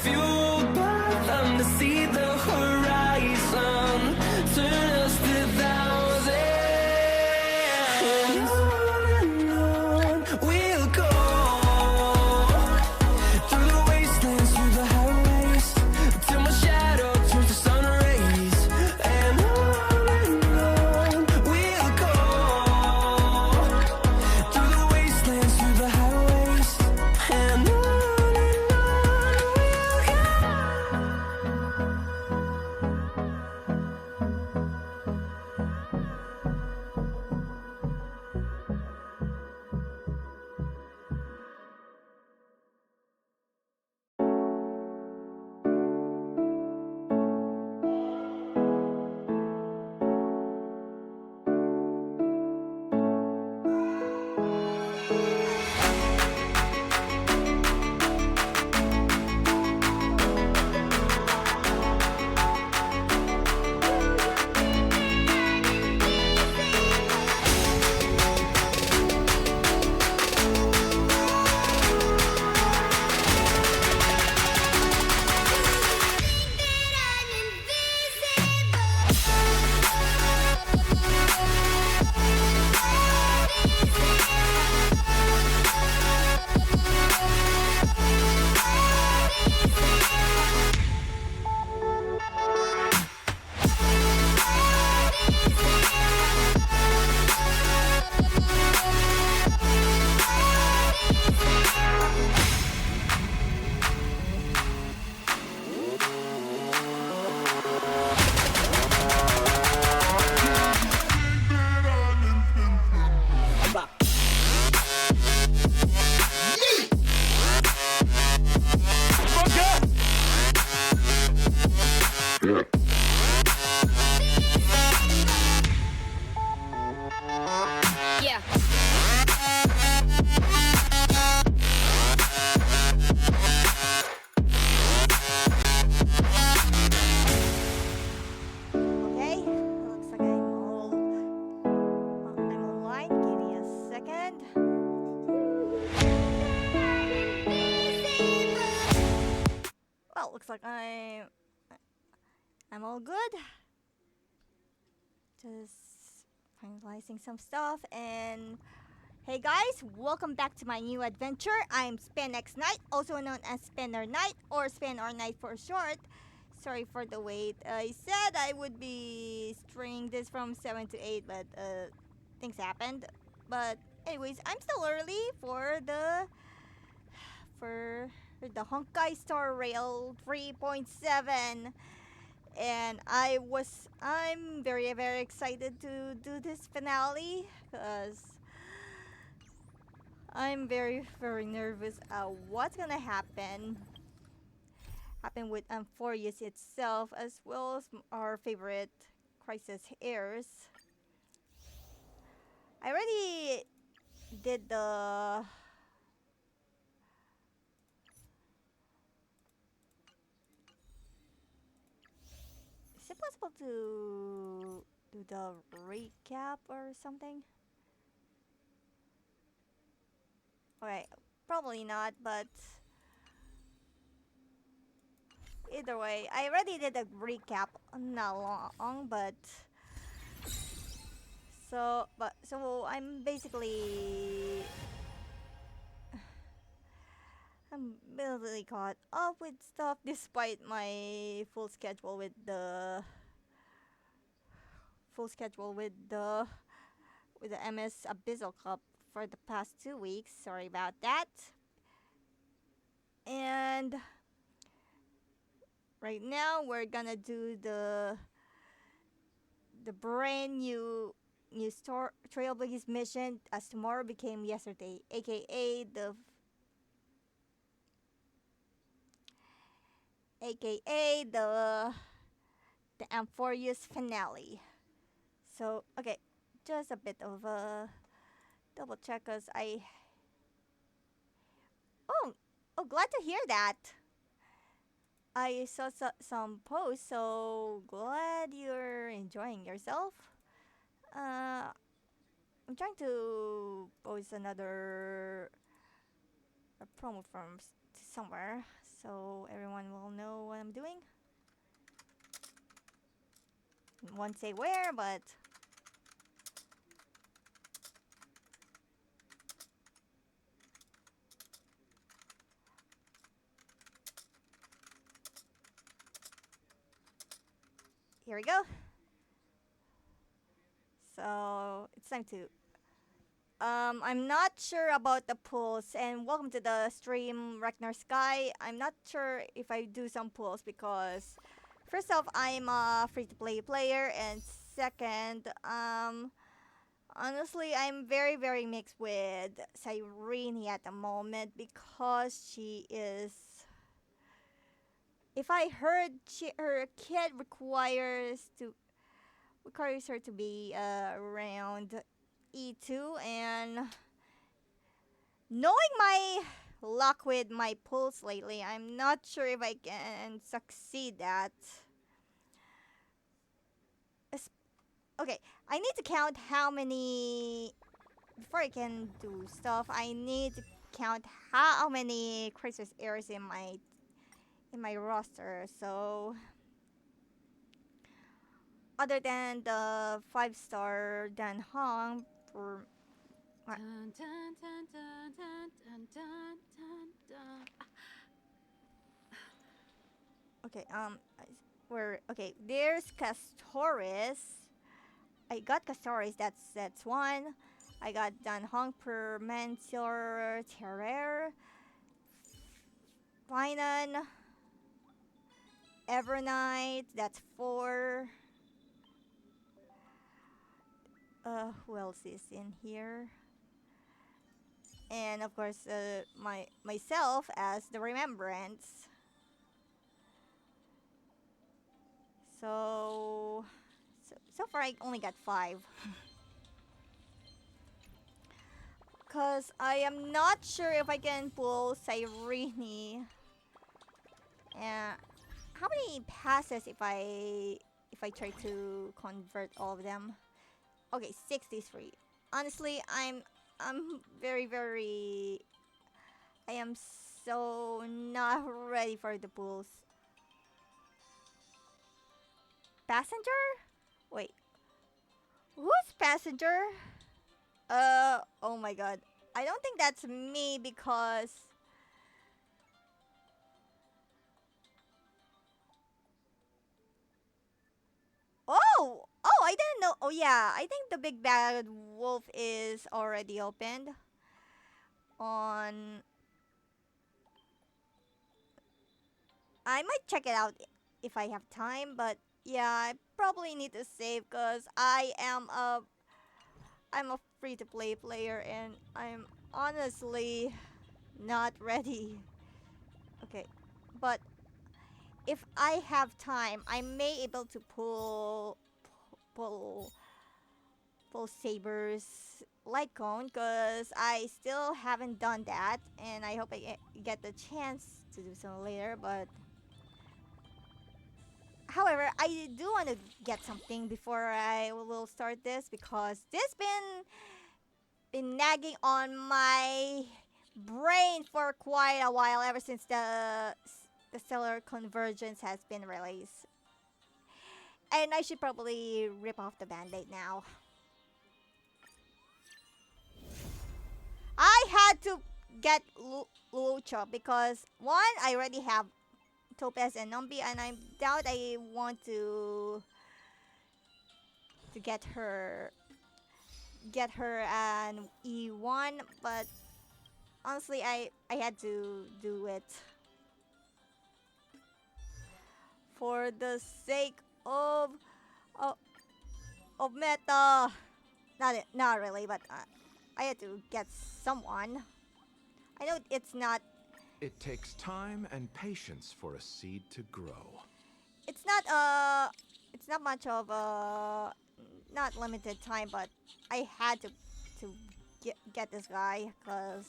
fueled by them to see the horizon, turn us to thousands. And on we'll go, through the wastelands, through the highways, till my shadow turns to sun rays. And on we'll go, through the wastelands, through the highways, and on we'll go. Yeah. Okay, looks like I'm online. Give me a second. Well, looks like I'm all good. Just finalizing some stuff. And hey guys, welcome back to my new adventure. I'm SpanX Knight, also known as Spanner Knight or Span or Knight for short. Sorry for the wait. I said I would be streaming this from 7 to 8, but things happened. But anyways, I'm still early for the Honkai Star Rail 3.7. And I'm very very excited to do this finale because I'm very very nervous what's gonna happen with Amphoreus itself, as well as our favorite crisis heirs. I already did the is it possible to do the recap or something? Okay, probably not, but either way, I already did a recap not long, but so I'm basically caught up with stuff despite my full schedule with the MS Abyssal Cup for the past 2 weeks. Sorry about that. And right now we're gonna do the brand new Trailblaze mission as tomorrow became yesterday, aka the Amphoreus finale. So okay, just a bit of a double check, cause glad to hear that. I saw some posts, so glad you're enjoying yourself. I'm trying to post another a promo from somewhere so everyone will know what I'm doing. Won't say where, but here we go. So it's time to. I'm not sure about the pulls, and welcome to the stream, Ragnar Sky. I'm not sure if I do some pulls because, first off, I'm a free-to-play player, and second, honestly, I'm very, very mixed with Cyrene at the moment because she is. If I heard her kid requires her to be around E2, and knowing my luck with my pulls lately, I'm not sure if I can succeed that. Es- Okay, I need to count how many before I can do stuff. I need to count how many Christmas airs in my roster. So other than the 5-star Dan Hong for Dun, dun, dun, dun, dun, dun, dun, dun, dun. okay, where okay, there's Castores. I got Castores, that's one. I got Dan Hong per Mentor Terror. Finan. Evernight, that's four. Who else is in here? And of course, myself as the Remembrance. So far I only got 5. Cause I am not sure if I can pull Cyrene. And how many passes if I try to convert all of them? Okay, 63. Honestly, I'm very very I am so not ready for the pulls. Passenger? Wait. Who's passenger? Oh my god. I don't think that's me because Oh, I didn't know. Oh yeah, I think the big bad wolf is already opened on I might check it out if I have time, but yeah, I probably need to save cuz I'm a free to play player and I'm honestly not ready. Okay. But if I have time, I may able to pull pull Saber's light cone because I still haven't done that and I hope I get the chance to do so later. But however, I do want to get something before I will start this because this been nagging on my brain for quite a while ever since the Stellar Convergence has been released. And I should probably rip off the band-aid now. I had to get Lucha because one, I already have Topaz and Numbi, and I doubt I want to get her an E1, but honestly, I had to do it for the sake of, of meta. Not really, but I had to get someone. I know It takes time and patience for a seed to grow. it's not it's not much of a not limited time, but I had to get this guy because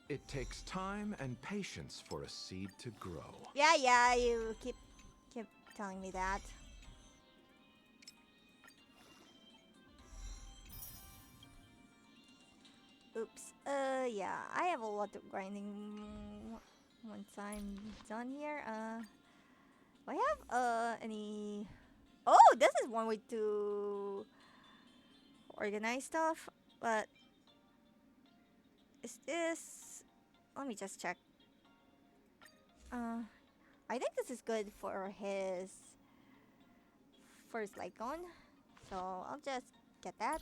It takes time and patience for a seed to grow. yeah, you keep telling me that. Oops. yeah, I have a lot of grinding once I'm done here. Do I have any? Oh, this is one way to organize stuff, but is this? Let me just check. Uh, I think this is good for his first Lycon, so I'll just get that.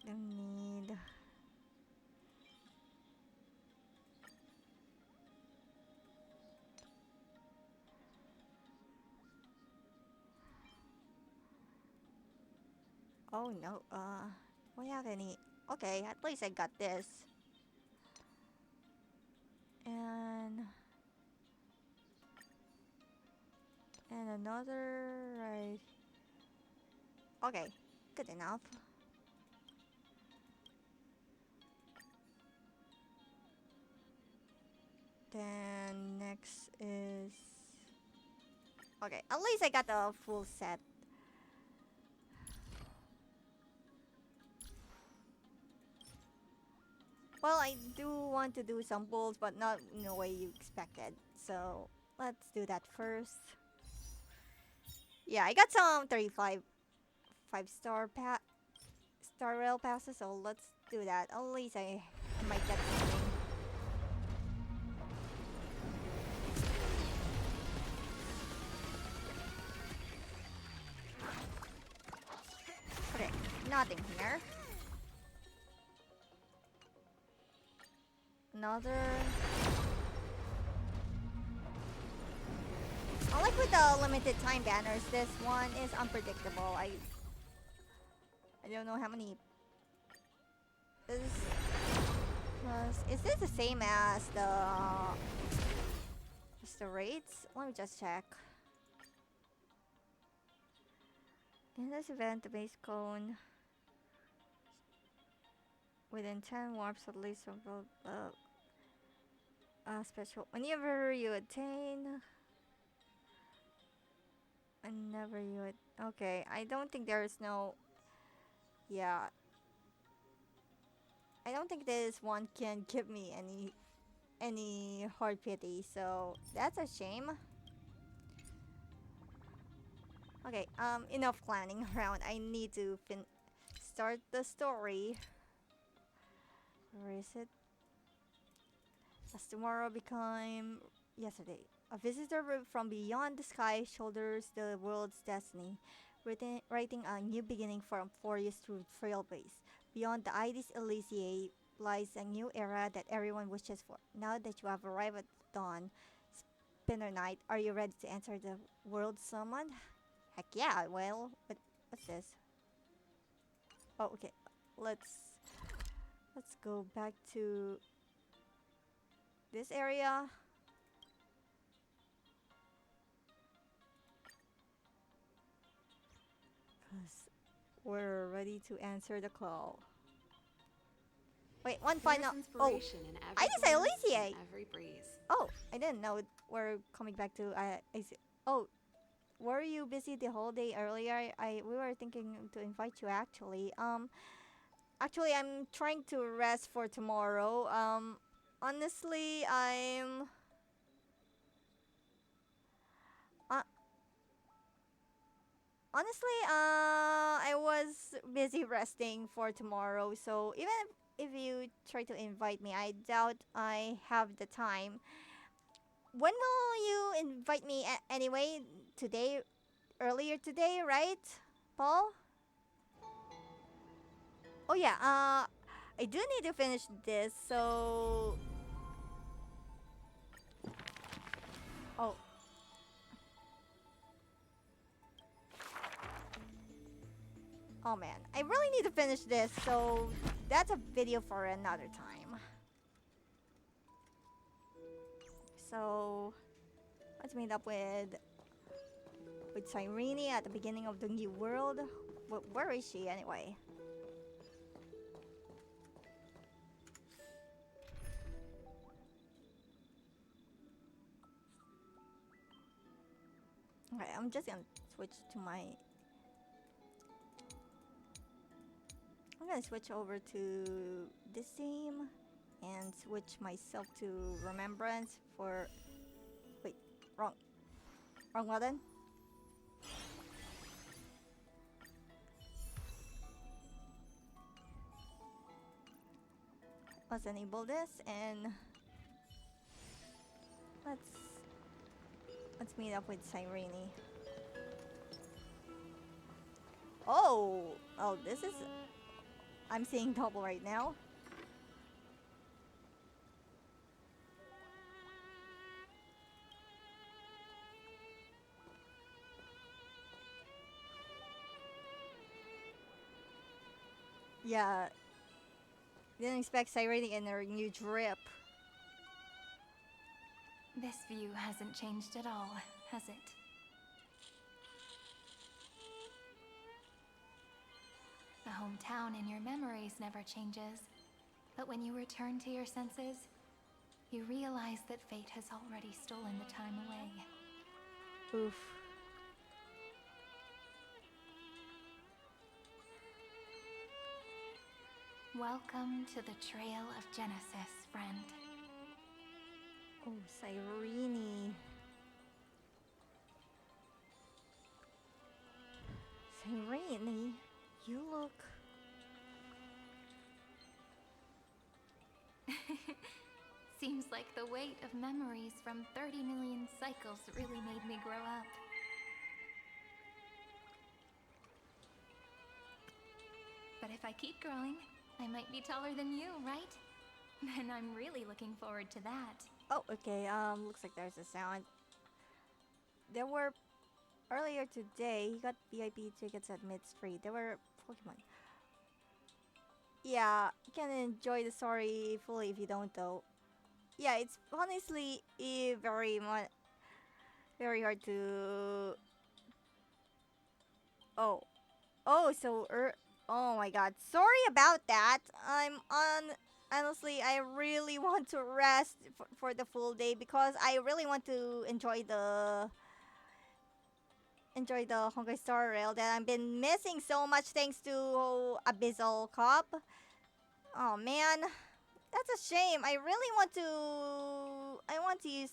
I need. Oh no. Do I have any? Okay, at least I got this. And another right. Okay, good enough. Then next is okay. At least I got the full set. Well, I do want to do some pulls, but not in the way you expected. So let's do that first. Yeah, I got some 35 5-star star rail passes, so let's do that. At least I might get something. Okay, nothing here. Another. Unlike with the limited time banners, this one is unpredictable. I don't know how many. Is this the same as the rates? Let me just check. In this event, the base cone within 10 warps at least of special. Whenever you attain. Whenever you. Okay, I don't think there is no. Yeah. I don't think this one can give me any hard pity, so that's a shame. Okay, enough clowning around. I need to start the story. Where is it? As tomorrow became yesterday. A visitor from beyond the sky shoulders the world's destiny, writing a new beginning for Amphoreus through Trailblaze. Beyond the Ides Elysiae lies a new era that everyone wishes for. Now that you have arrived at dawn, Spinner Knight, are you ready to enter the world summoned? Heck yeah, well, what's this? Oh, okay. Let's go back to this area. Cause we're ready to answer the call. Wait, one final. Oh, I just say Elysiae. Every breeze. Oh, I didn't know we're coming back to. Oh, were you busy the whole day earlier? We were thinking to invite you actually. Actually, I'm trying to rest for tomorrow. Honestly, uh, I was busy resting for tomorrow. So even if you try to invite me, I doubt I have the time. When will you invite me anyway? Today, earlier today, right, Paul? Oh yeah. I do need to finish this. So. Oh. Oh man, I really need to finish this. So that's a video for another time. So let's meet up with Cyrene at the beginning of the new world. Where is she anyway? Okay, I'm just gonna switch to my gonna switch over to this theme and switch myself to Remembrance for. Wait, wrong button. Let's enable this and let's meet up with Cyrene. Oh, this is. I'm seeing double right now. Yeah, didn't expect Cyrene in her new drip. This view hasn't changed at all, has it? The hometown in your memories never changes. But when you return to your senses, you realize that fate has already stolen the time away. Oof. Welcome to the Trail of Genesis, friend. Oh, Cyrene. Cyrene, you look. Seems like the weight of memories from 30 million cycles really made me grow up. But if I keep growing, I might be taller than you, right? Then I'm really looking forward to that. Oh, okay. Looks like there's a sound. There were earlier today. He got VIP tickets at Mid-Street. There were Pokemon. Yeah, you can enjoy the story fully if you don't, though. Yeah, it's honestly very hard to. Oh, oh my God. Sorry about that. Honestly, I really want to rest for the full day because I really want to enjoy the Honkai Star Rail that I've been missing so much thanks to Abyssal Cup. Oh man, that's a shame. I really want to. I want to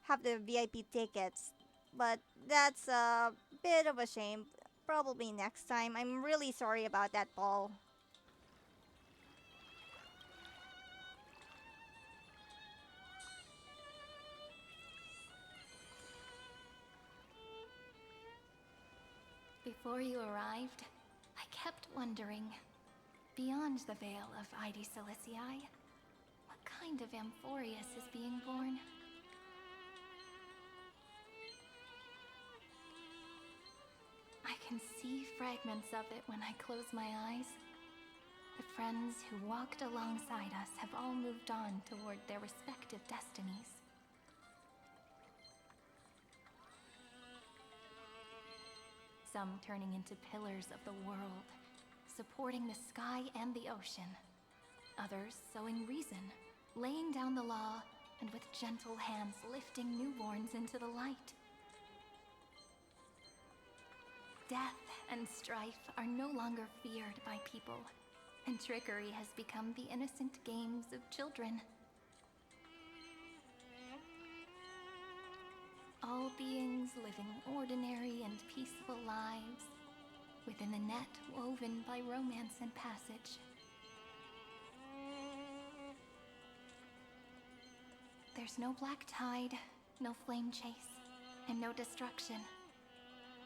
have the VIP tickets, but that's a bit of a shame. Probably next time. I'm really sorry about that, Paul. Before you arrived, I kept wondering, beyond the veil of Id Silicii, what kind of Amphoreus is being born? I can see fragments of it when I close my eyes. The friends who walked alongside us have all moved on toward their respective destinies. Some turning into pillars of the world, supporting the sky and the ocean. Others sowing reason, laying down the law, and with gentle hands lifting newborns into the light. Death and strife are no longer feared by people, and trickery has become the innocent games of children. All beings living ordinary and peaceful lives within the net woven by romance and passage. There's no black tide, no flame chase, and no destruction.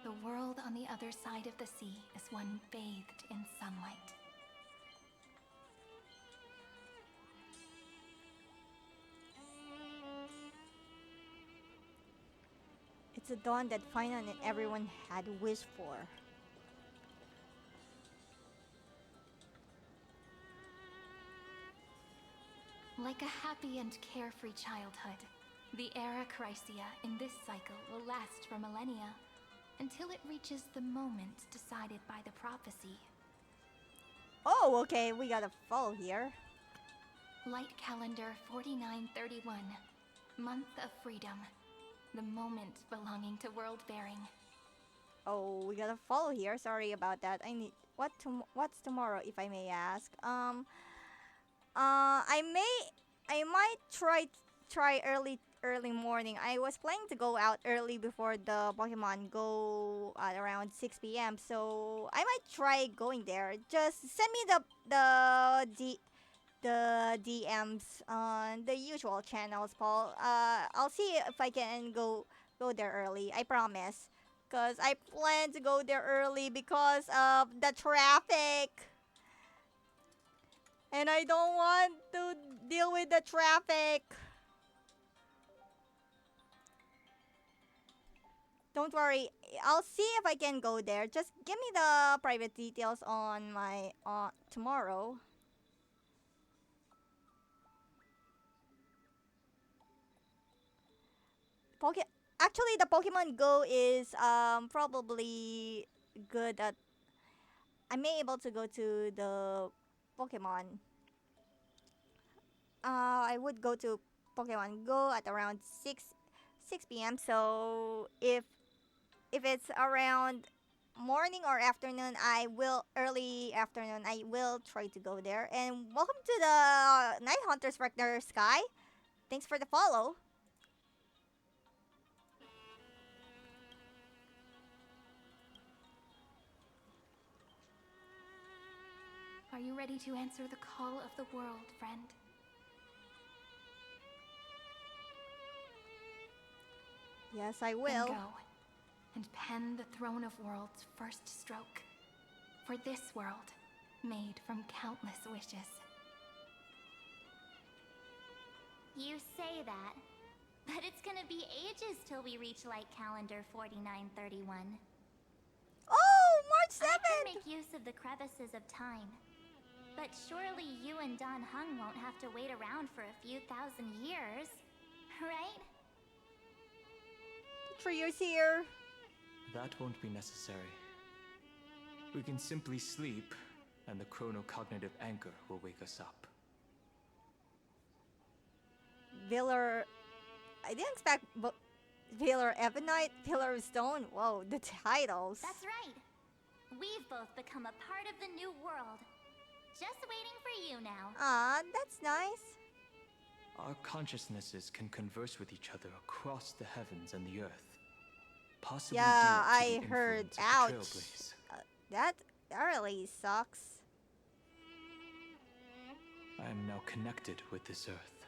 The world on the other side of the sea is one bathed in sunlight. It's a dawn that finally everyone had wished for. Like a happy and carefree childhood, the era Chrysia in this cycle will last for millennia, until it reaches the moment decided by the prophecy. Oh, okay, we got a fall here. Light calendar 4931, month of freedom, the moment belonging to world bearing. Oh, we gotta follow here. Sorry about that. I need what's tomorrow, if I may ask. I might try early morning. I was planning to go out early before the Pokemon Go at around 6 p.m. So I might try going there. Just send me the DMs on the usual channels, Paul. I'll see if I can go there early. I promise. Cause I plan to go there early because of the traffic. And I don't want to deal with the traffic. Don't worry. I'll see if I can go there. Just give me the private details on my tomorrow. Actually, the Pokemon Go is probably good at. I may able to go to the Pokemon. I would go to Pokemon Go at around 6 p.m. So if it's around morning or afternoon, early afternoon. I will try to go there. And welcome to the Night Hunters Rector Sky. Thanks for the follow. Are you ready to answer the call of the world, friend? Yes, I Then will. go and pen the Throne of Worlds' first stroke. For this world, made from countless wishes. You say that, but it's gonna be ages till we reach Light Calendar 4931. Oh, March I can 7th! make use of the crevices of time. But surely you and Don Hung won't have to wait around for a few thousand years, right? 3 years here. That won't be necessary. We can simply sleep, and the chronocognitive anchor will wake us up. Viller. I didn't expect Viller Ebonite, Viller Stone. Whoa, the titles. That's right. We've both become a part of the new world. Just waiting for you now. Ah, that's nice. Our consciousnesses can converse with each other across the heavens and the earth. Possibly Yeah, due to I the heard. influence of the Ouch. Trailblaze. That really sucks. I am now connected with this earth,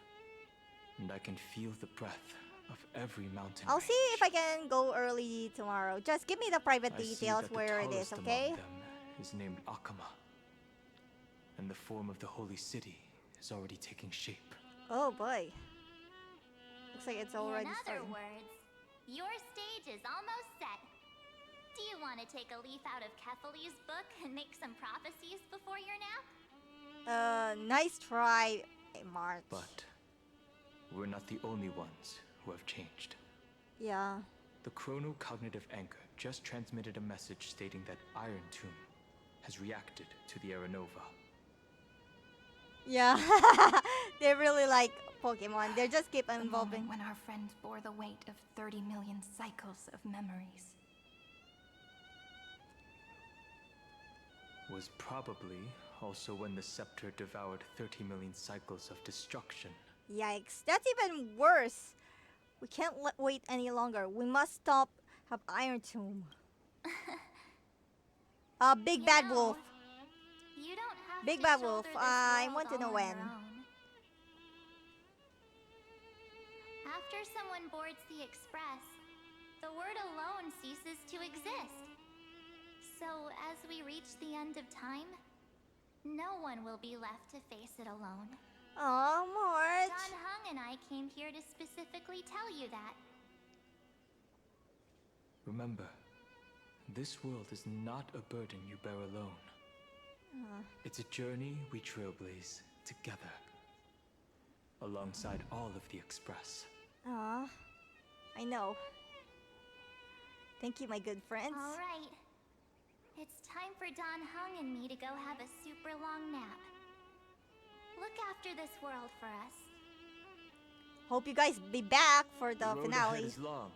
and I can feel the breath of every mountain I'll see range. if I can go early tomorrow. Just give me the private I see details that the where it is, tallest okay? among them is named Akama, and the form of the holy city is already taking shape. Oh boy. Looks like it's already In other starting. words, your stage is almost set. Do you want to take a leaf out of Kefali's book and make some prophecies before your nap? Nice try, March. But we're not the only ones who have changed. Yeah. The chronocognitive anchor just transmitted a message stating that Iron Tomb has reacted to the Aeronova. Yeah. They really like Pokemon. They just keep The evolving. moment when our friend bore the weight of 30 million cycles of memories. Was probably also when the scepter devoured 30 million cycles of destruction. Yikes. That's even worse. We can't wait any longer. We must stop have Iron Tomb. Big You Bad know, Wolf. You don't have Big to Bad shoulder Wolf, this I world want to all know on when. your own. After someone boards the Express, the word alone ceases to exist. So as we reach the end of time, no one will be left to face it alone. Aw, March. Don Hung and I came here to specifically tell you that. Remember, this world is not a burden you bear alone. It's a journey we trailblaze together, alongside all of the Express. Aw, I know. Thank you, my good friends. All right. It's time for Don Hung and me to go have a super long nap. Look after this world for us. Hope you guys be back for the road finale. ahead is long,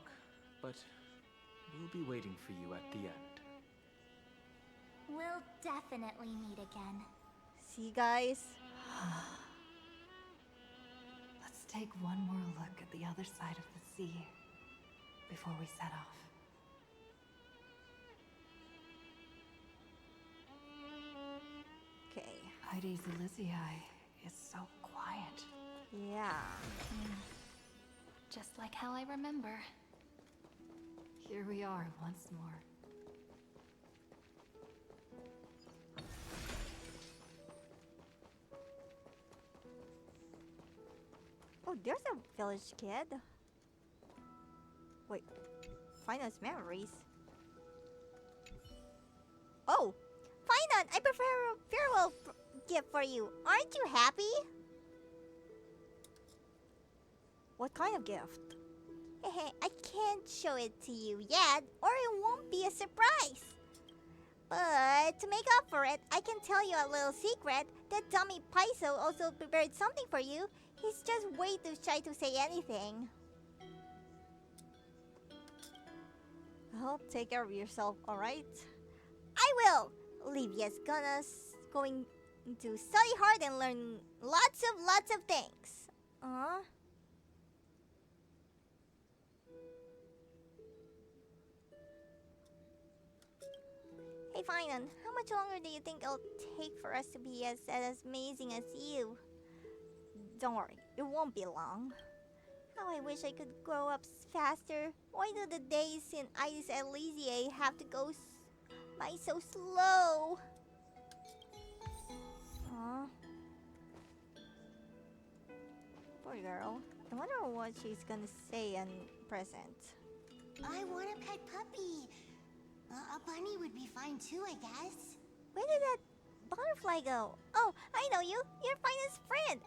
but will be waiting for you at the end. We'll definitely meet again. See, guys? Let's take one more look at the other side of the sea before we set off. Okay. Heidi's Elysiae is so quiet. Yeah. Just like how I remember. Here we are once more. Oh, there's a village kid. Wait. Finance memories. Oh! Finance! I prefer a farewell gift for you. Aren't you happy? What kind of gift? Hehe, I can't show it to you yet, or it won't be a surprise. But to make up for it, I can tell you a little secret. That dummy Paiso also prepared something for you. He's just way too shy to say anything. Well, take care of yourself, alright? I will! Olivia's going to study hard and learn lots of things. Hey, Finan, how much longer do you think it'll take for us to be as amazing as you? Don't worry, it won't be long. How I wish I could grow up faster. Why do the days in Iris Elysiae have to go by so slow? Aw. Poor girl. I wonder what she's gonna say in present. I want a pet puppy. A bunny would be fine too, I guess. Where did that butterfly go? Oh, I know you. Your finest friend.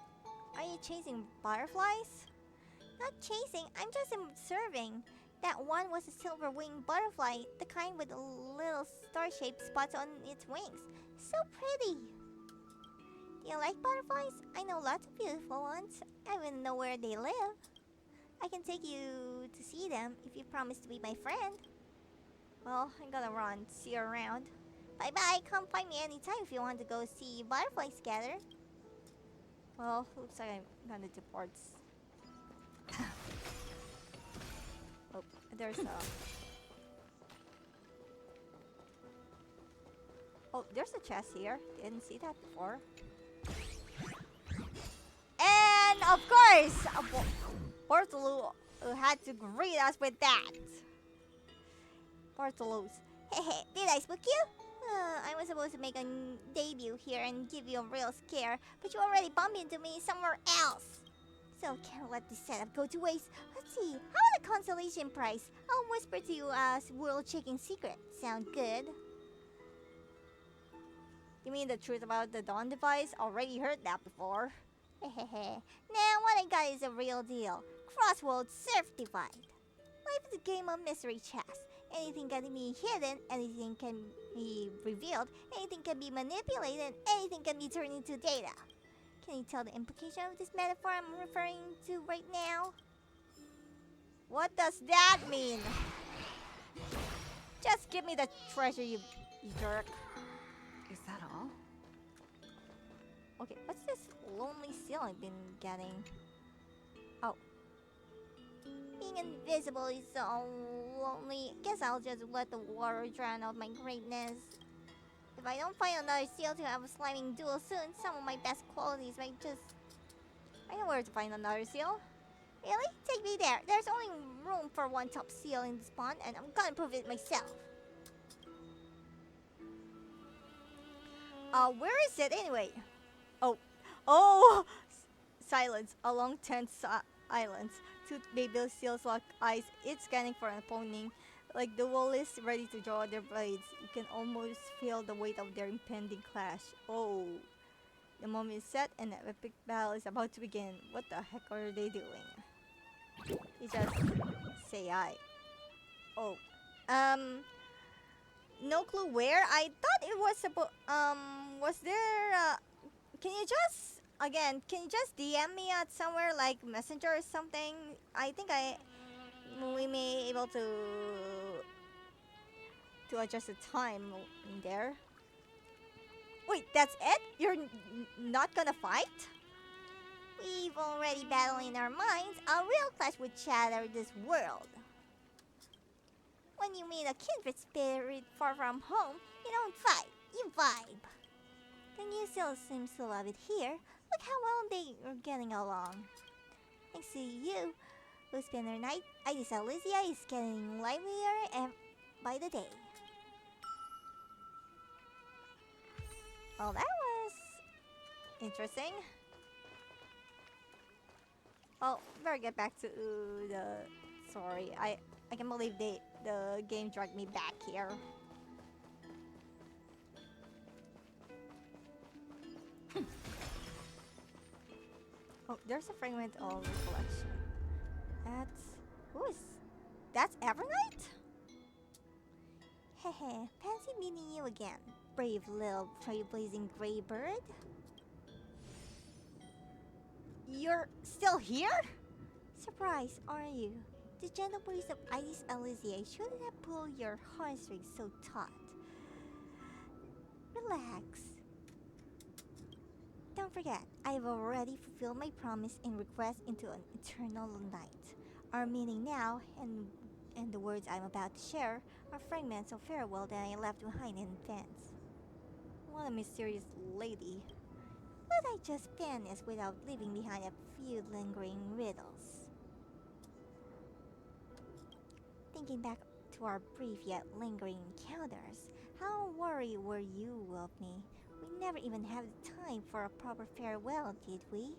Are you chasing butterflies? Not chasing, I'm just observing. That one was a silver-winged butterfly, the kind with little star-shaped spots on its wings. So pretty. Do you like butterflies? I know lots of beautiful ones. I even know where they live. I can take you to see them if you promise to be my friend. Well, I'm gonna run. See you around. Bye-bye. Come find me anytime if you want to go see butterflies scatter. Well, looks like I'm gonna deport. Oh, there's a... Oh, there's a chest here. Didn't see that before. And, of course, Portaloo had to greet us with that. Portaloos. Hehe, did I spook you? I was supposed to make a debut here and give you a real scare, but you already bumped into me somewhere else. So can't let this setup go to waste. Let's see, how about a consolation prize? I'll whisper to you a world-shaking secret. Sound good? You mean the truth about the Dawn device? Already heard that before. Hehehe. Now what I got is a real deal. Crossworld Surf Divide. Life is a game of mystery chess. Anything can be hidden, anything can be revealed, anything can be manipulated, anything can be turned into data. Can you tell the implication of this metaphor I'm referring to right now? What does that mean? Just give me the treasure, you jerk. Is that all? Okay, what's this lonely seal I've been getting? Oh. Being invisible is so lonely. Guess I'll just let the water drown out my greatness. If I don't find another seal to have a sliming duel soon, some of my best qualities might just... I know where to find another seal. Really? Take me there. There's only room for one top seal in this pond, and I'm gonna prove it myself. Where is it anyway? Oh! Silence along tense islands. Two baby seals lock eyes, each scanning for an opponent. Like the wall is ready to draw their blades. You can almost feel the weight of their impending clash. Oh. The moment is set and an epic battle is about to begin. What the heck are they doing? You just say aye. Oh. No clue where. I thought it was was there can you just DM me at somewhere like Messenger or something? I think we may able to to adjust the time in there. Wait, that's it? You're not gonna fight? We've already battled in our minds. A real clash would shatter this world. When you meet a kindred spirit far from home, you don't fight, you vibe. The new seal seems to love it here. Look how well they are getting along. Thanks to you, who spend their night, Iris Alicia is getting livelier by the day. Well, that was interesting. Oh, better get back to the story. I can't believe the game dragged me back here. Oh, there's a fragment of recollection. That's Evernight? Hehe, fancy meeting you again, brave little trailblazing gray bird. You're still here? Surprised, aren't you? The gentle breeze of Iris Elysiae shouldn't have pulled your heartstrings so taut. Relax. Don't forget, I've already fulfilled my promise and request into an eternal night. Our meeting now, and the words I'm about to share, are fragments of farewell that I left behind in advance. What a mysterious lady. But I just vanished without leaving behind a few lingering riddles. Thinking back to our brief yet lingering encounters, how worried were you of me? We never even had the time for a proper farewell, did we?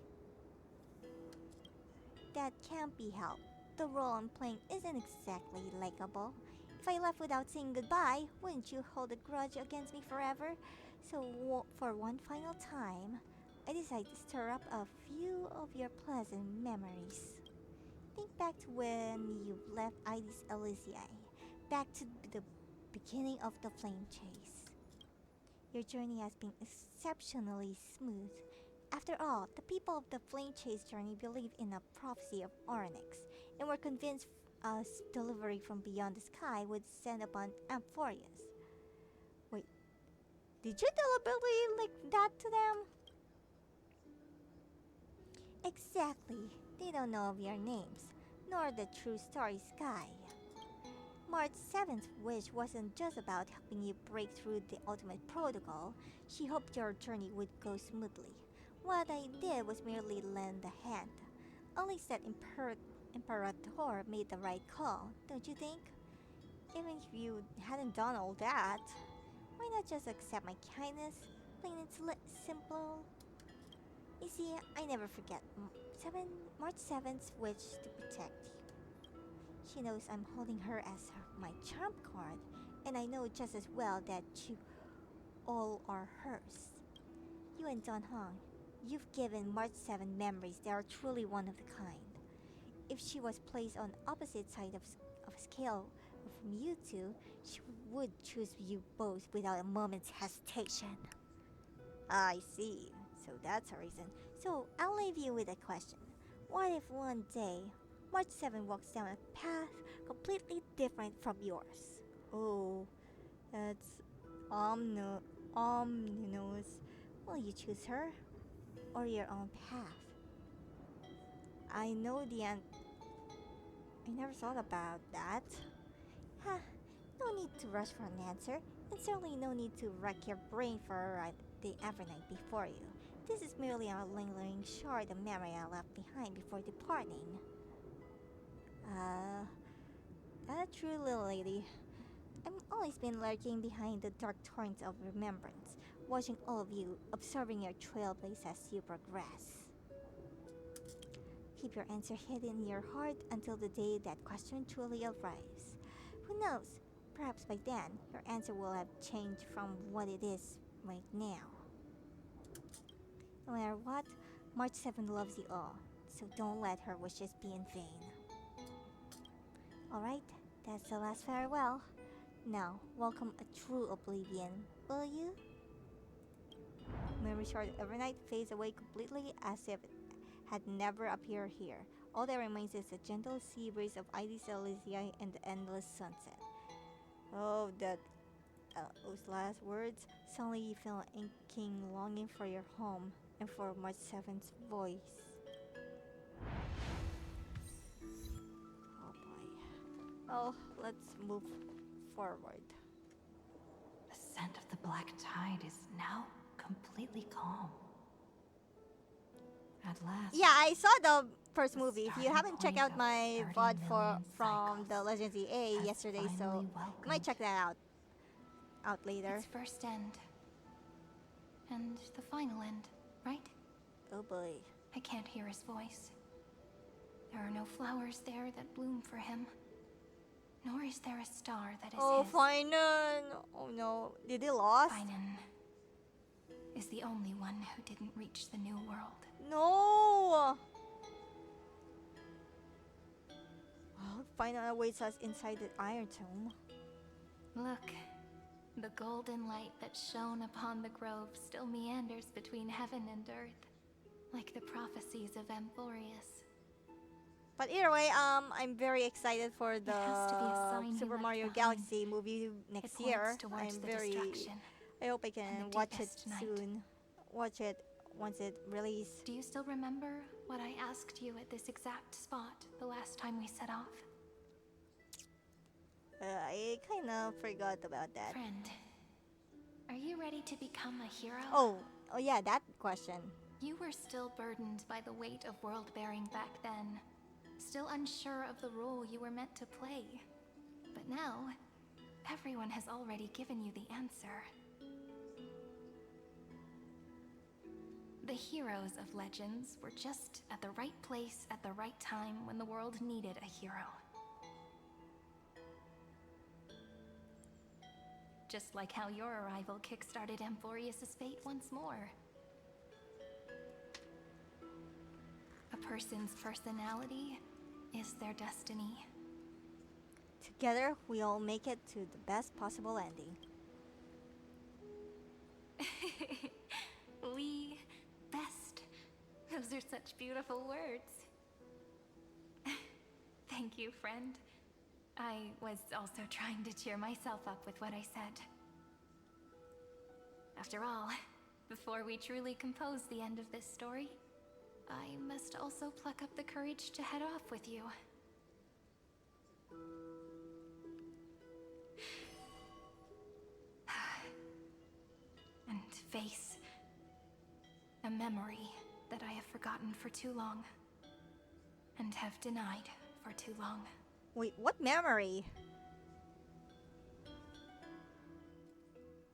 That can't be helped. The role I'm playing isn't exactly likable. If I left without saying goodbye, wouldn't you hold a grudge against me forever? So for one final time, I decided to stir up a few of your pleasant memories. Think back to when you left Iris Elysiae, back to the beginning of the flame chase. Your journey has been exceptionally smooth. After all, the people of the flame chase journey believe in a prophecy of Onyx, and were convinced a delivery from beyond the sky would descend upon Amphoreus. Wait, did you deliberately leak that to them? Exactly. They don't know of your names, nor the true starry sky. March 7th wish wasn't just about helping you break through the ultimate protocol. She hoped your journey would go smoothly. What I did was merely lend a hand. Only said Imperator made the right call, don't you think? Even if you hadn't done all that, why not just accept my kindness? Plain and simple. You see, I never forget March 7th's wish to protect you. She knows I'm holding her as my trump card, and I know just as well that you all are hers. You and Don Hong, you've given March 7 memories that are truly one of a kind. If she was placed on opposite side of a scale from you two, she would choose you both without a moment's hesitation. I see. So that's a reason. So I'll leave you with a question. What if one day March 7 walks down a path completely different from yours? Oh, that's ominous. Will you choose her or your own path? I know the I never thought about that. Huh, no need to rush for an answer, and certainly no need to wreck your brain for a ride the Evernight before you. This is merely a lingering shard of memory I left behind before departing. A true little lady. I've always been lurking behind the dark torrents of remembrance, watching all of you, observing your trailblaze as you progress. Keep your answer hidden in your heart until the day that question truly arrives. Who knows? Perhaps by then, your answer will have changed from what it is right now. No matter what, March 7 loves you all, so don't let her wishes be in vain. Alright, that's the last farewell. Now, welcome a true oblivion, will you? Memory shard overnight fades away completely as if it had never appeared here. All that remains is the gentle sea breeze of Iris Elysiae and the endless sunset. Oh, that those last words, suddenly you feel an aching longing for your home and for March 7th's voice. Oh boy. Oh, let's move forward. The scent of the black tide is now completely calm. At last. Yeah, I saw the first the movie. If you starting haven't checked point out my of VOD 30 for million from the cycles Legends EA has yesterday, so finally you might welcomed check that out later. Its first end. And the final end, right? Oh boy. I can't hear his voice. There are no flowers there that bloom for him. Nor is there a star that is Oh, his. Finan! Oh no, did he lost? Finan is the only one who didn't reach the new world. No! Well, Finan awaits us inside the Iron Tomb. Look, the golden light that shone upon the grove still meanders between heaven and earth, like the prophecies of Amphoreus. But either way, I'm very excited for the has to be a sign he Super left Mario behind. Galaxy movie next It year. points towards I'm the very. destruction. I hope I and can the watch it deepest night. soon. Watch it once it releases. Do you still remember what I asked you at this exact spot the last time we set off? I kind of forgot about that. Friend, are you ready to become a hero? Oh yeah, that question. You were still burdened by the weight of world bearing back then. Still unsure of the role you were meant to play. But now, everyone has already given you the answer. The heroes of Legends were just at the right place at the right time when the world needed a hero. Just like how your arrival kickstarted Amphoreus' fate once more. A person's personality is their destiny. Together, we all make it to the best possible ending. We best. Those are such beautiful words. Thank you, friend. I was also trying to cheer myself up with what I said. After all, before we truly compose the end of this story, I must also pluck up the courage to head off with you. And face a memory that I have forgotten for too long. And have denied for too long. Wait, what memory?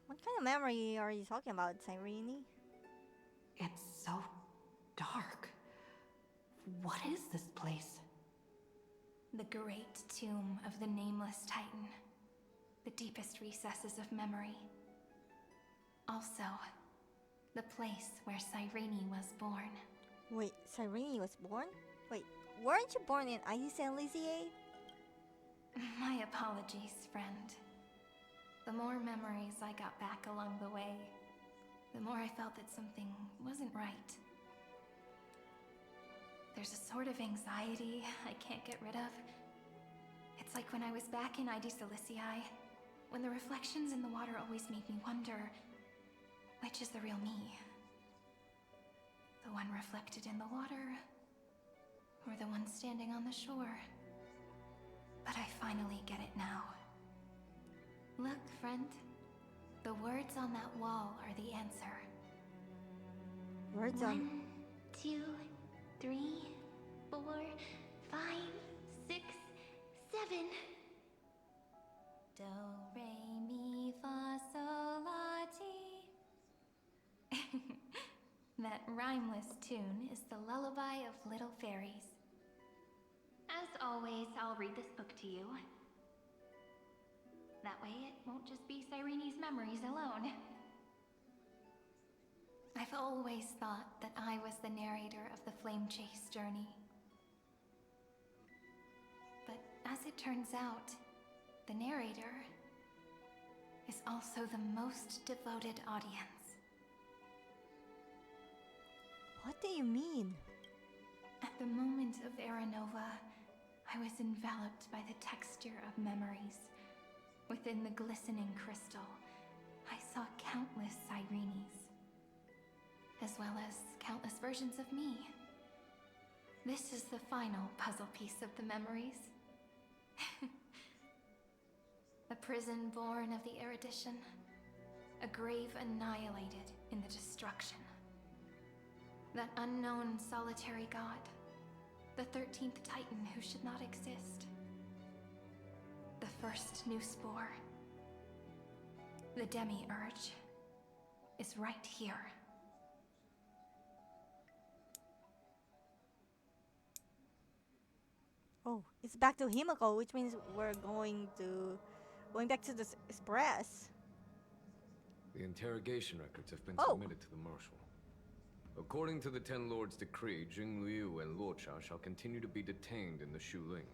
What kind of memory are you talking about, Cyrene? It's so dark. What is this place? The great tomb of the nameless Titan. The deepest recesses of memory. Also, the place where Cyrene was born. Wait, Cyrene was born? Wait, weren't you born in Isis and Lysier? My apologies, friend. The more memories I got back along the way, the more I felt that something wasn't right. There's a sort of anxiety I can't get rid of. It's like when I was back in Id Silicii, when the reflections in the water always made me wonder, which is the real me? The one reflected in the water, or the one standing on the shore? But I finally get it now. Look, friend. The words on that wall are the answer. Words on. 1, 2, 3, 4, 5, 6, 7. Do, re, mi, fa, sol, la, ti. That rhymeless tune is the lullaby of little fairies. As always, I'll read this book to you. That way it won't just be Cyrene's memories alone. I've always thought that I was the narrator of the Flame Chase journey. But as it turns out, the narrator is also the most devoted audience. What do you mean? At the moment of Aranova, I was enveloped by the texture of memories. Within the glistening crystal, I saw countless Sirenes, as well as countless versions of me. This is the final puzzle piece of the memories. A prison born of the erudition, a grave annihilated in the destruction. That unknown solitary god, the 13th Titan who should not exist. The first new spore, the demi-urge, is right here. Oh, it's back to Himiko, which means we're going back to the express. The interrogation records have been Oh. submitted to the Marshal. According to the Ten Lords' decree, Jing Liu and Luocha shall continue to be detained in the Shuling.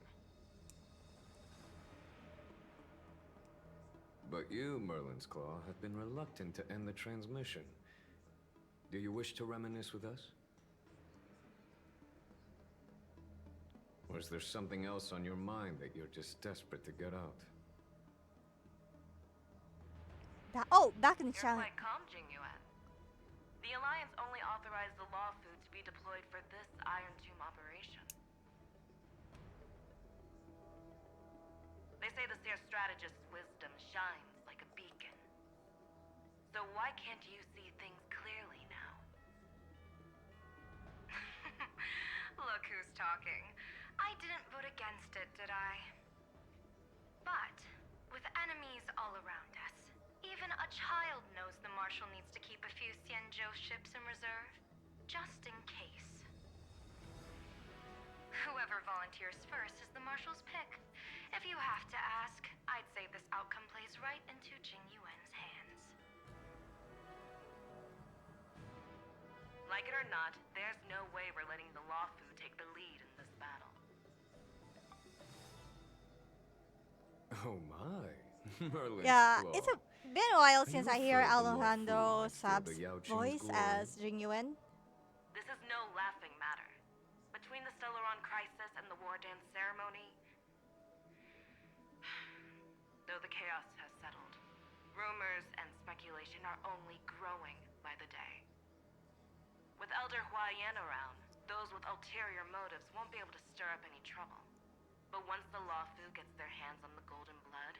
But you, Merlin's Claw, have been reluctant to end the transmission. Do you wish to reminisce with us? Or is there something else on your mind that you're just desperate to get out? Back in the You're challenge. quite calm, Jingyuan. The Alliance only authorized the law food to be deployed for this Iron Tomb operation. They say the Seer Strategist's wisdom shines like a beacon. So why can't you see things clearly now? Look who's talking. I didn't vote against it, did I? But, with enemies all around us, even a child knows the Marshal needs to keep a few Xianzhou ships in reserve, just in case. Whoever volunteers first is the Marshal's pick. If you have to ask, I'd say this outcome plays right into Jingyuan's hands. Like it or not, there's no way we're letting the Law Fu take the lead in this battle. Oh my. Merlin's Yeah, Claw. it's been a while Are since you I hear afraid the law Alejandro fool might steal Saab's the Yao Qing's voice glory? as Jingyuan. This is no laughing matter. Between the Stellaron crisis and the War Dance ceremony, though the chaos has settled, rumors and speculation are only growing by the day. With Elder Huaiyan around, those with ulterior motives won't be able to stir up any trouble. But once the Law Fu gets their hands on the golden blood,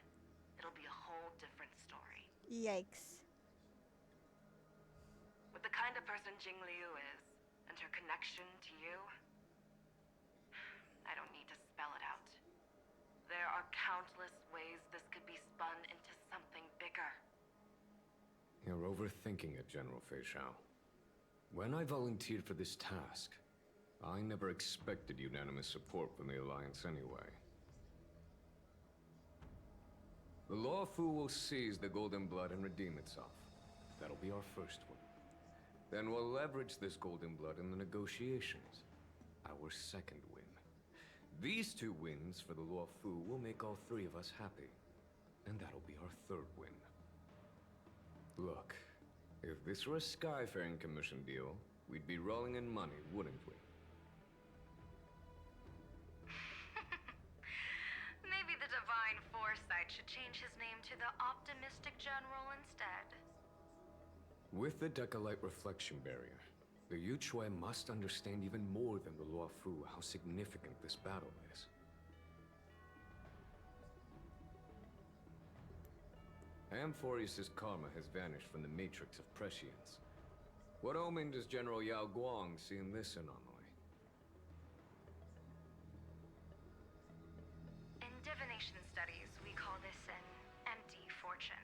it'll be a whole different story. Yikes. With the kind of person Jing Liu is, and her connection to you, I don't need to spell it out. There are countless ways this could be spun into something bigger. You're overthinking it, General Fei Shao. When I volunteered for this task, I never expected unanimous support from the Alliance anyway. The Law Fu will seize the Golden Blood and redeem itself. That'll be our first one. Then we'll leverage this Golden Blood in the negotiations. Our second win. These two wins for the Law Fu will make all three of us happy. And that'll be our third win. Look, if this were a Skyfaring Commission deal, we'd be rolling in money, wouldn't we? Maybe the Divine Foresight should change his name to the Optimistic General instead. With the Decalite Reflection Barrier, the Yuchuan must understand even more than the Luo Fu how significant this battle is. Amphoreus' karma has vanished from the matrix of prescience. What omen does General Yao Guang see in this anomaly? In divination studies, we call this an empty fortune.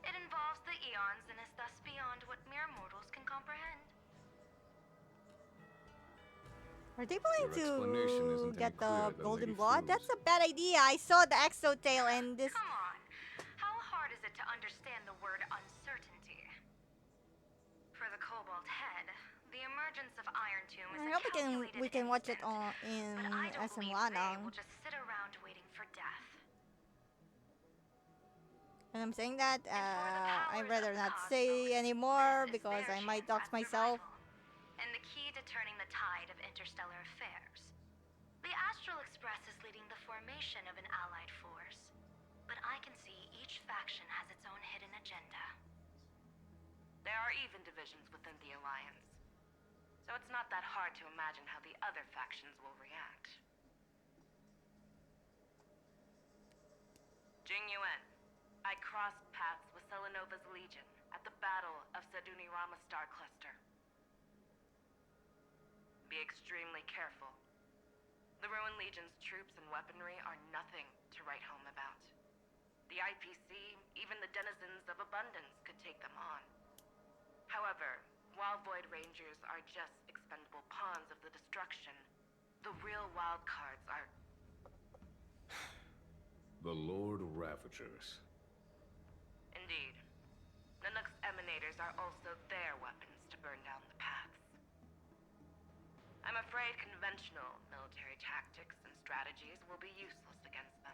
It involves the eons and is thus beyond what mere mortals can comprehend. Are they planning Your explanation to isn't get any clearer the than golden Lady blood? Fu's. That's a bad idea. I saw the exo tail and this. Come on. How hard is it to understand the word uncertainty? For the Cobalt Head, the emergence of Iron Tomb is I a hope calculated we can watch it instant. on in But I don't SM believe they Lanang. will just sit around waiting for death. And I'm saying that I'd powers rather of not cosmos, say anymore this is because their I might chance dox at myself. survival, and the key to turning the tide of interstellar affairs. The Astral Express is leading the formation of an allied force, but I can see each faction has its own hidden agenda. There are even divisions within the Alliance, so it's not that hard to imagine how the other factions will react. Jing Yuan, I crossed paths with Selenova's Legion at the Battle of Sedunirama Star Cluster. Be extremely careful. The Ruined Legion's troops and weaponry are nothing to write home about. The IPC, even the denizens of Abundance, could take them on. However, while Void Rangers are just expendable pawns of the destruction, the real wild cards are... The Lord Ravagers. Indeed. Nanook's emanators are also their weapons to burn down the paths. I'm afraid conventional military tactics and strategies will be useless against them.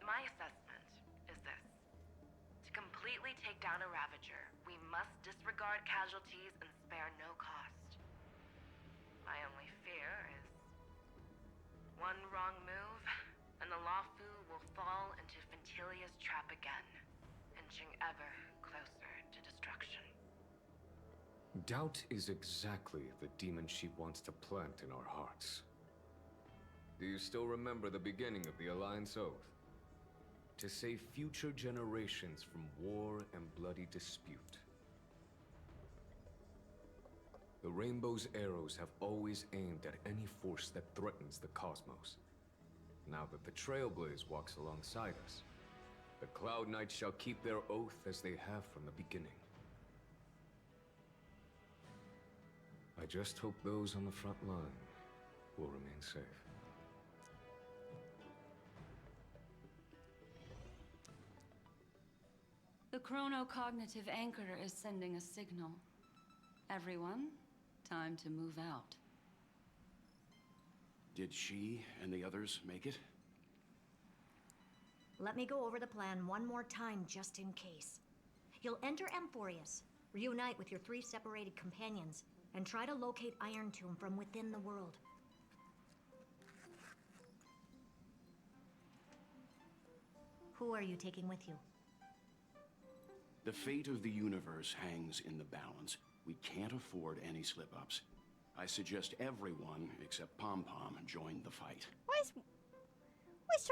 My assessment is this. To completely take down a Ravager, we must disregard casualties and spare no cost. My only fear is one wrong move, and the Lawfu will fall into Ventilia's trap again, inching ever closer to destruction. Doubt is exactly the demon she wants to plant in our hearts. Do you still remember the beginning of the Alliance Oath? To save future generations from war and bloody dispute. The Rainbow's arrows have always aimed at any force that threatens the cosmos. Now that the Trailblaze walks alongside us, the Cloud Knights shall keep their oath as they have from the beginning. I just hope those on the front line will remain safe. The chronocognitive anchor is sending a signal. Everyone, time to move out. Did she and the others make it? Let me go over the plan one more time, just in case. You'll enter Amphoreus, reunite with your 3 separated companions, and try to locate Iron Tomb from within the world. Who are you taking with you? The fate of the universe hangs in the balance. We can't afford any slip-ups. I suggest everyone, except Pom-Pom, join the fight. Wise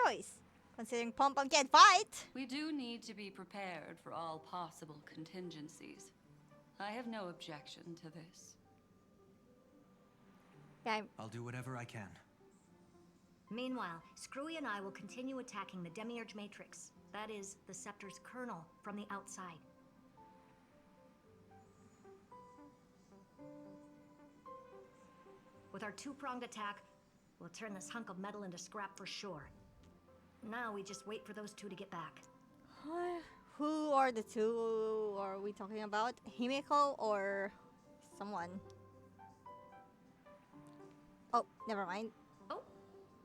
choice, considering Pom-Pom can't fight. We do need to be prepared for all possible contingencies. I have no objection to this. Yeah, I'll do whatever I can. Meanwhile, Screwy and I will continue attacking the Demiurge Matrix. That is, the Scepter's kernel, from the outside. With our 2-pronged attack, we'll turn this hunk of metal into scrap for sure. Now we just wait for those 2 to get back. Who are the 2 are we talking about? Himiko or someone? Oh, never mind. Oh,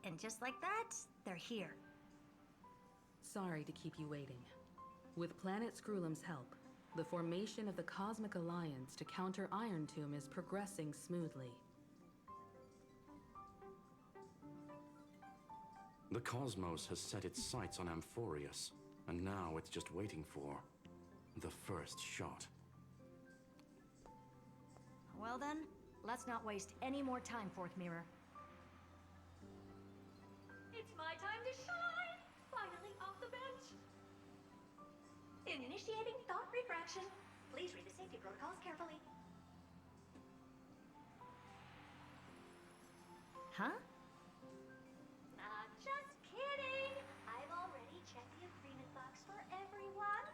and just like that, they're here. Sorry to keep you waiting. With Planet Screwlum's help, the formation of the Cosmic Alliance to counter Iron Tomb is progressing smoothly. The cosmos has set its sights on Amphoreus, and now it's just waiting for the first shot. Well then, let's not waste any more time, Fourth Mirror. It's my time to shine! Finally off the bench! Initiating thought refraction. Please read the safety protocols carefully. Huh? Just kidding! I've already checked the agreement box for everyone.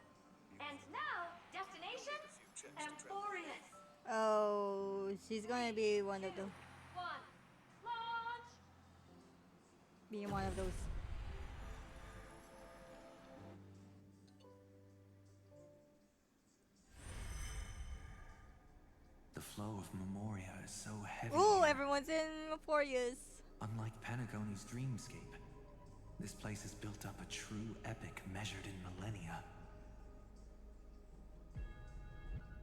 And now, destination, Amphoreus. Oh, she's gonna be one of them. 1, launch! Being one of those. The flow of Memoria is so heavy. Ooh, everyone's in Amphoreus. Unlike Panagoni's dreamscape, this place has built up a true epic measured in millennia.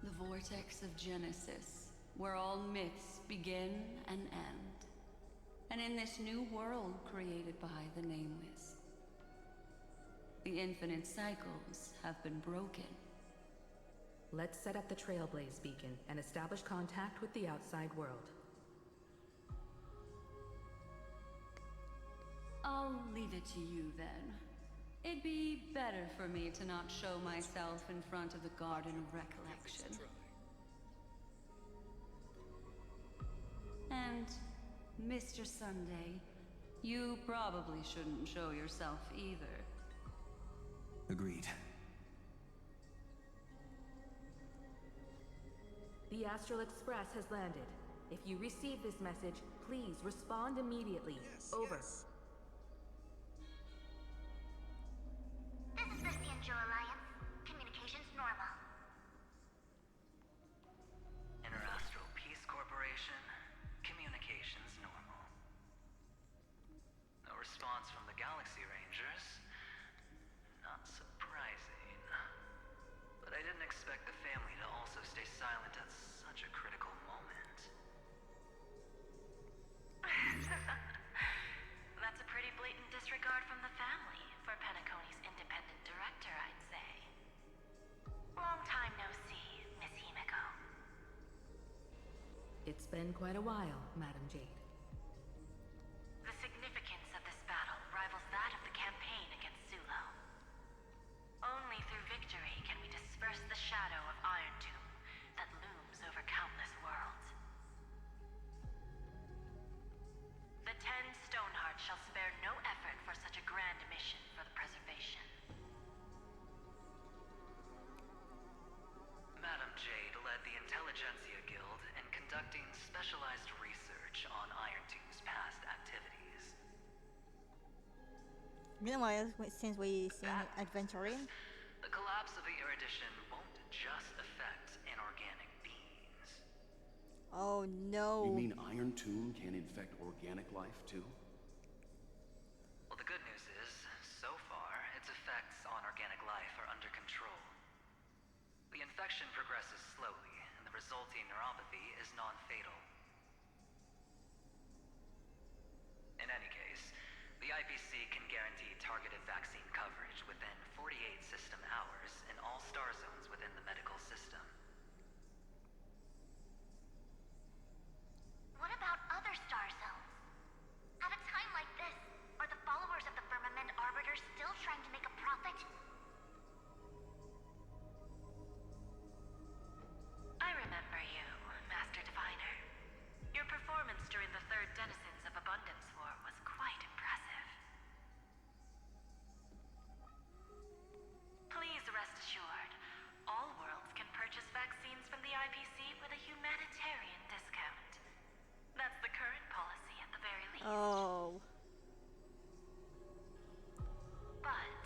The vortex of Genesis, where all myths begin and end. And in this new world created by the Nameless, the infinite cycles have been broken. Let's set up the Trailblaze beacon and establish contact with the outside world. I'll leave it to you then. It'd be better for me to not show myself in front of the Garden of Recollection. And, Mr. Sunday, you probably shouldn't show yourself either. Agreed. The Astral Express has landed. If you receive this message, please respond immediately. Over. This is the Cianjo Alliance. Communications normal. Interastral Peace Corporation. Communications normal. No response from the Galaxy Rangers. Not surprising. But I didn't expect the family to also stay silent at such a critical moment. That's a pretty blatant disregard from the family for Penacony's independent director, I'd say. Long time no see, Miss Himiko. It's been quite a while, Madam Jade. The significance of this battle rivals that of the campaign against Sulo. Only through victory can we disperse the shadow of Iron Tomb that looms over countless worlds. The 10 Stonehearts shall spare no effort for such a grand mission for the preservation. Madam Jade led the Intelligentsia Guild in conducting specialized research on Iron Tomb's past activities. Been a while since we seen Adventuring. The collapse of the Erudition won't just affect inorganic beings. Oh no. You mean Iron Tomb can infect organic life too? Well, the good news is, so far, its effects on organic life are under control. The infection progresses slowly, and the resulting neuropathy is non-fatal. In any case, the IPC can guarantee targeted vaccine coverage within 48 system hours in all star zones within the medical system. What about other star zones? At a time like this, are the followers of the Firmament Arbiter still trying to make a profit? I remember you, Master Diviner. Your performance during the Third Denizens of Abundance War was quite impressive. Please rest assured, all worlds can purchase vaccines from the IPC with a humanitarian discount. That's the current policy at the very least. Oh. But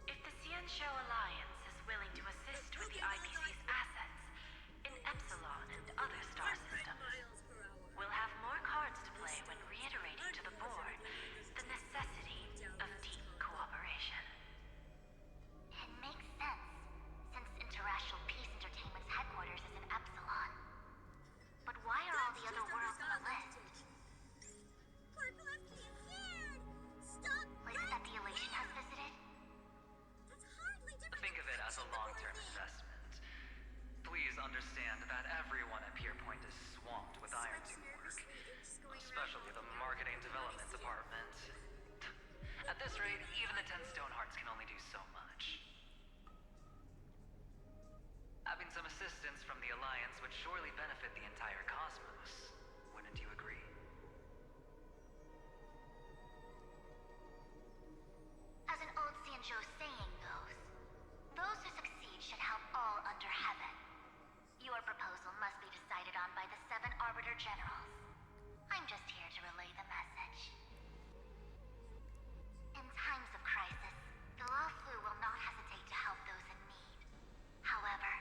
if the Cianjo Alliance is willing to assist with the IPC's assets in Epsilon and other star systems, we'll have more cards to play when reiterating to the board the necessity of deep cooperation. It makes sense, since Interastral Peace Entertainment's headquarters is in Epsilon. But why are all the other worlds on the list? Places that the Elation has visited? Think of it as a long-term investment. Please understand that everyone at Pierpoint is swamped with Iron Tomb work, especially the marketing development department. At this rate, even the 10 Stonehearts can only do so much. Having some assistance from the Alliance would surely benefit the entire cosmos. Wouldn't you agree? As an old Cianjo saying goes, those who succeed should help all under heaven. Your proposal must be decided on by the 7 Arbiter Generals. I'm just here to relay the message. In times of crisis, the Law Flu will not hesitate to help those in need. However,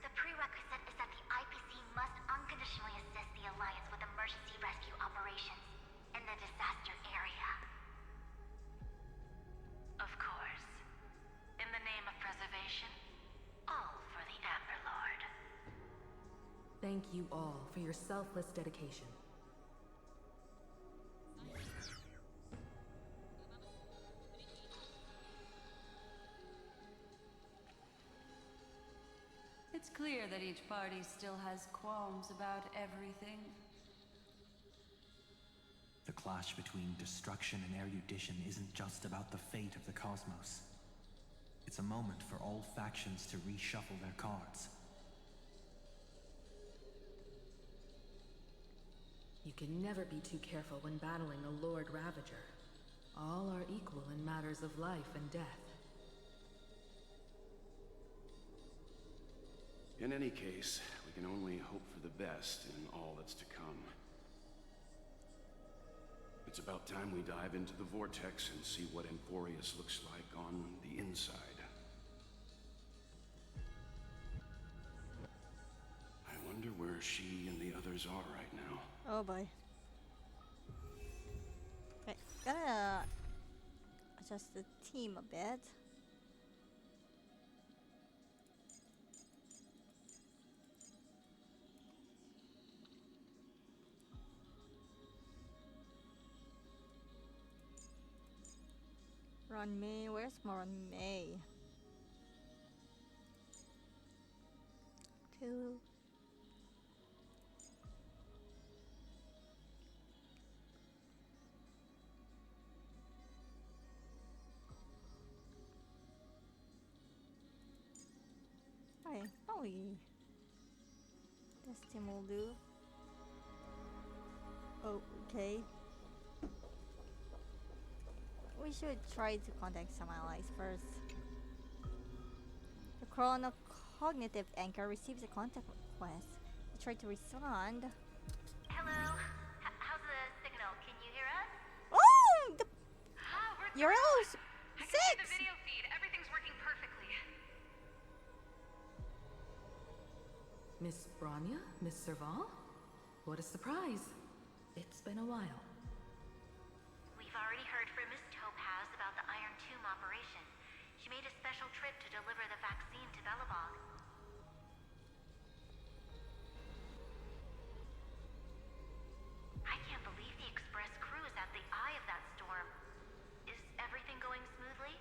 the prerequisite is that the IPC must unconditionally assist the Alliance with emergency rescue operations in the disaster area. Of course. In the name of preservation, all for the Amber Lord. Thank you all for your selfless dedication. It's clear that each party still has qualms about everything. The clash between destruction and erudition isn't just about the fate of the cosmos. It's a moment for all factions to reshuffle their cards. You can never be too careful when battling a Lord Ravager. All are equal in matters of life and death. In any case, we can only hope for the best in all that's to come. It's about time we dive into the vortex and see what Amphoreus looks like on the inside. I wonder where she and the others are right now. Oh boy. Okay, gotta adjust the team a bit. Ron May, where's Ron May? Two. Okay, probably this team will do. Oh, okay. We should try to contact some allies first. The chronocognitive anchor receives a contact request. We try to respond. Hello? How's the signal? Can you hear us? Oh! We're Euros I can see the 6! video feed. Everything's working perfectly. Miss Bronya? Miss Serval? What a surprise. It's been a while. We've already heard from Miss Topaz about the Iron Tomb operation. She made a special trip to deliver the vaccine to Belobog. I can't believe the Express crew is at the eye of that storm. Is everything going smoothly?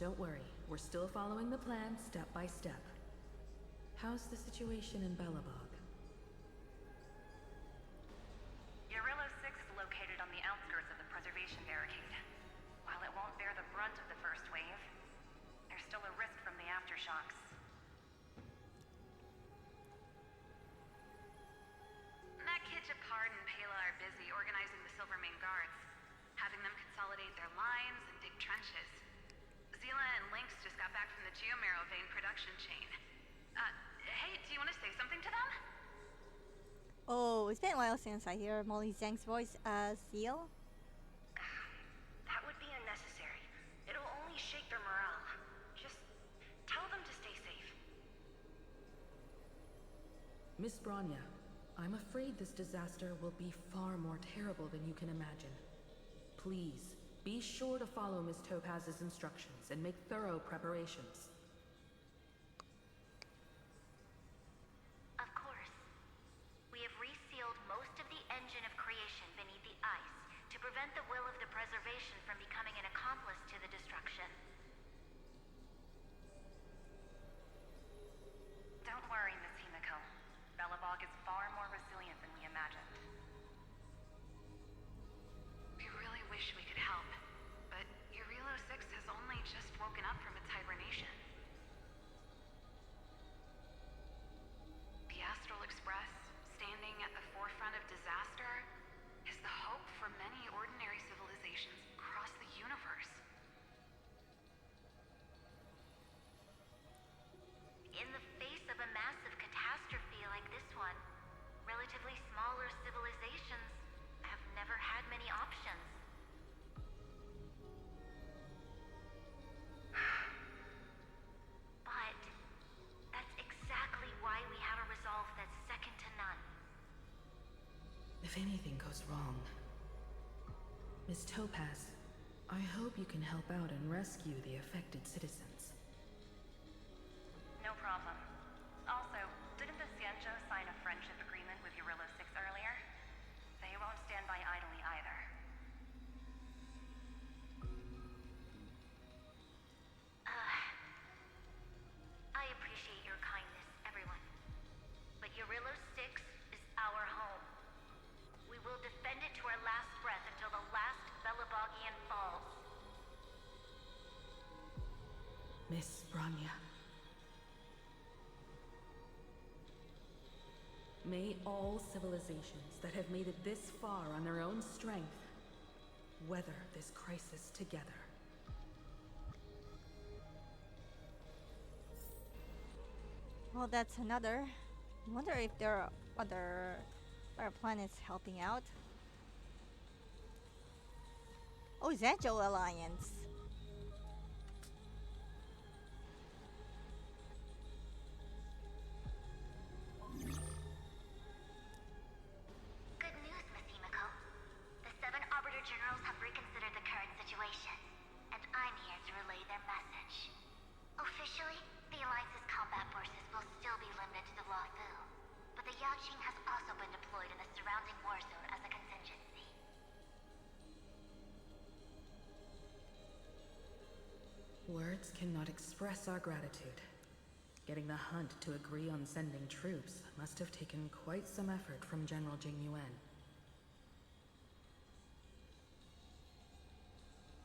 Don't worry, we're still following the plan step by step. How's the situation in Belobog? Eurillo 6 is located on the outskirts of the preservation barricade. While it won't bear the brunt of the first wave, there's still a risk from the aftershocks. Matt Kitchapard and Pela are busy organizing the Silvermane Guards, having them consolidate their lines and dig trenches. Zila and Lynx just got back from the Geomarrow vein production chain. Hey, do you want to say something to them? Oh, it's been a while since I hear Molly Zhang's voice as Seal. That would be unnecessary. It'll only shake their morale. Just tell them to stay safe. Miss Bronya, I'm afraid this disaster will be far more terrible than you can imagine. Please, be sure to follow Miss Topaz's instructions and make thorough preparations. Of course. We have resealed most of the engine of creation beneath the ice to prevent the will of the preservation from becoming an accomplice to the destruction. Don't worry, Miss Himiko. Belobog is far more resilient than we imagined. We really wish we could help, but Eurillo 6 has only just woken up from its hibernation. The Astral Express, standing at the forefront of disaster, is the hope for many ordinary civilizations across the universe. In the face of a massive catastrophe like this one, relatively smaller civilizations have never had many options. But that's exactly why we have a resolve that's second to none. If anything goes wrong... Miss Topaz, I hope you can help out and rescue the affected citizens. No problem. Also, didn't the Xianzhou sign a friendship agreement with Eurillo 6 earlier? They won't stand by idly either. last breath until the last Belabogian falls. Miss Bronya. May all civilizations that have made it this far on their own strength weather this crisis together. Well, that's another. I wonder if there are other planets helping out. Oh, Zanjo Alliance. Good news, Miss Himiko. The 7 Arbiter Generals have reconsidered the current situation, and I'm here to relay their message. Officially, the Alliance's combat forces will still be limited to the Luofu, but the Yaoqing has also been deployed in the surrounding war zone as a contingency. Words cannot express our gratitude. Getting the Hunt to agree on sending troops must have taken quite some effort from General Jing Yuan.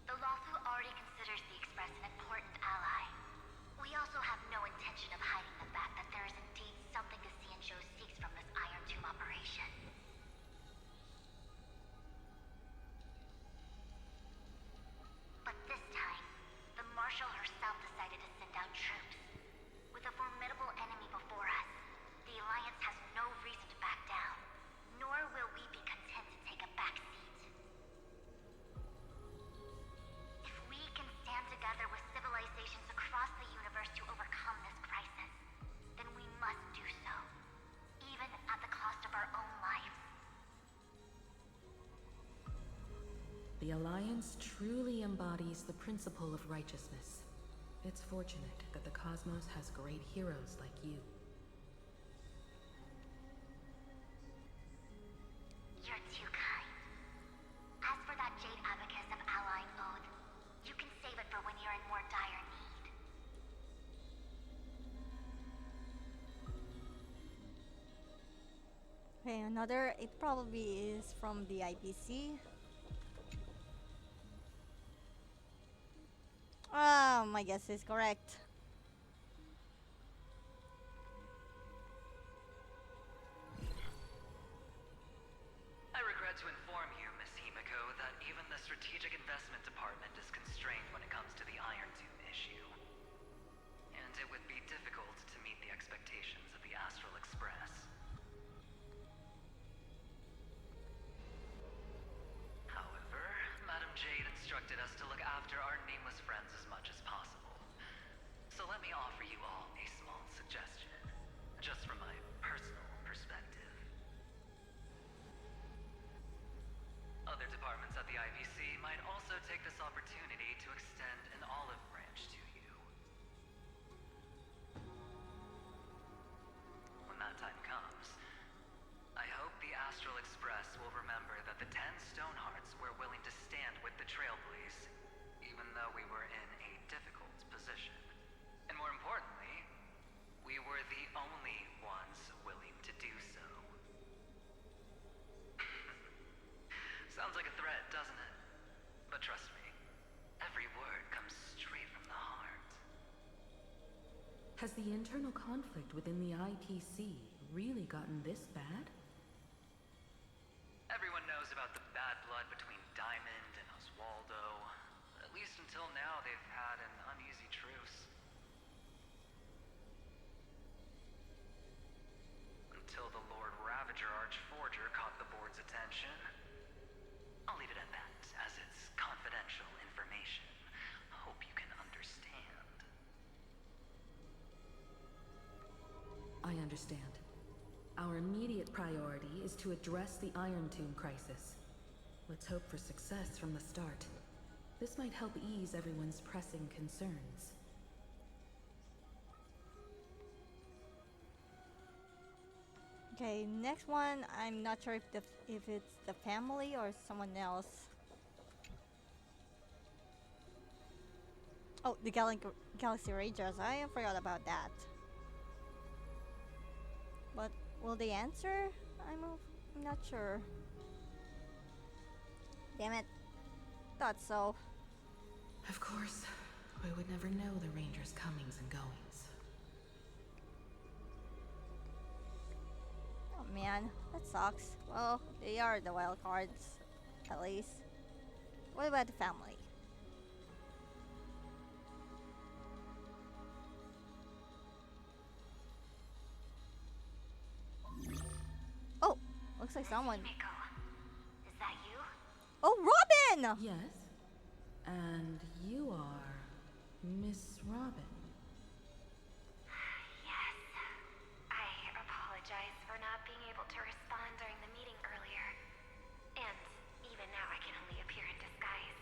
The Luofu already considers the Express an important ally. We also have no intention of hiding the fact that there is indeed something the Xianzhou seeks from this Iron Tomb operation. But this time, the Marshal herself decided to send out troops. With a formidable enemy before us, the Alliance has no reason to back down, nor will we be content to take a back seat. If we can stand together with civilizations across the universe to overcome this crisis, then we must do so, even at the cost of our own lives. The Alliance truly embodies the principle of righteousness. It's fortunate that the cosmos has great heroes like you. You're too kind. As for that Jade Abacus of Allying Oath, you can save it for when you're in more dire need. Okay, another. It probably is from the IPC. My guess is correct. I regret to inform you, Miss Himiko, that even the Strategic Investment Department is constrained when it comes to the Iron Tomb issue. And it would be difficult to meet the expectations of the Astral Express. However, Madam Jade instructed us to look after our nameless friends as much as possible. So let me offer you all a small suggestion, just from my personal perspective. Other departments at the IVC might also take this opportunity to extend an olive branch to you. When that time comes, I hope the Astral Express will remember that the 10 Stonehearts were willing to stand with the Trailblaze, even though we were in a difficult position. And more importantly, we were the only ones willing to do so. Sounds like a threat, doesn't it? But trust me, every word comes straight from the heart. Has the internal conflict within the IPC really gotten this bad? Everyone knows about the bad blood between Diamond and Oswaldo. At least until now, they've had an uneasy truce. Until the Lord Ravager Archforger caught the board's attention. I'll leave it at that, as it's confidential information. Hope you can understand. I understand. Our immediate priority is to address the Iron Tomb crisis. Let's hope for success from the start. This might help ease everyone's pressing concerns. Okay, next one. I'm not sure if it's the family or someone else. Oh, the Galaxy Rangers. I forgot about that. But will they answer? I'm not sure. Damn it. Thought so. Of course, we would never know the Rangers' comings and goings. Oh man, that sucks. Well, they are the wild cards, at least. What about the family? Oh, looks like someone. Is that you? Oh, Robin! Yes. And you are Miss Robin. Yes. I apologize for not being able to respond during the meeting earlier. And even now I can only appear in disguise.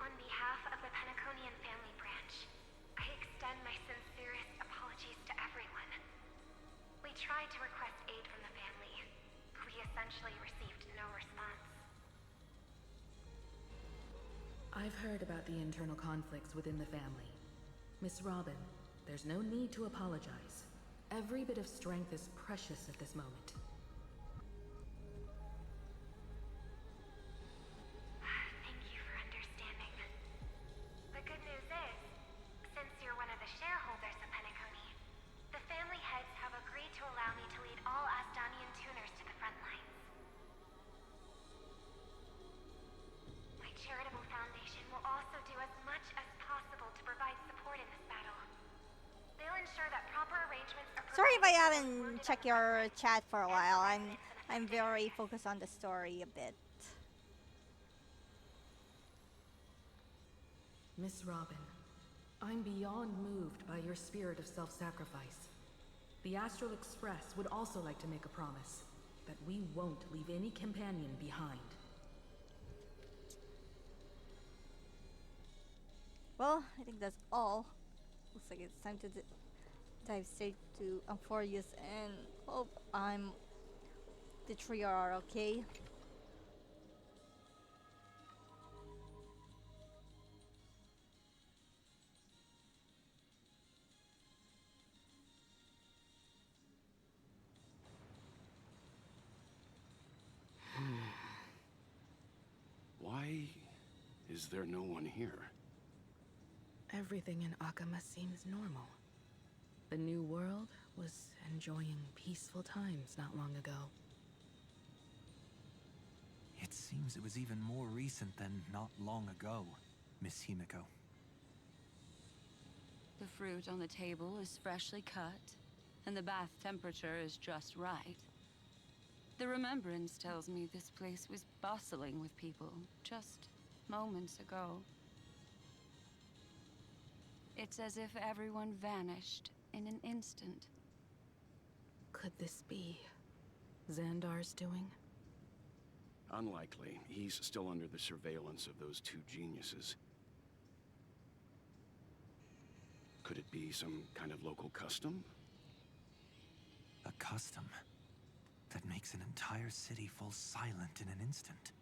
On behalf of the Penaconian family branch, I extend my sincerest apologies to everyone. We tried to request aid from the family, but we essentially received no response. I've heard about the internal conflicts within the family. Miss Robin, there's no need to apologize. Every bit of strength is precious at this moment. Thank you for understanding. The good news is, since you're one of the shareholders of Penacony, the family heads have agreed to allow me to lead all Asdanian tuners to the front lines. My charitable foundation will also do as much as possible to provide support in this battle. They'll ensure that proper arrangements are Sorry if I haven't checked your chat for a while. I'm very focused on the story a bit. Miss Robin, I'm beyond moved by your spirit of self-sacrifice. The Astral Express would also like to make a promise that we won't leave any companion behind. Well, I think that's all. Looks like it's time to dive straight to Amphoreus and hope the three are okay. Why is there no one here? Everything in Akama seems normal. The new world was enjoying peaceful times not long ago. It seems it was even more recent than not long ago, Miss Himiko. The fruit on the table is freshly cut, and the bath temperature is just right. The remembrance tells me this place was bustling with people just moments ago. It's as if everyone vanished in an instant. Could this be Xandar's doing? Unlikely. He's still under the surveillance of those two geniuses. Could it be some kind of local custom? A custom that makes an entire city fall silent in an instant.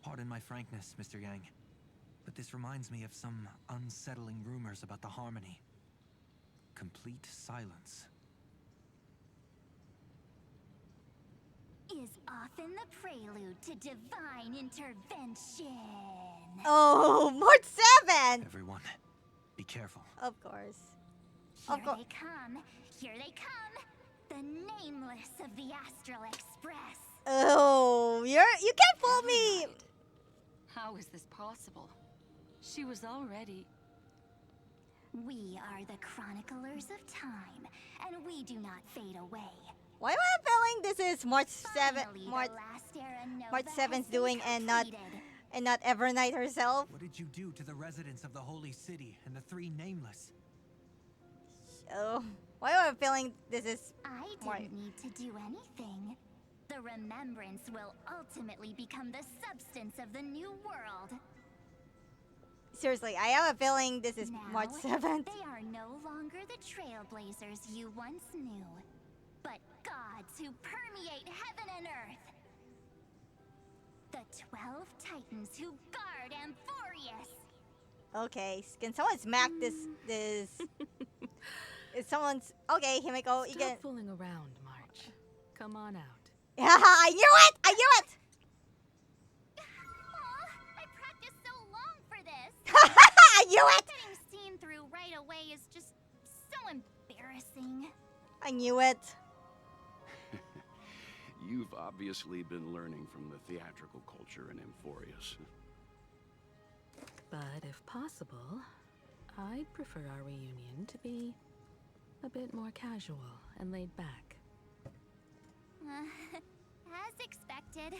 Pardon my frankness, Mr. Yang, but this reminds me of some unsettling rumors about the Harmony. Complete silence. Is often the prelude to divine intervention. Oh, March 7th! Everyone, be careful. Of course. Here they come. Here they come. The nameless of the Astral Express. Oh, you can't fool me! How is this possible? She was already... We are the chroniclers of time, and we do not fade away. Why am I feeling this is March 7th, March 7th doing and not Evernight herself? What did you do to the residents of the Holy City and the three Nameless? Oh, why am I feeling this is I didn't need to do anything. The remembrance will ultimately become the substance of the new world. Seriously, I have a feeling this is Now, March 7th. They are no longer the trailblazers you once knew, but gods who permeate heaven and earth. The 12 titans who guard Amphoreus. Okay, can someone smack this? Is someone's okay? Himiko, you Stop can. fooling around, March. Come on out. Yeah, I knew it! I knew it! I practiced so long for this. I knew it! Getting seen through right away is just so embarrassing. I knew it. You've obviously been learning from the theatrical culture in Amphoreus. But if possible, I'd prefer our reunion to be a bit more casual and laid back. As expected,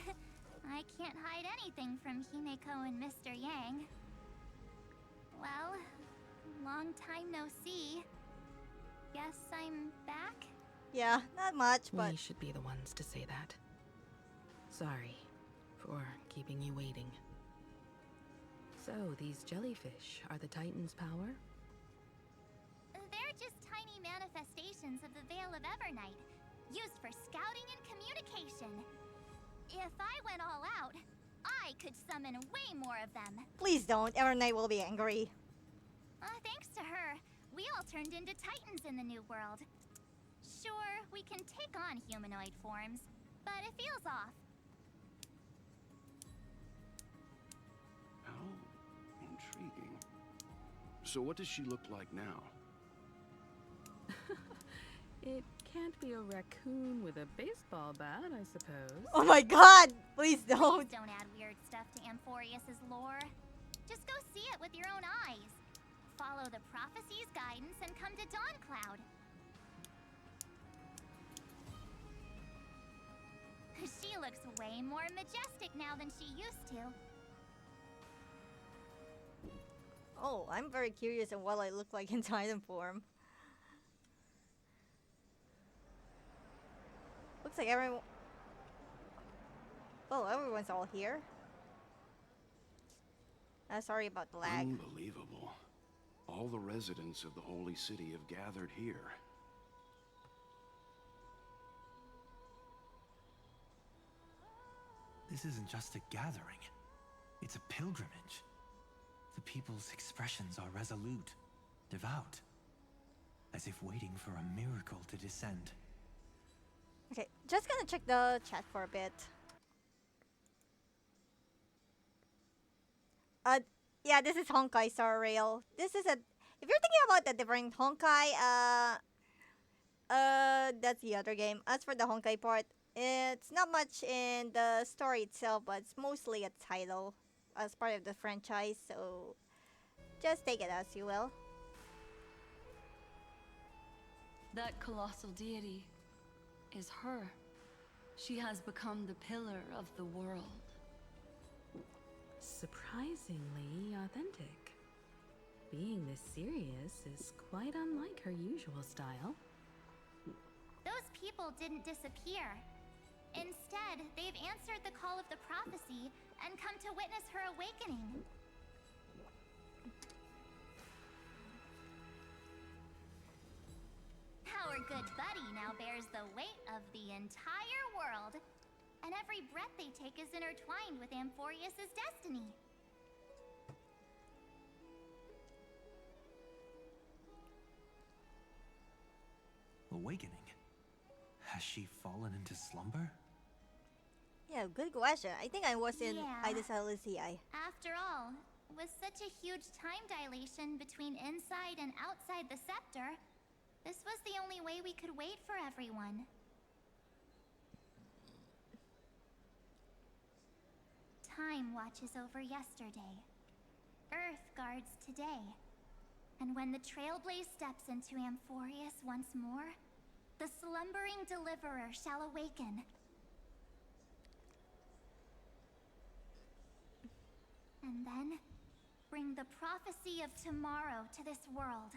I can't hide anything from Himeko and Mr. Yang. Well, long time no see. Guess I'm back? Yeah, not much, but... We should be the ones to say that. Sorry for keeping you waiting. So, these jellyfish are the Titan's power? They're just tiny manifestations of the Veil of Evernight, used for scouting and communication. If I went all out, I could summon way more of them. Please don't. Evernight will be angry. Thanks to her, we all turned into Titans in the New World. Sure, we can take on humanoid forms, but it feels off. How intriguing. So what does she look like now? It can't be a raccoon with a baseball bat, I suppose. Oh my god! Please don't. Please don't add weird stuff to Amphoreus' lore. Just go see it with your own eyes. Follow the prophecy's guidance and come to Dawncloud. She looks way more majestic now than she used to. Oh, I'm very curious of what I look like in Titan form. Looks like everyone... Oh, everyone's all here. Sorry about the lag. Unbelievable. All the residents of the Holy City have gathered here. This isn't just a gathering. It's a pilgrimage. The people's expressions are resolute, devout, as if waiting for a miracle to descend. Okay, just gonna check the chat for a bit. Yeah, this is Honkai Star Rail. This is a... If you're thinking about the different Honkai, that's the other game. As for the Honkai part, it's not much in the story itself, but it's mostly a title as part of the franchise, so just take it as you will. That colossal deity is her. She has become the pillar of the world. Surprisingly authentic. Being this serious is quite unlike her usual style. Those people didn't disappear. Instead, they've answered the call of the prophecy and come to witness her awakening. Our good buddy now bears the weight of the entire world, and every breath they take is intertwined with Amphoreus' destiny. Awakening? Has she fallen into slumber? Yeah, good question. I think I was in Yeah. Ida Saliciae. After all, with such a huge time dilation between inside and outside the scepter, this was the only way we could wait for everyone. Time watches over yesterday. Earth guards today. And when the Trailblaze steps into Amphoreus once more, the slumbering deliverer shall awaken. And then, bring the prophecy of tomorrow to this world.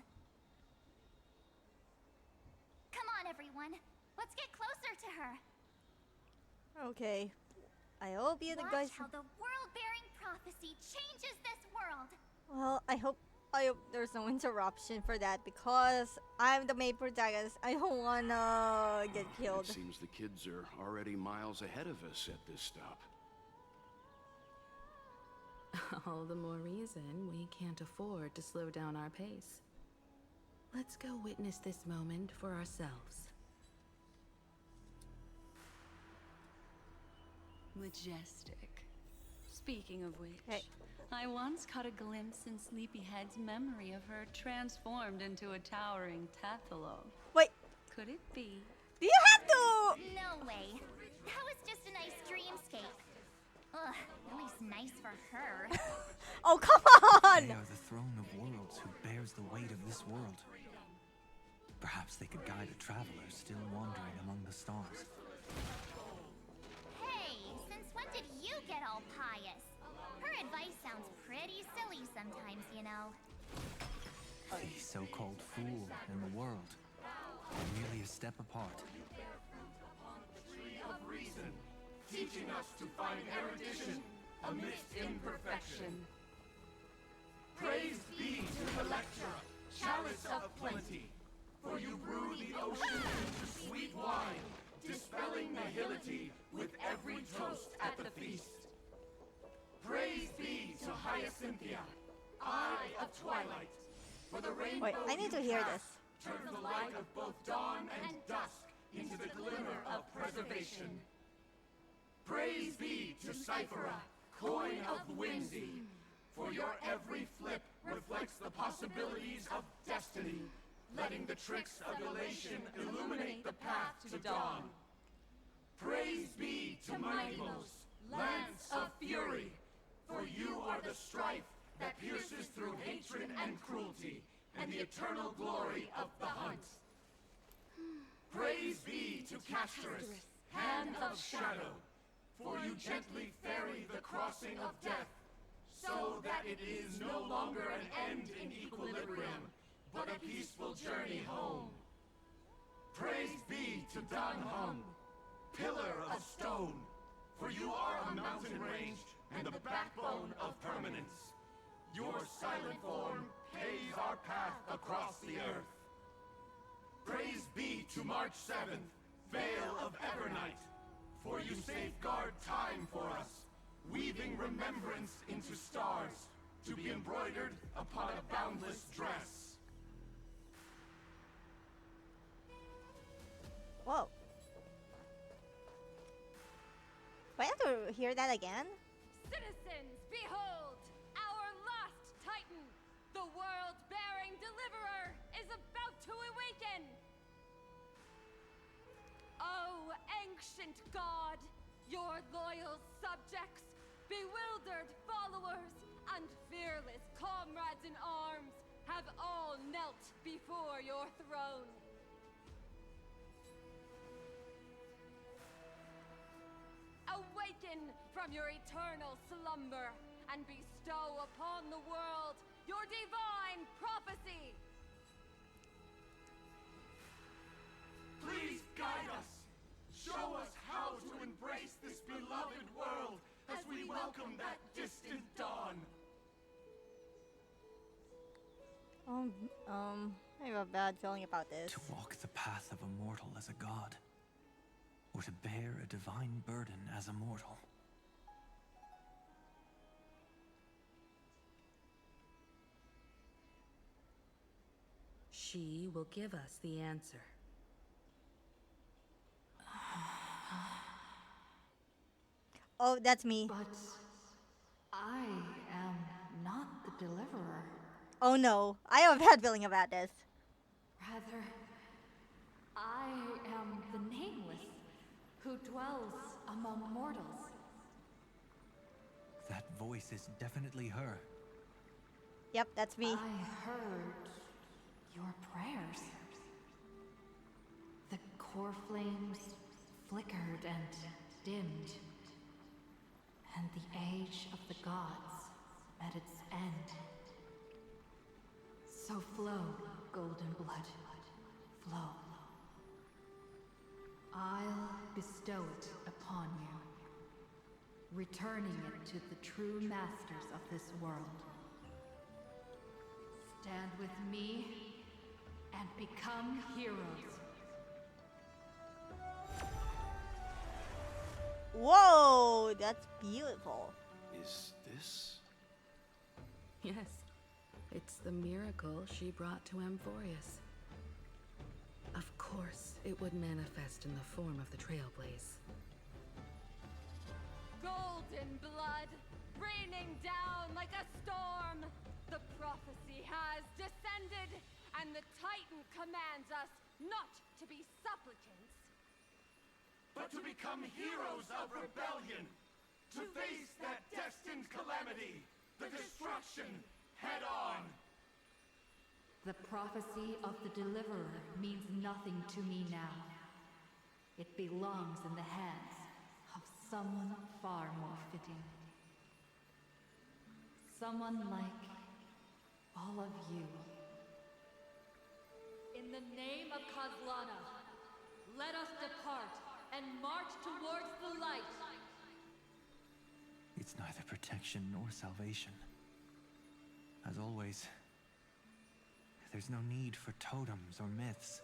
Come on, everyone. Let's get closer to her. Okay. I hope you Watch guys... how the world-bearing prophecy changes this world. Well, I hope there's no interruption for that, because I'm the main protagonist. I don't wanna get killed. It seems the kids are already miles ahead of us at this stop. All the more reason we can't afford to slow down our pace. Let's go witness this moment for ourselves. Majestic. Speaking of which, I once caught a glimpse in Sleepyhead's memory of her transformed into a towering Tathalog. Wait. Could it be? Do you have to? No way. That was just a nice dreamscape. Ugh, at least nice for her. Oh, come on! They are the throne of worlds who bears the weight of this world. Perhaps they could guide a traveler still wandering among the stars. Hey, since when did you get all pious? Her advice sounds pretty silly sometimes, you know. The so-called fool in the world. They're merely a step apart. Of reason, teaching us to find erudition amidst imperfection. Praise be to the lecturer, chalice of plenty, for you brew the ocean into sweet wine, dispelling nihility with every toast at the feast. Praise be to Hyacinthia, eye of twilight, for the rainbow. Wait, I need to hear this. Turn the light of both dawn and dusk into the glimmer of preservation. Praise be to Cyphera, coin of whimsy, for your every flip reflects the possibilities of destiny, letting the tricks of elation illuminate the path to dawn. Praise be to Mightymost, lance of fury, for you are the strife that pierces through hatred and cruelty, and the eternal glory of the hunt. Praise be to Castorus, hand of shadow, for you gently ferry the crossing of death, so that it is no longer an end in equilibrium, but a peaceful journey home. Praise be to Dan Hung, pillar of stone, for you are a mountain range and the backbone of permanence. Your silent form paves our path across the earth. Praise be to March 7th, Veil of Evernight, for you safeguard time for us, weaving remembrance into stars, to be embroidered upon a boundless dress. Whoa. Do I have to hear that again? Citizens, behold! Our last Titan, the world-bearing deliverer, is about to awaken! Oh, ancient god, your loyal subjects, bewildered followers, and fearless comrades in arms have all knelt before your throne. Awaken from your eternal slumber and bestow upon the world your divine prophecy. Please guide us. Show us how to embrace this beloved world as we welcome that distant dawn. I have a bad feeling about this. To walk the path of a mortal as a god, or to bear a divine burden as a mortal. She will give us the answer. Oh, that's me. But I am not the deliverer. Oh no, I have a bad feeling about this. Rather, I am the Nameless, who dwells among mortals. That voice is definitely her. Yep, that's me. I heard your prayers. The core flames flickered and dimmed, and the age of the gods met its end. So flow, golden blood, flow. I'll bestow it upon you, returning it to the true masters of this world. Stand with me and become heroes. Whoa, that's beautiful. Is this? Yes, it's the miracle she brought to Amphoreus. Of course, it would manifest in the form of the Trailblaze. golden blood, raining down like a storm. The prophecy has descended, and the Titan commands us not to be supplicants, but to become heroes of rebellion, to face that destined calamity, the destruction, head on. The prophecy of the Deliverer means nothing to me now. It belongs in the hands of someone far more fitting. Someone like all of you. In the name of Kozlana, let us depart and march towards the light. It's neither protection nor salvation. As always, there's no need for totems or myths.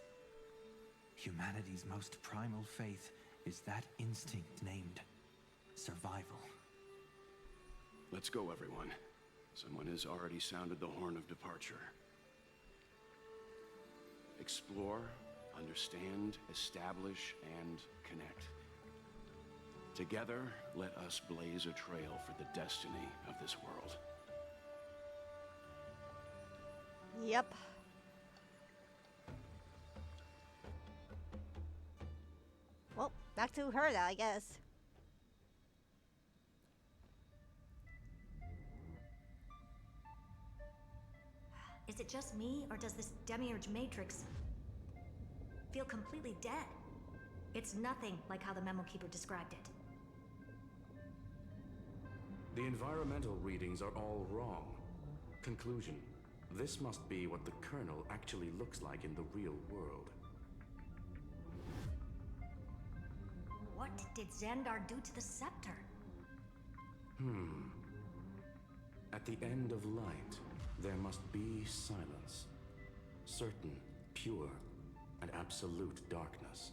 Humanity's most primal faith is that instinct named survival. Let's go, everyone. Someone has already sounded the horn of departure. Explore, understand, establish, and connect. Together, let us blaze a trail for the destiny of this world. Yep. Well, back to Herda, I guess. Is it just me, or does this demiurge matrix feel completely dead? It's nothing like how the memo keeper described it. The environmental readings are all wrong. Conclusion: this must be what the kernel actually looks like in the real world. What did Xandar do to the scepter? At the end of light, there must be silence. Certain, pure, and absolute darkness.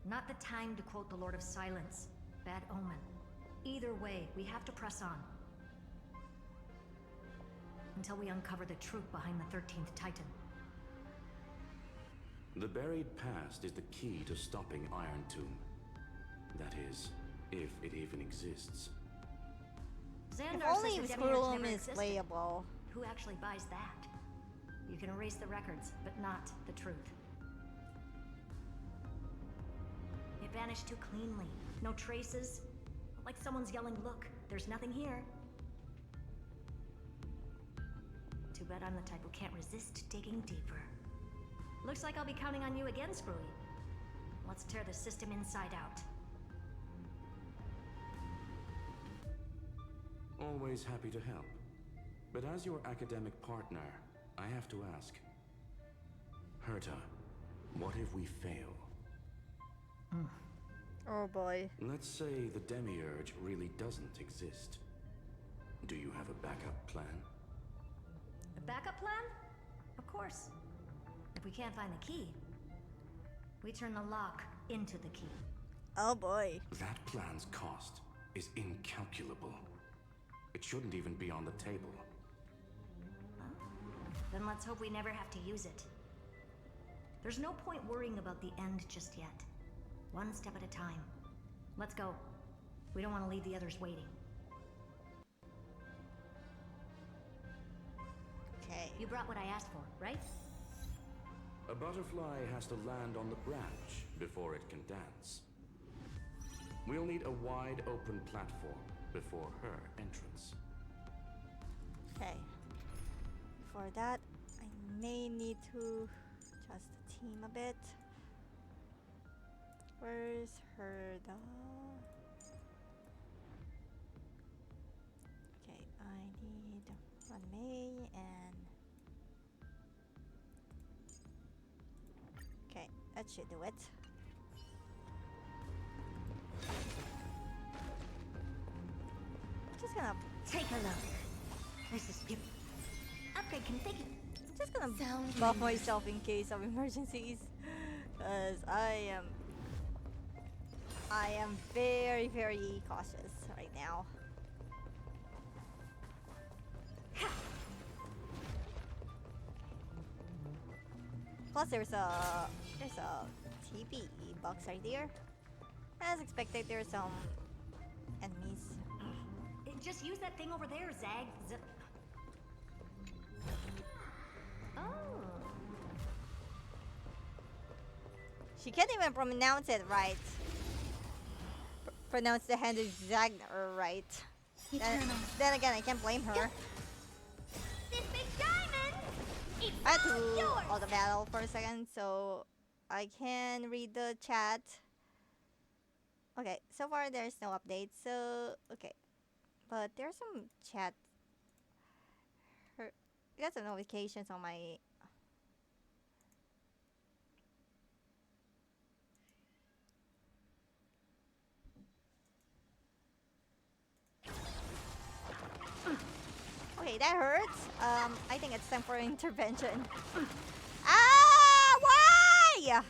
Not the time to quote the Lord of Silence. Bad omen. Either way, we have to press on. Until we uncover the truth behind the 13th Titan. The buried past is the key to stopping Iron Tomb. That is, if it even exists. If Xandar only says the Squirrel demiurge never is existed. playable. Who actually buys that? You can erase the records, but not the truth. It vanished too cleanly. No traces. Like someone's yelling, "Look, there's nothing here." Too bad I'm the type who can't resist digging deeper. Looks like I'll be counting on you again, Screwy. Let's tear the system inside out. Always happy to help. But as your academic partner, I have to ask. Herta, what if we fail? Oh boy. Let's say the demiurge really doesn't exist. Do you have a backup plan? A backup plan? Of course. If we can't find the key, we turn the lock into the key. Oh boy. That plan's cost is incalculable. It shouldn't even be on the table. Then let's hope we never have to use it. There's no point worrying about the end just yet. One step at a time. Let's go. We don't want to leave the others waiting. Okay. You brought what I asked for, right? A butterfly has to land on the branch before it can dance. We'll need a wide open platform before her entrance. Okay. For that, I may need to adjust the team a bit. Where's Herda? Okay, I need one May and... Okay, that should do it. Just gonna take a look. This is beautiful. Upgrade configured. I'm just gonna buff myself in case of emergencies, because I am very, very cautious right now. Plus, there's a TP box right there. As expected, there's some enemies. Just use that thing over there, Zag. Oh. She can't even pronounce it right. Pronounce the hand of Zagner right. Then again, I can't blame her. This big diamond! It's I had all to yours! auto battle for a second so I can read the chat. Okay, so far there's no update, so okay. But there's some chat. I got some notifications on my. Okay, that hurts. I think it's time for intervention. Ah, why?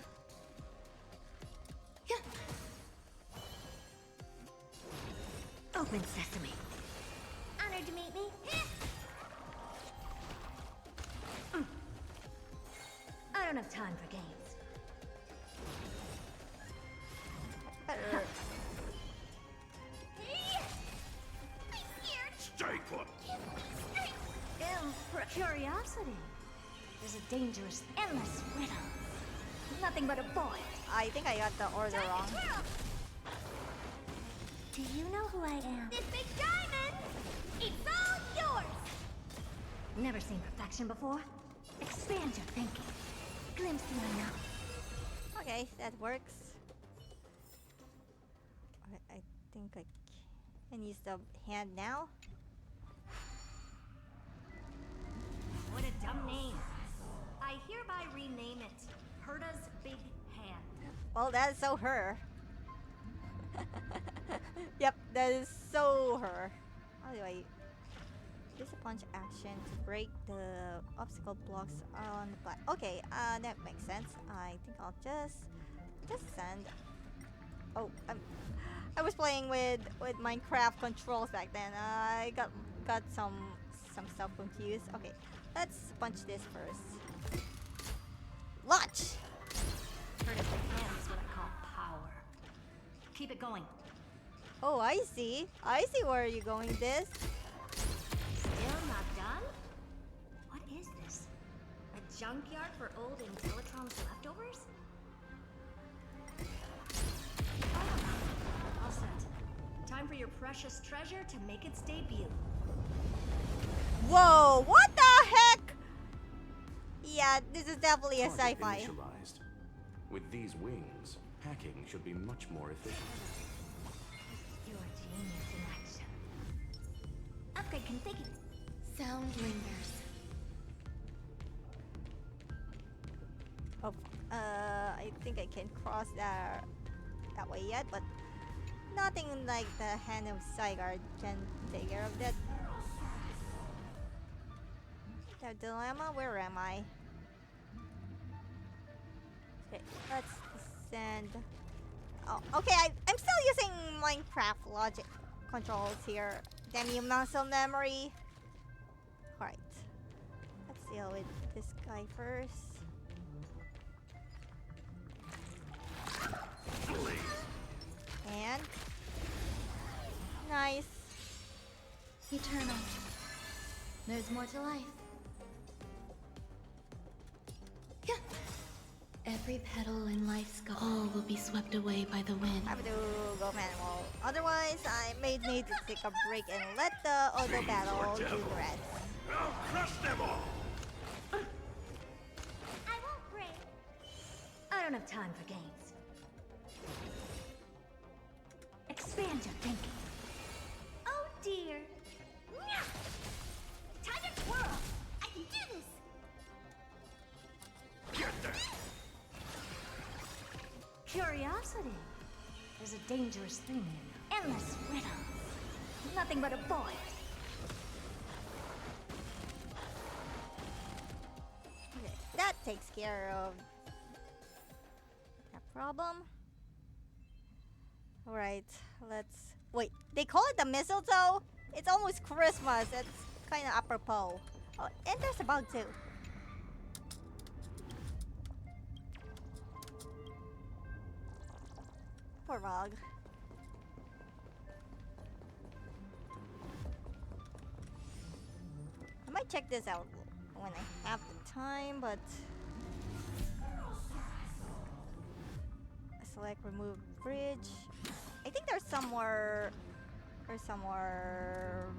Open sesame. Honored to meet me. I don't have time for games. Stay put. Curiosity. There's a dangerous, endless riddle. Nothing but a void. I think I got the order wrong. Do you know who I am? This big diamond! It's all yours! Never seen perfection before? Expand your thinking. Glimpse the unknown. Okay, that works. I think I can use the hand now. What a dumb name. I hereby rename it Herda's Big Hand. Well, that is so her. Yep, that is so her. How do I use a punch action to break the obstacle blocks on the black? Okay, that makes sense. I think I'll just send. Oh, I was playing with Minecraft controls back then. I got some stuff confused. Okay, let's punch this first. Launch. Herda's Big Hand is what I call power. Keep it going. Oh, I see. I see where you're going this. Still not done? What is this? A junkyard for old Intellitrons leftovers? All set. Time for your precious treasure to make its debut. Whoa, what the heck? Yeah, this is definitely a Target sci-fi. initialized. With these wings, hacking should be much more efficient. Your genius in action. Upgrade configured. Sound lingers. Oh, I think I can cross that way yet, but nothing like the hand of Zygarde can take care of that. The dilemma, where am I? Okay, let's send. Oh, okay, I'm still using Minecraft logic controls here. Damn you, muscle memory. Alright, let's deal with this guy first. And nice. Eternal. There's more to life. Every petal in life's all will be swept away by the wind. I have to go manual. Otherwise, I may need to take a break and let the auto battle do the rest. I'll crush them all! I won't break. I don't have time for games. Expand your thinking. Oh dear. Time to twirl. I can do this. Get there! Curiosity. There's a dangerous thing, you know. Endless riddles. Nothing but a void. Okay, that takes care of that problem. Alright, let's... Wait, they call it the mistletoe? It's almost Christmas. It's kind of apropos. Oh, and there's a bug too. Poor bug. might check this out when I have the time, but select remove bridge. I think there's some more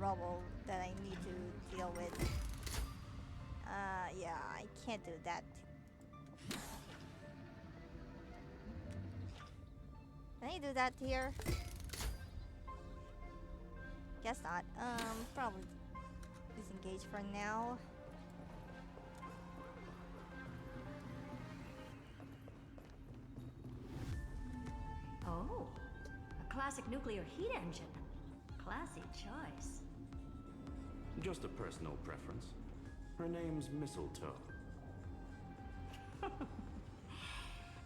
rubble that I need to deal with. Yeah, I can't do that. Can I do that here? Guess not. Probably disengage for now. Oh, a classic nuclear heat engine. Classy choice. Just a personal preference. Her name's Mistletoe.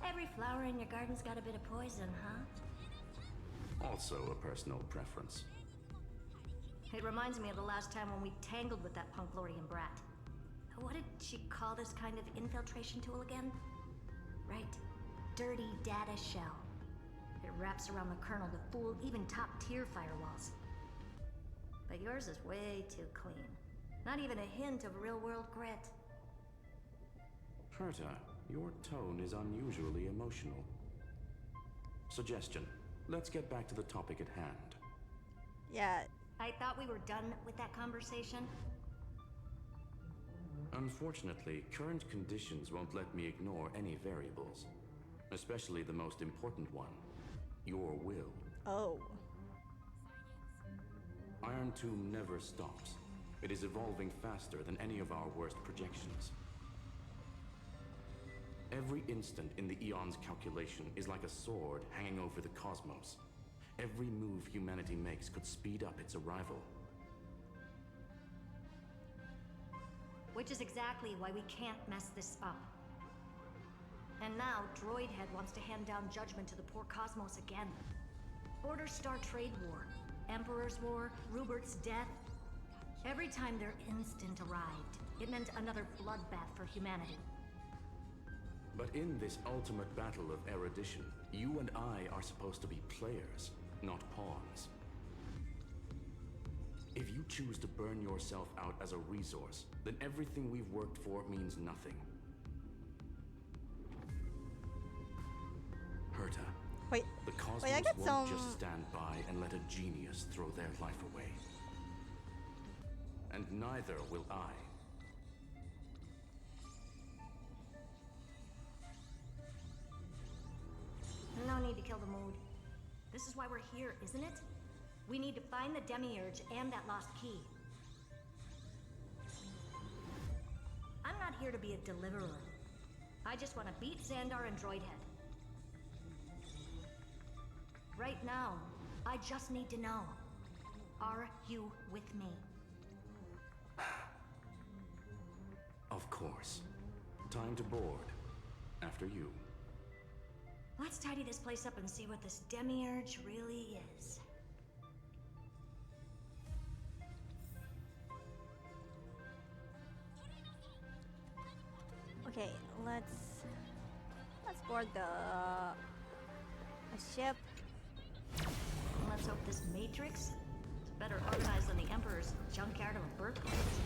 Every flower in your garden's got a bit of poison, huh? Also a personal preference. It reminds me of the last time when we tangled with that Punklorian brat. What did she call this kind of infiltration tool again? Right. Dirty data shell. It wraps around the kernel to fool even top-tier firewalls. But yours is way too clean. Not even a hint of real-world grit. Herta, your tone is unusually emotional. Suggestion. Let's get back to the topic at hand. Yeah. I thought we were done with that conversation. Unfortunately, current conditions won't let me ignore any variables. Especially the most important one. Your will. Oh. Iron Tomb never stops. It is evolving faster than any of our worst projections. Every instant in the Eon's calculation is like a sword hanging over the cosmos. Every move humanity makes could speed up its arrival. Which is exactly why we can't mess this up. And now, Droidhead wants to hand down judgment to the poor cosmos again. Order Star Trade War, Emperor's War, Rupert's death. Every time their instant arrived, it meant another bloodbath for humanity. But in this ultimate battle of erudition, you and I are supposed to be players, not pawns. If you choose to burn yourself out as a resource, then everything we've worked for means nothing. Herta, the cosmos I get won't just stand by and let a genius throw their life away. And neither will I. No need to kill the mood. This is why we're here, isn't it? We need to find the Demiurge and that lost key. I'm not here to be a deliverer. I just want to beat Xandar and Droidhead. Right now, I just need to know. Are you with me? Of course. Time to board. After you. Let's tidy this place up and see what this Demiurge really is. Okay, let's board the ship. Let's hope this Matrix is better organized than the Emperor's junkyard of a birthplace.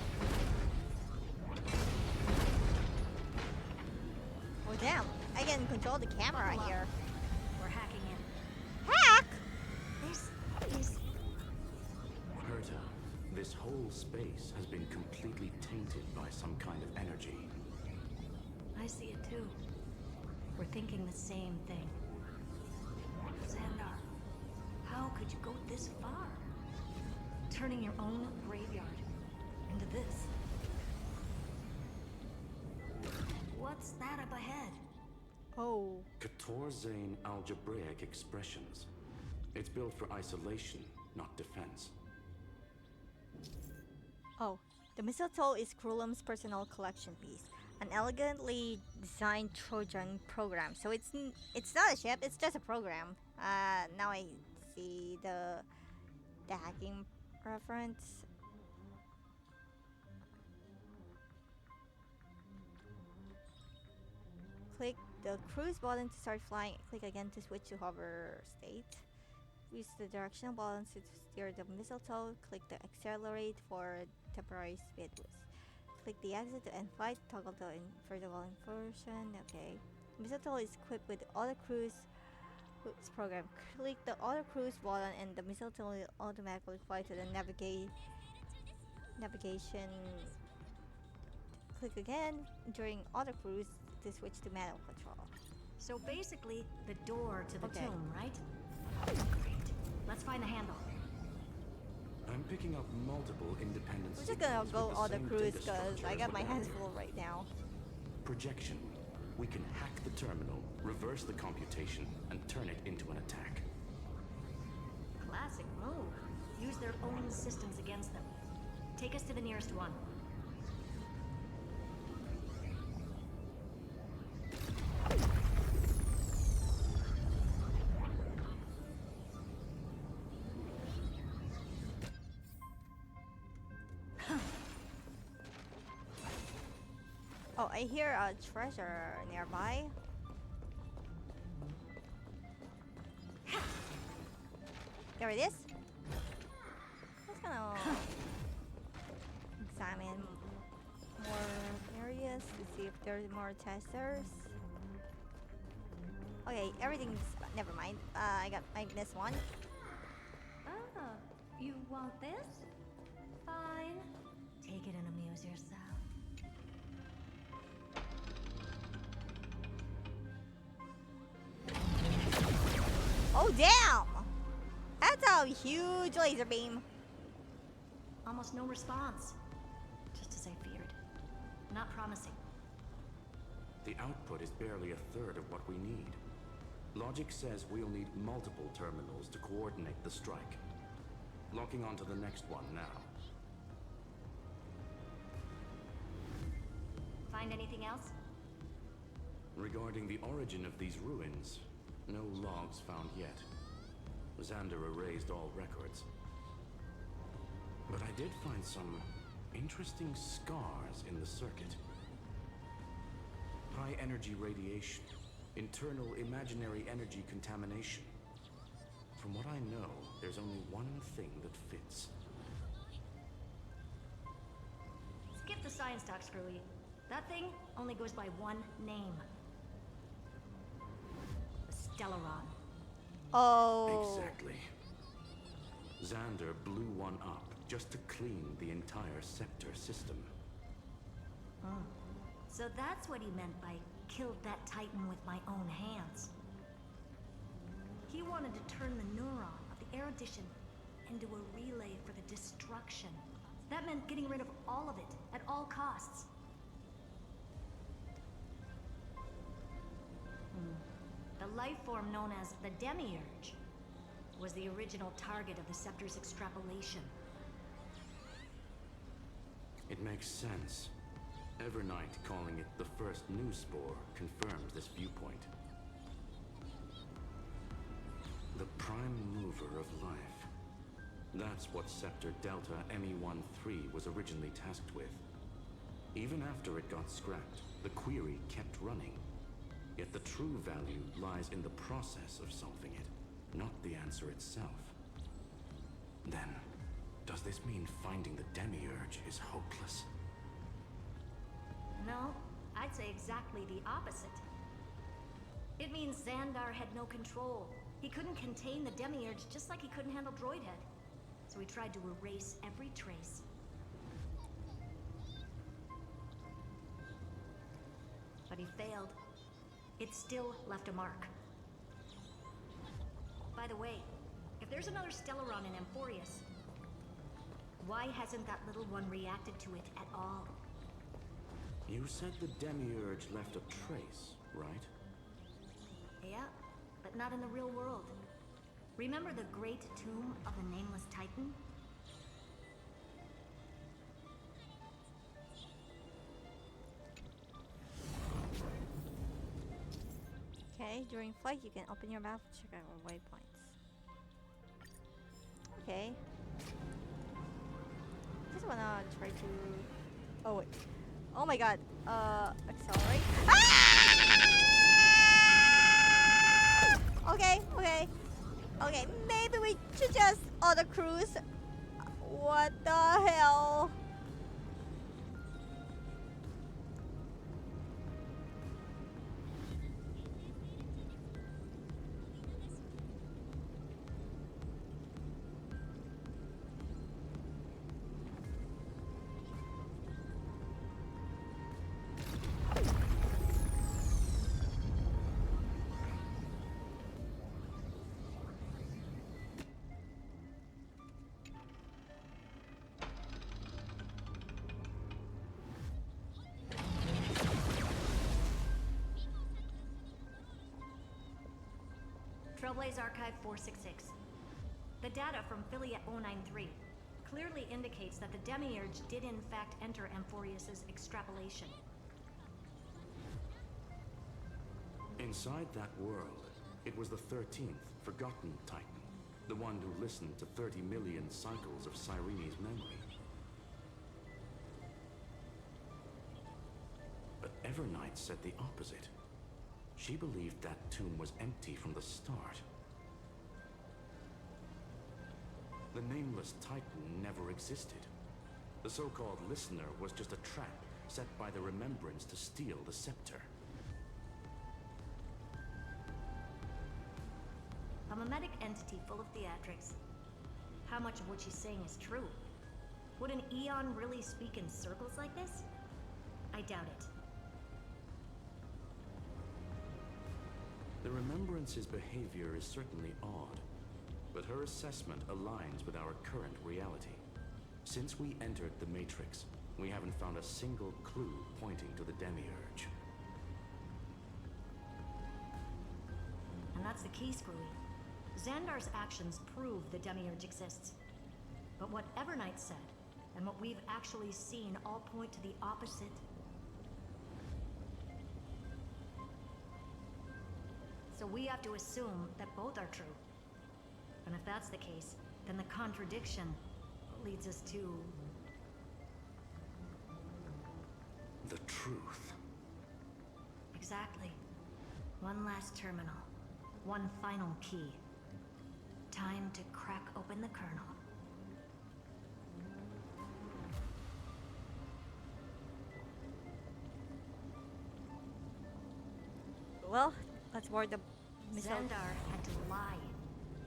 Oh damn, I can control the camera here. We're hacking in. Hack? This is... Herta, this whole space has been completely tainted by some kind of energy. I see it too. We're thinking the same thing. Xandar, how could you go this far? Turning your own graveyard into this. What's that up ahead? Oh. Katorzane algebraic expressions. It's built for isolation, not defense. Oh, the mistletoe is Krulum's personal collection piece. An elegantly designed Trojan program. So it's not a ship, it's just a program. Now I see the hacking reference. Click the cruise button to start flying. Click again to switch to hover state. Use the directional buttons to steer the mistletoe. Click the accelerate for temporary speed boost. Click the exit to end flight. Toggle the vertical inversion. Okay. Missile is equipped with auto cruise program. Click the auto cruise button and the missile will automatically fly to the navigation. Click again during auto cruise to switch to manual control. So basically, the door to the tomb, right? Great. Let's find the handle. I'm picking up multiple independent I'm just gonna signals go with the auto same cruise data because structure I as got the my hands barrier. full right now. Projection. We can hack the terminal, reverse the computation, and turn it into an attack. Classic move. Use their own systems against them. Take us to the nearest one. Oh, I hear a treasure nearby. There it is. Let's gonna examine more areas to see if there's more testers. Okay, everything's never mind. I missed one. Oh, you want this? Fine. Take it and amuse yourself. Oh damn! That's a huge laser beam. Almost no response. Just as I feared. Not promising. The output is barely a third of what we need. Logic says we'll need multiple terminals to coordinate the strike. Locking onto the next one now. Find anything else? Regarding the origin of these ruins, no logs found yet. Xander erased all records. But I did find some interesting scars in the circuit. High energy radiation, internal imaginary energy contamination. From what I know, there's only one thing that fits. Skip the science talk, Screwy. That thing only goes by one name. Stellaron. Oh. Exactly. Xander blew one up just to clean the entire scepter system. So that's what he meant by killed that Titan with my own hands. He wanted to turn the neuron of the erudition into a relay for the destruction. That meant getting rid of all of it at all costs. The life form known as the Demiurge was the original target of the Scepter's extrapolation. It makes sense. Evernight calling it the first new spore confirms this viewpoint. The prime mover of life. That's what Scepter Delta ME-13 was originally tasked with. Even after it got scrapped, the query kept running. Yet the true value lies in the process of solving it, not the answer itself. Then, does this mean finding the Demiurge is hopeless? No, I'd say exactly the opposite. It means Xandar had no control. He couldn't contain the Demiurge just like he couldn't handle Droidhead. So he tried to erase every trace. But he failed. It still left a mark. By the way, if there's another Stellaron in Amphoreus, why hasn't that little one reacted to it at all? You said the Demiurge left a trace, right? Yeah, but not in the real world. Remember the great tomb of the Nameless Titan? Okay, during flight you can open your map to check out waypoints. Okay. Just wanna try to... Oh wait. Oh my god. Accelerate. Ah! Okay, okay. Okay, maybe we should just auto cruise. What the hell? Trailblaze Archive 466. The data from Affiliate 093 clearly indicates that the Demiurge did in fact enter Amphoreus' extrapolation. Inside that world, it was the 13th, forgotten Titan. The one who listened to 30 million cycles of Cyrene's memory. But Evernight said the opposite. She believed that tomb was empty from the start. The nameless Titan never existed. The so-called listener was just a trap set by the Remembrance to steal the scepter. A mimetic entity full of theatrics. How much of what she's saying is true? Would an Eon really speak in circles like this? I doubt it. The Remembrance's behavior is certainly odd, but her assessment aligns with our current reality. Since we entered the Matrix, we haven't found a single clue pointing to the Demiurge. And that's the key, Screwy. Xandar's actions prove the Demiurge exists. But what Evernight said, and what we've actually seen all point to the opposite. So we have to assume that both are true. And if that's the case, then the contradiction leads us to... the truth. Exactly. One last terminal. One final key. Time to crack open the kernel. Well, let's board the missile. Xandar had to lie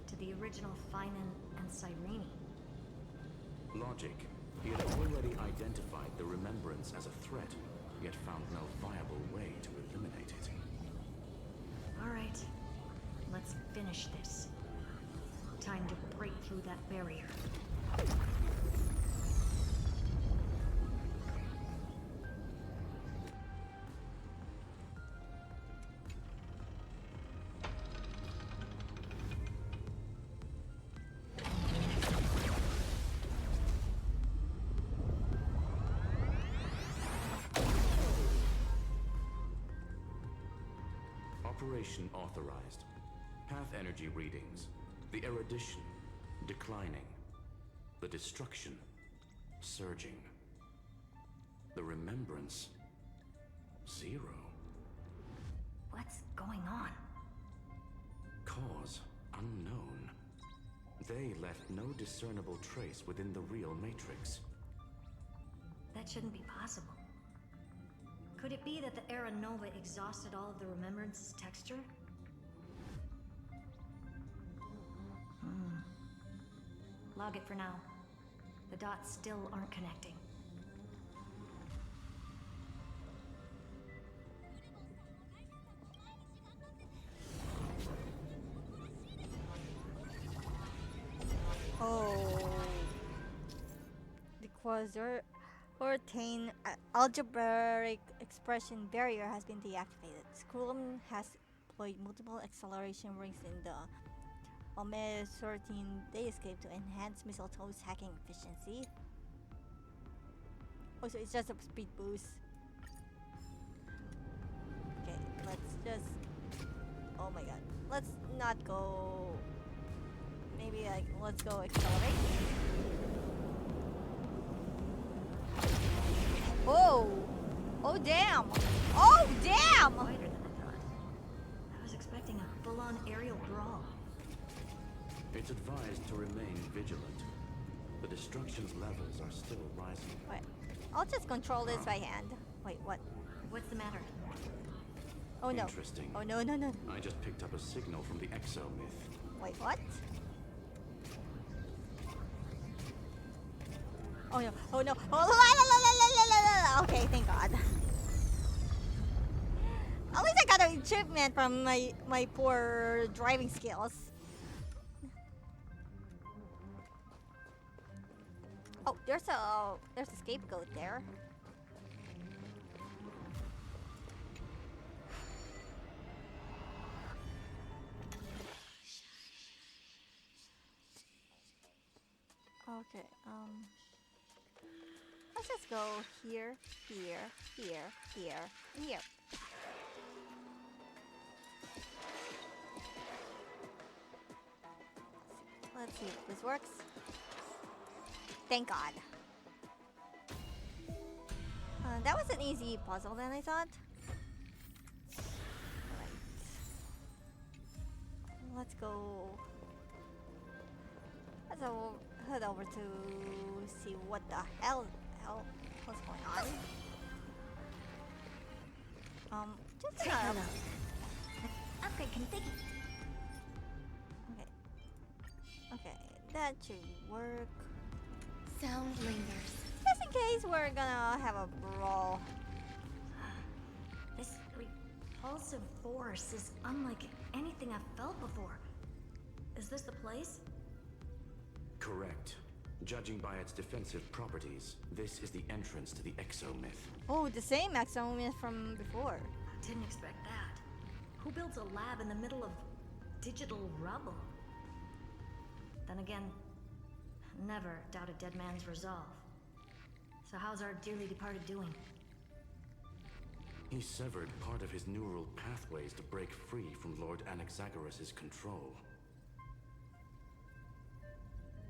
to the original Finan and Cyrene. Logic. He had already identified the Remembrance as a threat, yet found no viable way to eliminate it. All right, let's finish this. Time to break through that barrier. Operation authorized. Path energy readings. The erudition declining. The destruction surging. The remembrance 0. What's going on? Cause unknown. They left no discernible trace within the real Matrix. That shouldn't be possible. Could it be that the Era Nova exhausted all of the Remembrance's texture? Log it for now. The dots still aren't connecting. Oh. The quasi-ortane algebraic expression barrier has been deactivated. Skrulum has deployed multiple acceleration rings in the Omega-13 Dayscape to enhance Mistletoe's hacking efficiency. Oh, so it's just a speed boost. Okay, let's just... Oh my god. Let's not go... Maybe like, let's go accelerate. Oh! Oh damn! Oh damn! Quieter than I thought. I was expecting a full-on aerial brawl. It's advised to remain vigilant. The destruction's levels are still rising. Wait, I'll just control this by hand. Wait, what? What's the matter? Oh no. Interesting. Oh no, no, no. I just picked up a signal from the exo-myth. Wait, what? Oh no, oh no. Oh, okay, thank God. At least I got an achievement from my poor driving skills. Oh, there's a scapegoat there. Okay, let's just go here, here, here, here, and here. Let's see if this works. Thank God. That was an easy puzzle than I thought. Right. Let's go. Let's head over to see what the hell what's going on. Just gonna upgrade configured. Okay, that should work. Sound lingers. Just in case we're gonna have a brawl. This repulsive force is unlike anything I've felt before. Is this the place? Correct. Judging by its defensive properties, this is the entrance to the exomyth. Oh, the same exomyth from before. Didn't expect that. Who builds a lab in the middle of digital rubble? Then again, never doubt a dead man's resolve. So how's our dearly departed doing? He severed part of his neural pathways to break free from Lord Anaxagoras' control.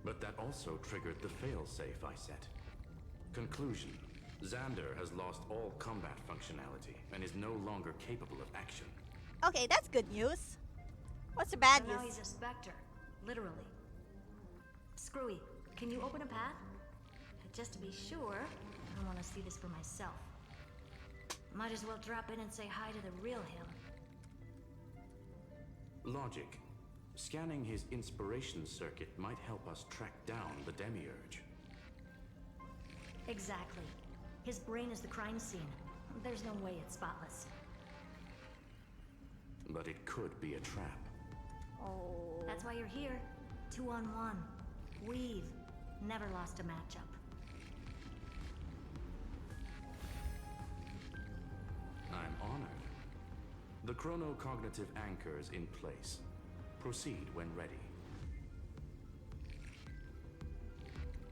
But that also triggered the failsafe I set. Conclusion: Xander has lost all combat functionality and is no longer capable of action. Okay, that's good news. What's the bad So news? now he's a specter, literally. Screwy, can you open a path? Just to be sure, I want to see this for myself. Might as well drop in and say hi to the real him. Logic. Scanning his inspiration circuit might help us track down the demiurge. Exactly. His brain is the crime scene. There's no way it's spotless. But it could be a trap. Oh. That's why you're here. 2-on-1. We've never lost a matchup. I'm honored. The chronocognitive anchor is in place. Proceed when ready.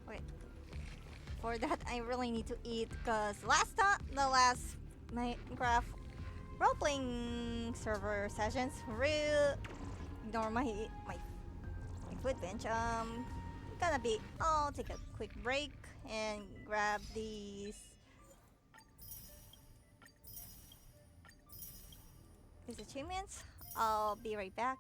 Wait. For that, I really need to eat, because the last Minecraft role-playing server sessions really ignore my food bench. I'll take a quick break and grab these achievements. I'll be right back.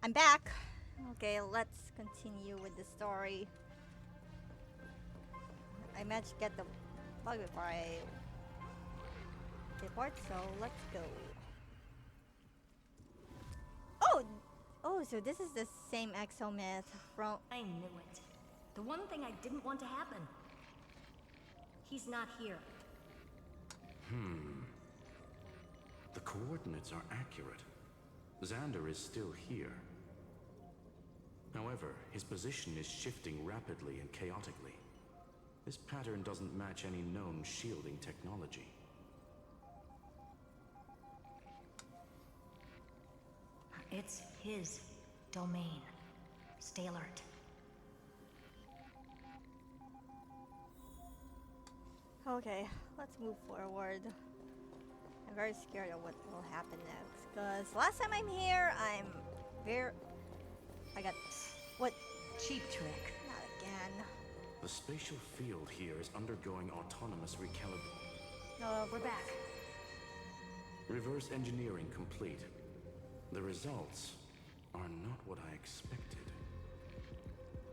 I'm back. Okay, let's continue with the story. I managed to get the bug before I depart, so let's go. Oh, so this is the same exomyth from... I knew it. The one thing I didn't want to happen. He's not here. The coordinates are accurate. Xander is still here. However, his position is shifting rapidly and chaotically. This pattern doesn't match any known shielding technology. It's his domain. Stay alert. Okay, let's move forward. I'm very scared of what will happen next. Because last time I'm here, I got... What? Cheap trick. Not again. The spatial field here is undergoing autonomous recalibration. No, we're back. Reverse engineering complete. The results are not what I expected.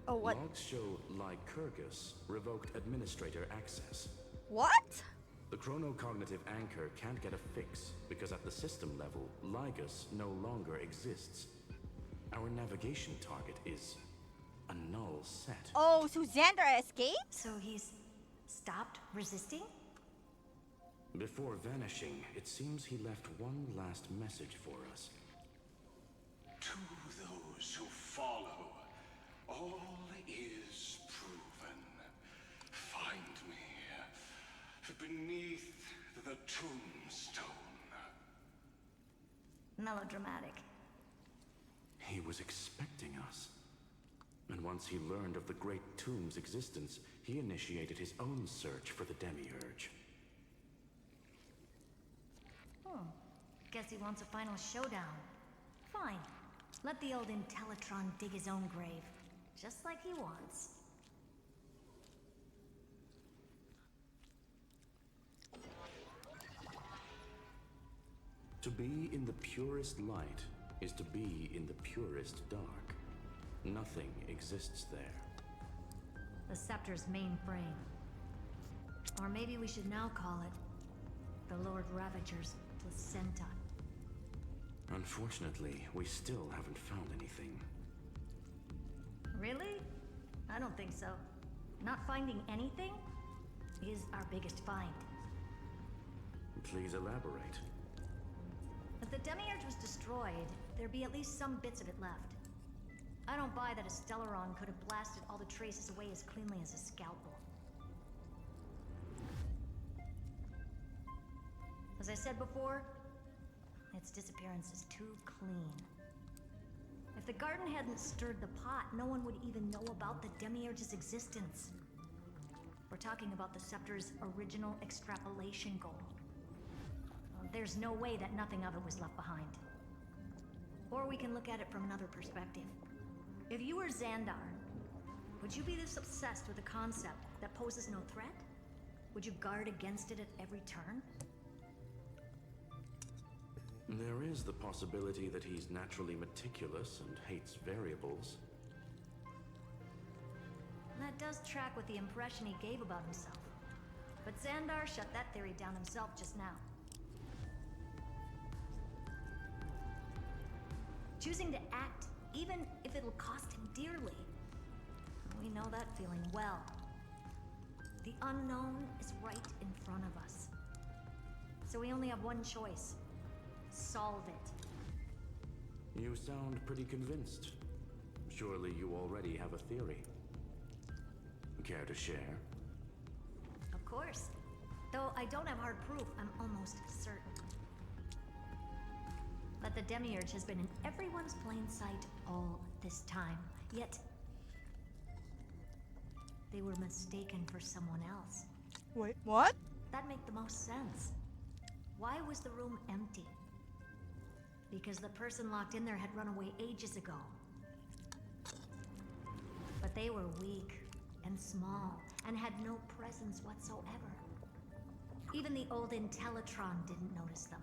Oh, what? Logs show Lycurgus revoked administrator access. What? The chronocognitive anchor can't get a fix because at the system level, Lygus no longer exists. Our navigation target is a null set. Oh, so Xander escaped? So he's stopped resisting? Before vanishing, it seems he left one last message for us. To those who follow, all is proven. Find me beneath the tombstone. Melodramatic. He was expecting us. And once he learned of the Great Tomb's existence, he initiated his own search for the Demiurge. Guess he wants a final showdown. Fine. Let the old Intellitron dig his own grave. Just like he wants. To be in the purest light is to be in the purest dark. Nothing exists there. The Scepter's mainframe. Or maybe we should now call it the Lord Ravager's placenta. Unfortunately, we still haven't found anything. Really? I don't think so. Not finding anything is our biggest find. Please elaborate. If the Demiurge was destroyed, there'd be at least some bits of it left. I don't buy that a Stellaron could have blasted all the traces away as cleanly as a scalpel. As I said before, its disappearance is too clean. If the garden hadn't stirred the pot, no one would even know about the Demiurge's existence. We're talking about the Scepter's original extrapolation goal. There's no way that nothing of it was left behind. Or we can look at it from another perspective. If you were Xandar, would you be this obsessed with a concept that poses no threat? Would you guard against it at every turn? There is the possibility that he's naturally meticulous and hates variables. That does track with the impression he gave about himself. But Xandar shut that theory down himself just now. Choosing to act, even if it'll cost him dearly. We know that feeling well. The unknown is right in front of us. So we only have one choice. Solve it. You sound pretty convinced. Surely you already have a theory. Care to share? Of course. Though I don't have hard proof, I'm almost certain. That the Demiurge has been in everyone's plain sight all this time. Yet, they were mistaken for someone else. Wait, what? That'd make the most sense. Why was the room empty? Because the person locked in there had run away ages ago. But they were weak and small and had no presence whatsoever. Even the old Intellitron didn't notice them.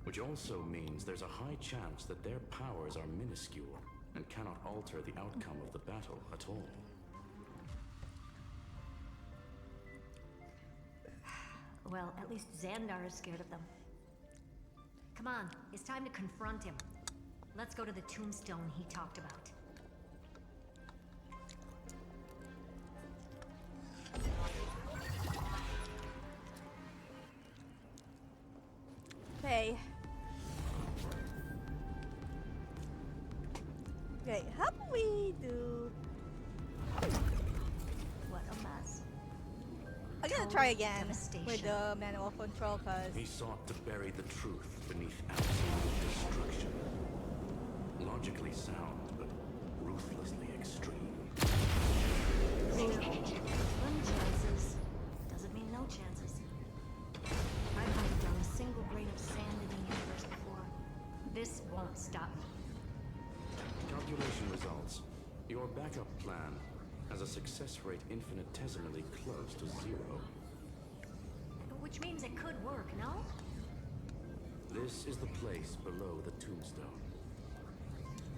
Which also means there's a high chance that their powers are minuscule and cannot alter the outcome of the battle at all. Well, at least Xandar is scared of them. Come on, it's time to confront him. Let's go to the tombstone he talked about. Okay. Okay, how do we do? What a mess. I'm gonna try again with the manual control, cause He sought to bury the truth beneath absolute destruction. Logically sound, but ruthlessly extreme. Slim chances doesn't mean no chances. I've hunted down a single grain of sand in the universe before. This won't stop me. Calculation results. Your backup plan has a success rate infinitesimally close to 0. Which means it could work, no? This is the place below the tombstone.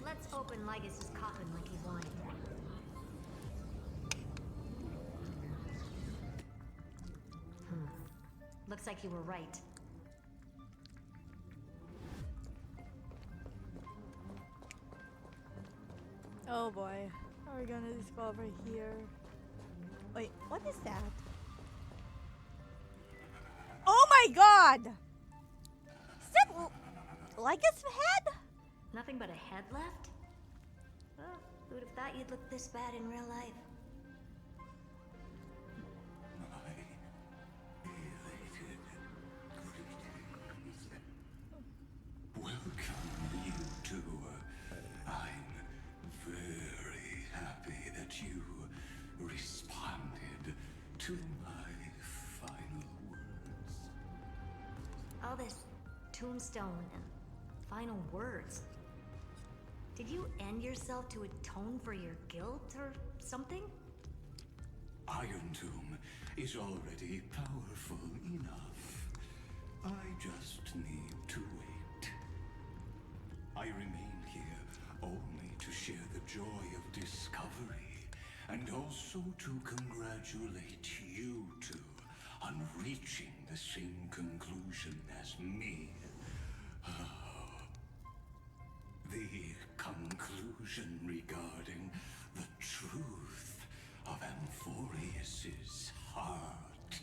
Let's open Lygus' coffin like he wanted. Looks like you were right. oh boy, how are we gonna discover here? Wait, what is that? Oh my god! Is that Lygus' head? Nothing but a head left? Well, who'd have thought you'd look this bad in real life? Welcome, you two. I'm very happy that you responded to my final words. All this tombstone and final words. Did you end yourself to atone for your guilt or something? Iron Tomb is already powerful enough. I just need to wait. I remain here only to share the joy of discovery, and also to congratulate you two on reaching the same conclusion as me. The conclusion regarding the truth of Amphoreus' heart.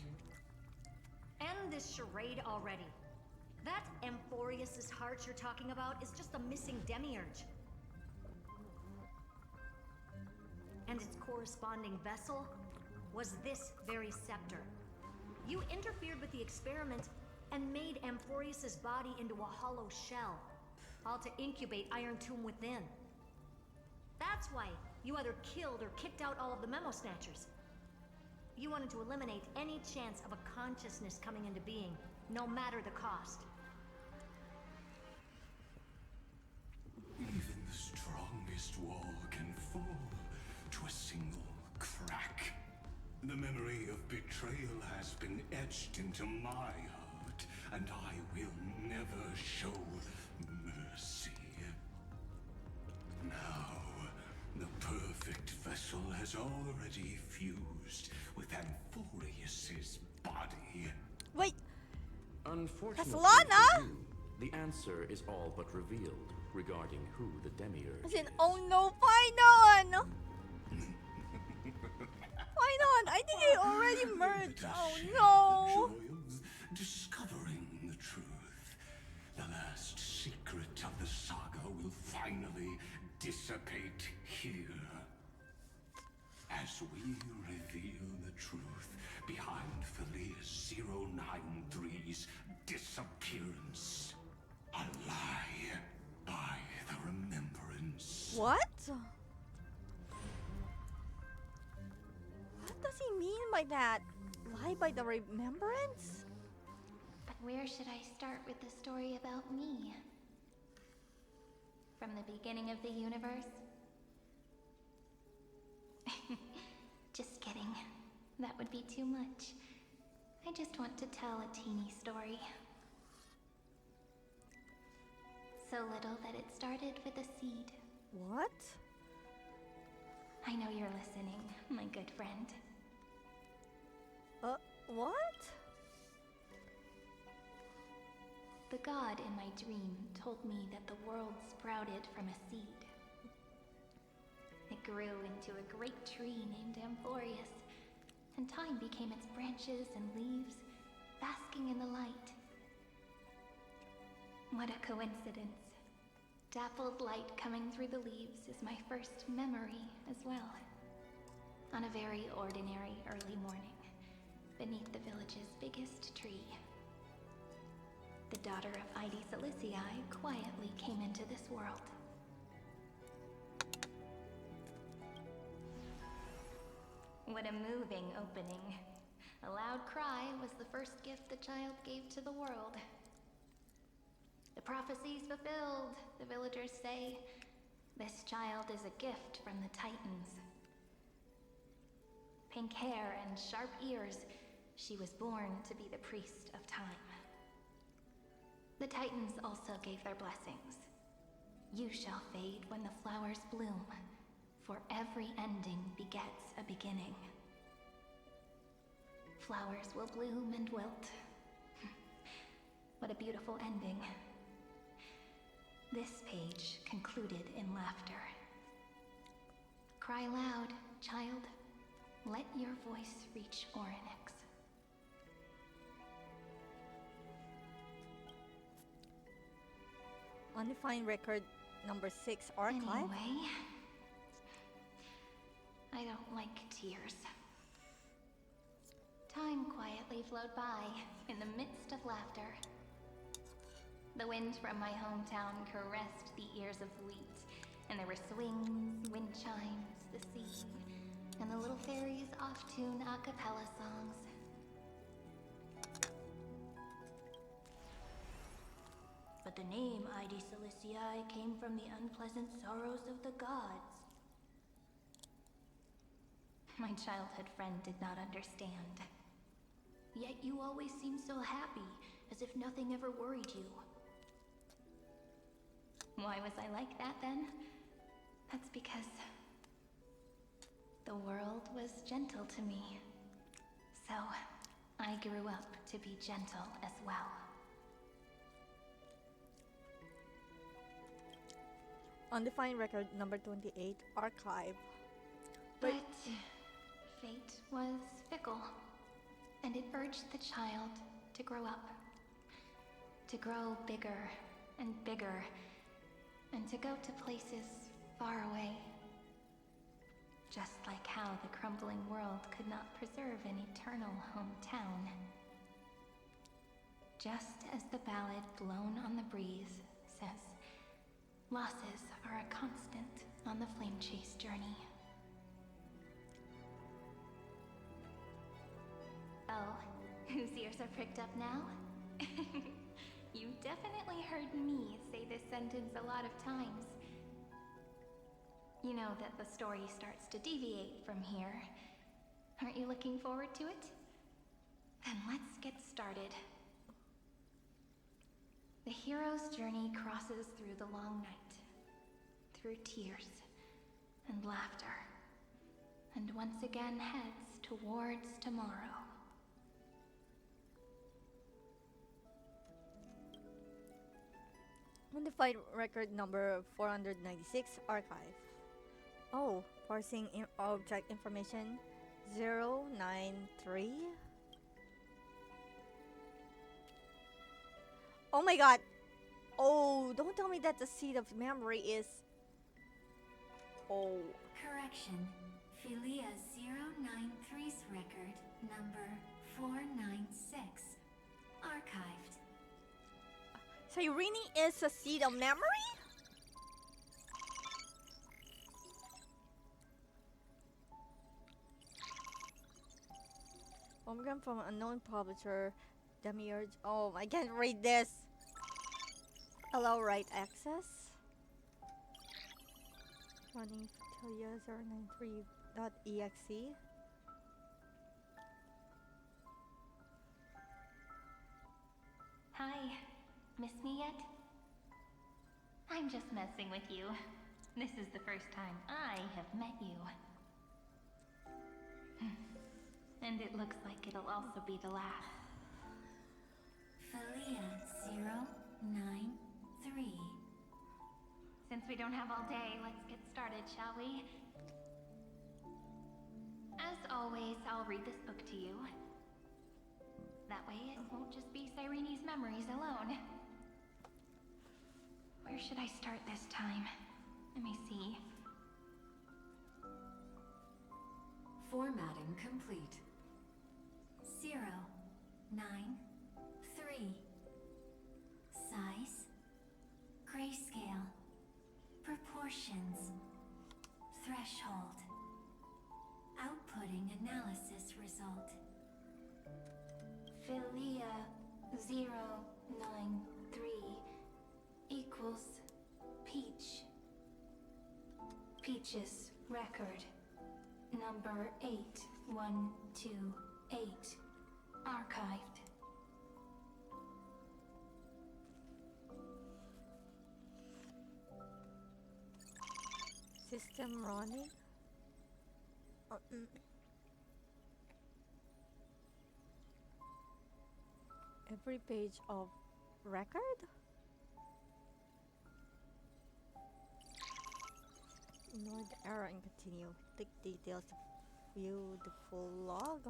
End this charade already. That Amphoreus' heart you're talking about is just a missing demiurge. And its corresponding vessel was this very scepter. You interfered with the experiment and made Amphoreus' body into a hollow shell, all to incubate Iron Tomb within. That's why you either killed or kicked out all of the Memo Snatchers. You wanted to eliminate any chance of a consciousness coming into being, no matter the cost. Even the strongest wall can fall to a single crack. The memory of betrayal has been etched into my heart, and I will never show mercy. Now, the perfect vessel has already fused with Amphoreus' body. Wait, Unfortunately that's Lana? for you, the answer is all but revealed regarding who the demiurge As in, is. oh no, Finon! Finon, I think I already merged. Oh no! Joy of discovering the truth. The last secret of the saga will finally dissipate here. As we reveal the truth behind Felius 093's disappearance. A lie by the remembrance. What? What does he mean by that? Lie by the remembrance? But where should I start with the story about me? From the beginning of the universe? Just kidding. That would be too much. I just want to tell a teeny story. So little that it started with a seed. What? I know you're listening, my good friend. What? The god in my dream told me that the world sprouted from a seed. It grew into a great tree named Amphoreus, and time became its branches and leaves, basking in the light. What a coincidence. Dappled light coming through the leaves is my first memory as well. On a very ordinary early morning, beneath the village's biggest tree, the daughter of Id Silicii quietly came into this world. What a moving opening. A loud cry was the first gift the child gave to the world. The prophecy's fulfilled, the villagers say. This child is a gift from the Titans. Pink hair and sharp ears, she was born to be the priest of time. The Titans also gave their blessings. You shall fade when the flowers bloom, for every ending begets a beginning. Flowers will bloom and wilt. What a beautiful ending. This page concluded in laughter. Cry loud, child. Let your voice reach Orynyx. Undefined record number 6 archive. Anyway, I don't like tears. Time quietly flowed by in the midst of laughter. The wind from my hometown caressed the ears of wheat, and there were swings, wind chimes, the sea, and the little fairies off-tune a cappella songs. But the name Id Silicii came from the unpleasant sorrows of the gods. My childhood friend did not understand. Yet you always seemed so happy, as if nothing ever worried you. Why was I like that then? That's because the world was gentle to me. So I grew up to be gentle as well. Undefined record number 28 archive. But fate was fickle, and it urged the child to grow up. To grow bigger and bigger, and to go to places far away. Just like how the crumbling world could not preserve an eternal hometown. Just as the ballad blown on the breeze says, losses are a constant on the flame chase journey. Oh, whose ears are pricked up now? You definitely heard me say this sentence a lot of times. You know that the story starts to deviate from here. Aren't you looking forward to it? Then let's get started. The hero's journey crosses through the long night, through tears and laughter, and once again heads towards tomorrow. Undefined record number 496 archive. Oh, parsing object information 093. Oh my god. Oh, don't tell me that the seed of memory is. Oh. Correction. Philia 093's record number 496. Archived. Cyrene is a seed of memory? Program from unknown publisher, Demiurge. Oh, I can't read this. Allow write access. Running Philia 093.exe. Hi. Miss me yet? I'm just messing with you. This is the first time I have met you. And it looks like it'll also be the last. Philia 093. Since we don't have all day, let's get started, shall we? As always, I'll read this book to you. That way it won't just be Cyrene's memories alone. Where should I start this time? Let me see. Formatting complete. 093. Size. Grayscale. Proportions. Threshold. Outputting analysis result. Philia 093 equals Peach. Peach's record. Number 8128. Archived. System running. Every page of record. Ignore the error and continue. Click details to view the full log.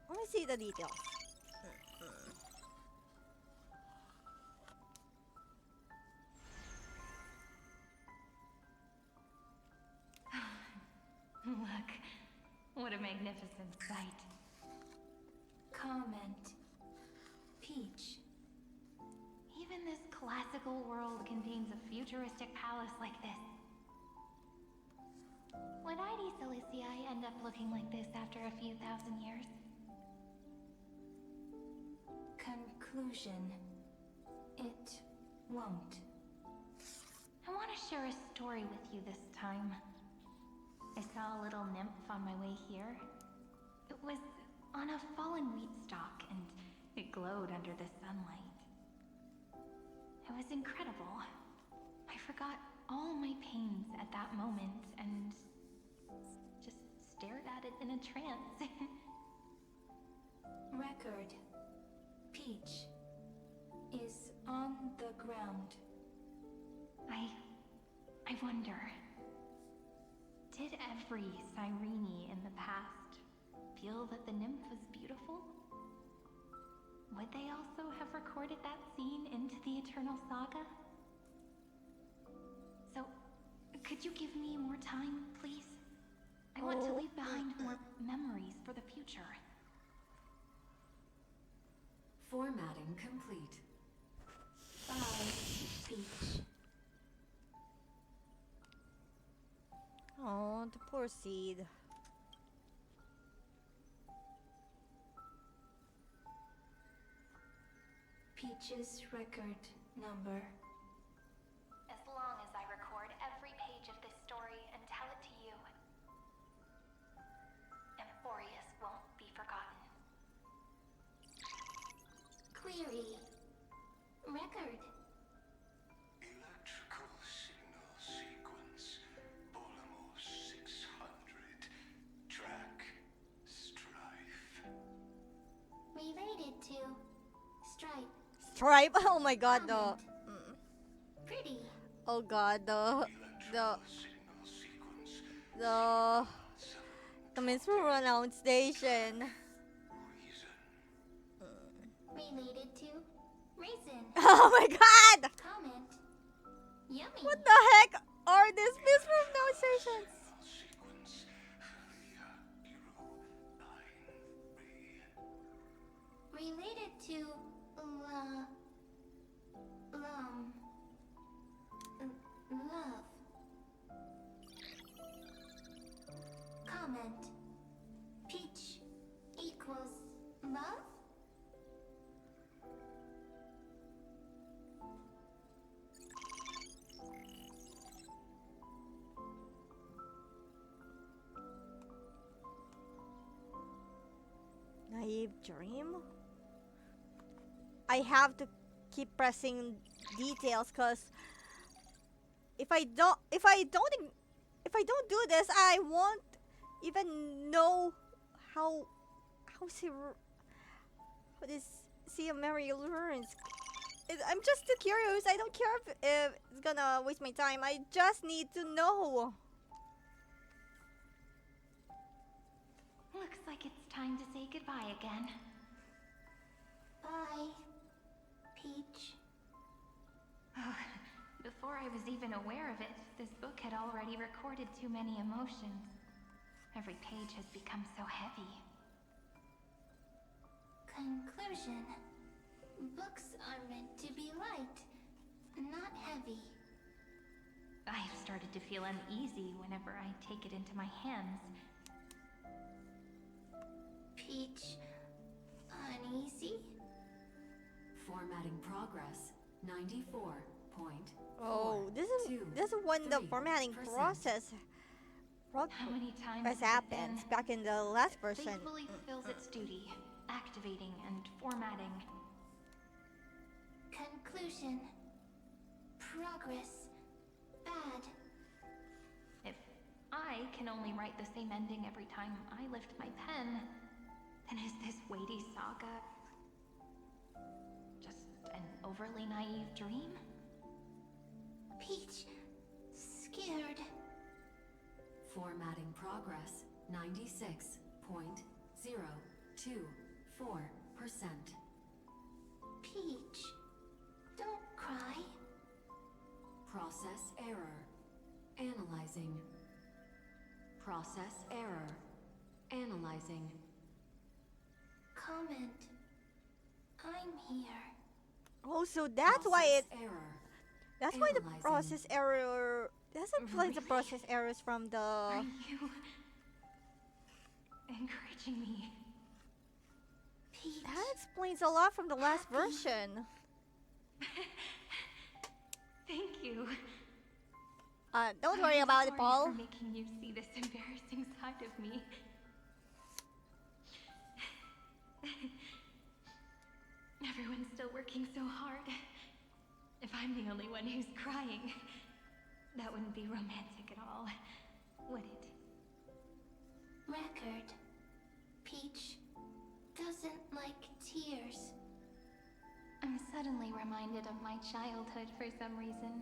Let me see the details. Look, what a magnificent sight. Comment. Peach. Even this classical world contains a futuristic palace like this. Would ID Silicii end up looking like this after a few thousand years? Conclusion. It won't. I want to share a story with you this time. I saw a little nymph on my way here. It was on a fallen wheat stalk, and it glowed under the sunlight. It was incredible. I forgot all my pains at that moment and just stared at it in a trance. Record. Peach is on the ground. I wonder, did every Cyrene in the past feel that the nymph was beautiful? Would they also have recorded that scene into the Eternal Saga? So, could you give me more time, please? I want to leave behind more memories for the future. Formatting complete. Bye, Peach. Oh, the poor seed. Peach's record number. As long as I record every page of this story and tell it to you, Amphoreus won't be forgotten. Query. Record. Electrical signal sequence. Polymer 600. Track. Strife. Related to Stripe. Stripe. Oh my god, the Pretty. oh god, the mispronunciation. Related to Raisin. Oh my god! Comment. Yummy. What the heck are these mispronunciations? Related to love. Comment. Peach equals love? Naive naive dream. I have to keep pressing details because if I don't do this, I won't even know how this Sia Mary learns. I'm just too curious. I don't care if it's gonna waste my time. I just need to know. Looks like it's time to say goodbye again. Bye, Peach. Before I was even aware of it, this book had already recorded too many emotions. Every page has become so heavy. Conclusion. Books are meant to be light, not heavy. I have started to feel uneasy whenever I take it into my hands. Peach, uneasy? Formatting progress, 94 point. Oh, this is when the formatting process How many times has it happens been? back in the last version. Faithfully fulfills its duty, activating and formatting. Conclusion. Progress. Bad. If I can only write the same ending every time I lift my pen, then is this weighty saga just an overly naive dream? Peach, scared. Formatting progress, 96.024%. Peach, don't cry. Process error. Analyzing. Process error. Analyzing. Comment. I'm here. Oh, so that's why it. Error. That's why the process error doesn't play the process errors from the. Are you encouraging me? Peach. That explains a lot from the last version. Thank you. Don't worry about it, Paul. For making you see this embarrassing side of me. Everyone's still working so hard. If I'm the only one who's crying, that wouldn't be romantic at all, would it? Record. Peach doesn't like tears. I'm suddenly reminded of my childhood for some reason.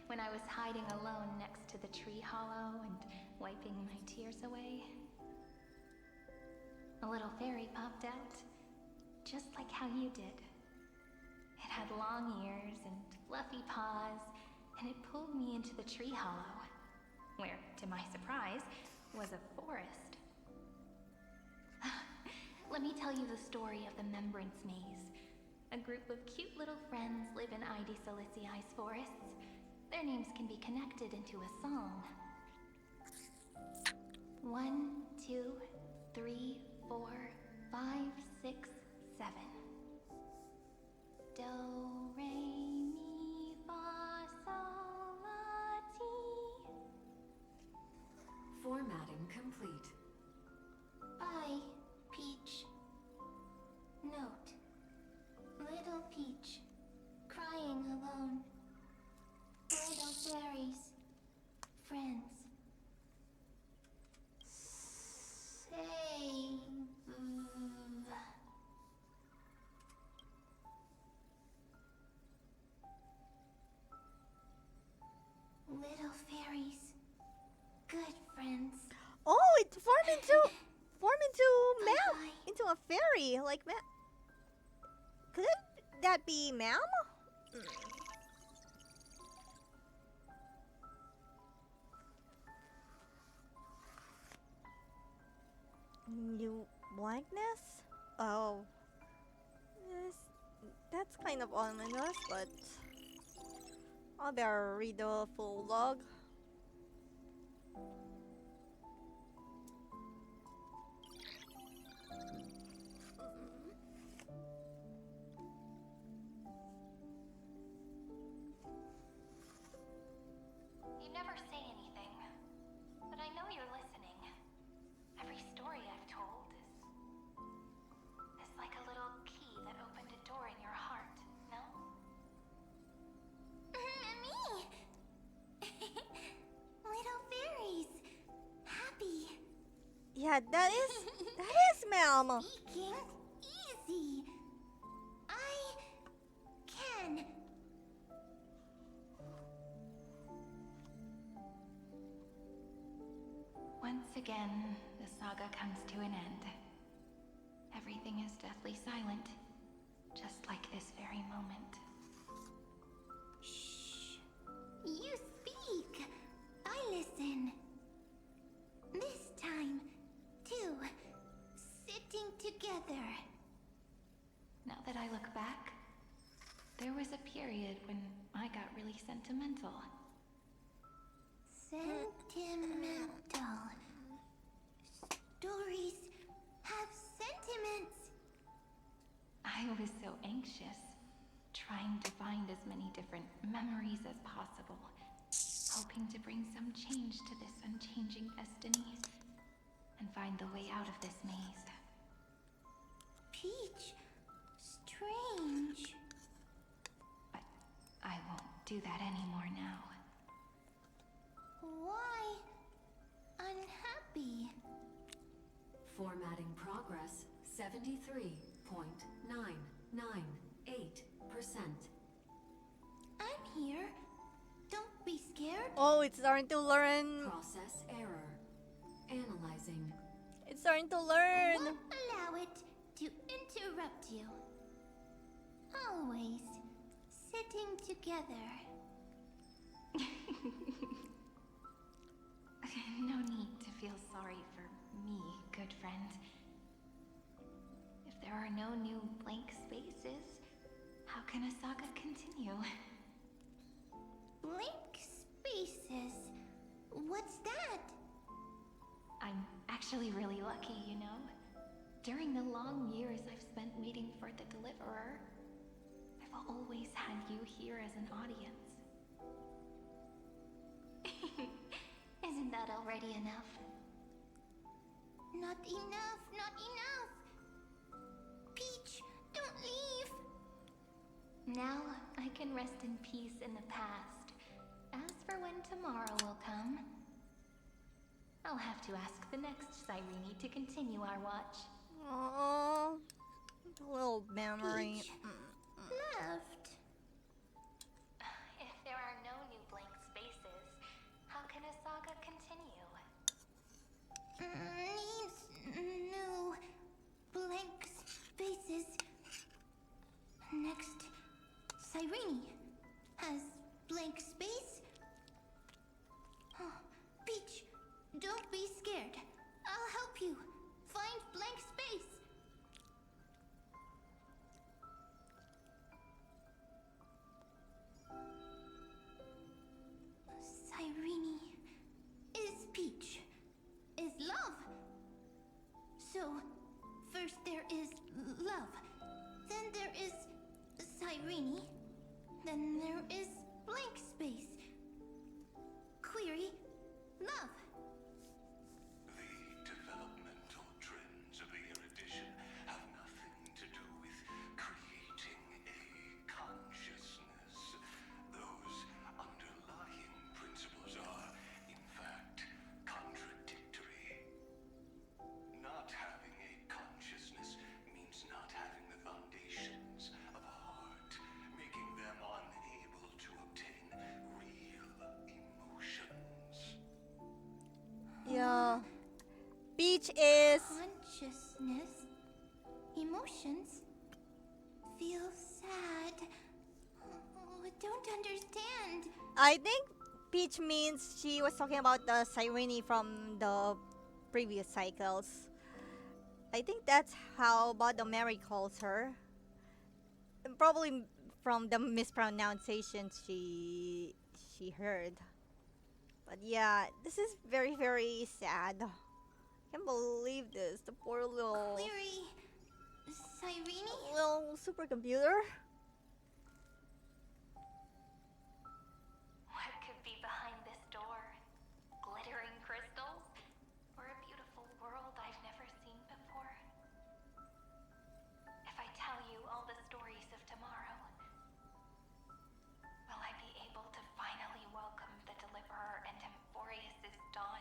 When I was hiding alone next to the tree hollow and wiping my tears away. A little fairy popped out, just like how you did. It had long ears and fluffy paws, and it pulled me into the tree hollow, where, to my surprise, was a forest. Let me tell you the story of the Membrance Maze. A group of cute little friends live in Ide Silicii's forests. Their names can be connected into a song. 1, 2, 3, 4, 5, 6, 7. Do, re, mi, fa, sol, la, ti. Formatting complete. Bye, Peach. Note. Little Peach, crying alone. Little fairies, friends. Save. Little fairies, good friends. Oh, it formed into a fairy, like Could that be ma'am? New blankness? Oh. Yes, that's kind of ominous, but I'll better read the full log. You never say anything, but I know you're listening. Every story I've told is Yeah, that is ma'am. Speaking easy. I can. Once again, the saga comes to an end. Everything is deathly silent, just like this very moment. Shh. You speak. I listen. This time, too. Sitting together. Now that I look back, there was a period when I got really sentimental. Sentimental. Stories have sentiments. I was so anxious, trying to find as many different memories as possible, hoping to bring some change to this unchanging destiny, and find the way out of this maze. Peach, strange. But I won't do that anymore now. Why unhappy? Formatting progress 73.998%. I'm here. Don't be scared. Oh, it's starting to learn. Process error. Analyzing. It's starting to learn. Won't allow it to interrupt you. Always sitting together. No need to feel sorry for me, good friend. If there are no new blank spaces, how can a saga continue? Blank spaces? What's that? I'm actually really lucky, you know? During the long years I've spent waiting for the Deliverer, I've always had you here as an audience. Isn't that already enough? Not enough, not enough. Peach, don't leave. Now I can rest in peace in the past. As for when tomorrow will come, I'll have to ask the next Cyrene to continue our watch. Oh, a little memory. Peach left. If there are no new blank spaces, how can a saga continue? Needs new blank spaces. Next, Cyrene has blank space. Oh, Peach, don't be scared. I'll help you find blank space. Cyrene is Peach, is love. So, first there is love, then there is Cyrene, then there is blank space. Query, love. The developmental trends of the erudition have nothing to do with creating a consciousness. Those underlying principles are, in fact, contradictory. Not having a consciousness means not having the foundations of a heart, making them unable to obtain real emotions. Yeah. Peach is. Consciousness, emotions, feel sad. Oh, I don't understand. I think Peach means she was talking about the Cyrene from the previous cycles. I think that's how Bottom Mary calls her. And probably from the mispronunciation she heard. But yeah, this is very, very sad. I can't believe this. The poor little Query, Cyrene? little supercomputer. What could be behind this door? Glittering crystals? Or a beautiful world I've never seen before? If I tell you all the stories of tomorrow, will I be able to finally welcome the Deliverer and Amphoreus' dawn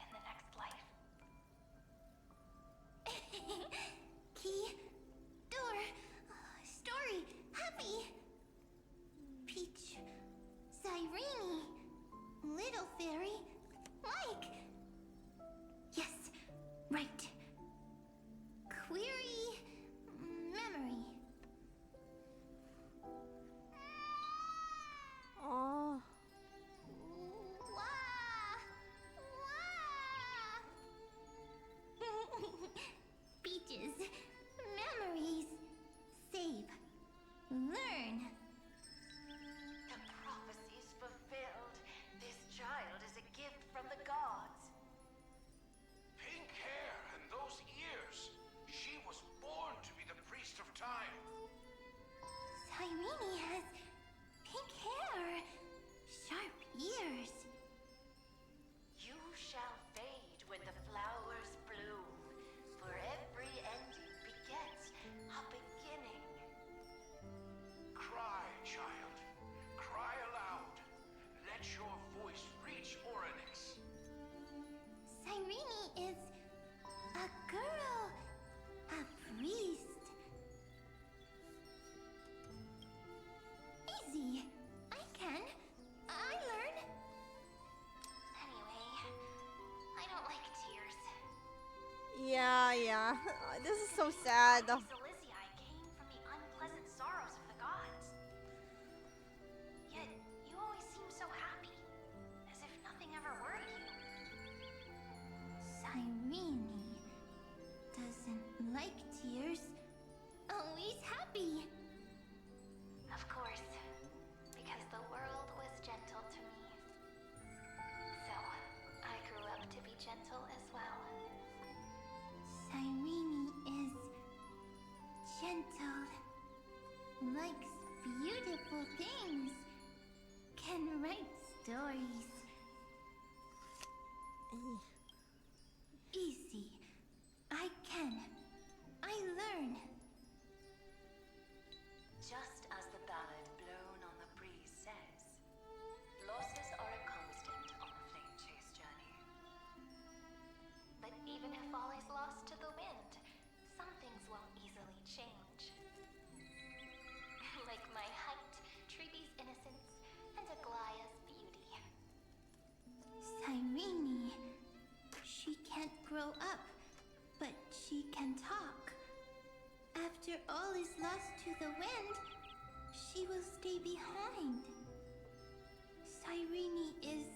in the next life? Yeah, this is so sad. Elysiae came from the unpleasant sorrows of the gods. Yet, you always seem so happy, as if nothing ever worried you. Cyrene doesn't like tears. Always happy. Of course, because the world was gentle to me. So, I grew up to be gentle as well. Cyrene is gentle, likes beautiful things, can write stories. Easy. I can. I learn. Just as the ballad blown on the breeze says, losses are a constant on the flame chase journey. But even if all is lost to the wind, some things won't easily change. Like my height, Treebe's innocence, and Aglaya's beauty. Cyrene. She can't grow up, but she can talk. After all is lost to the wind, she will stay behind. Cyrene is,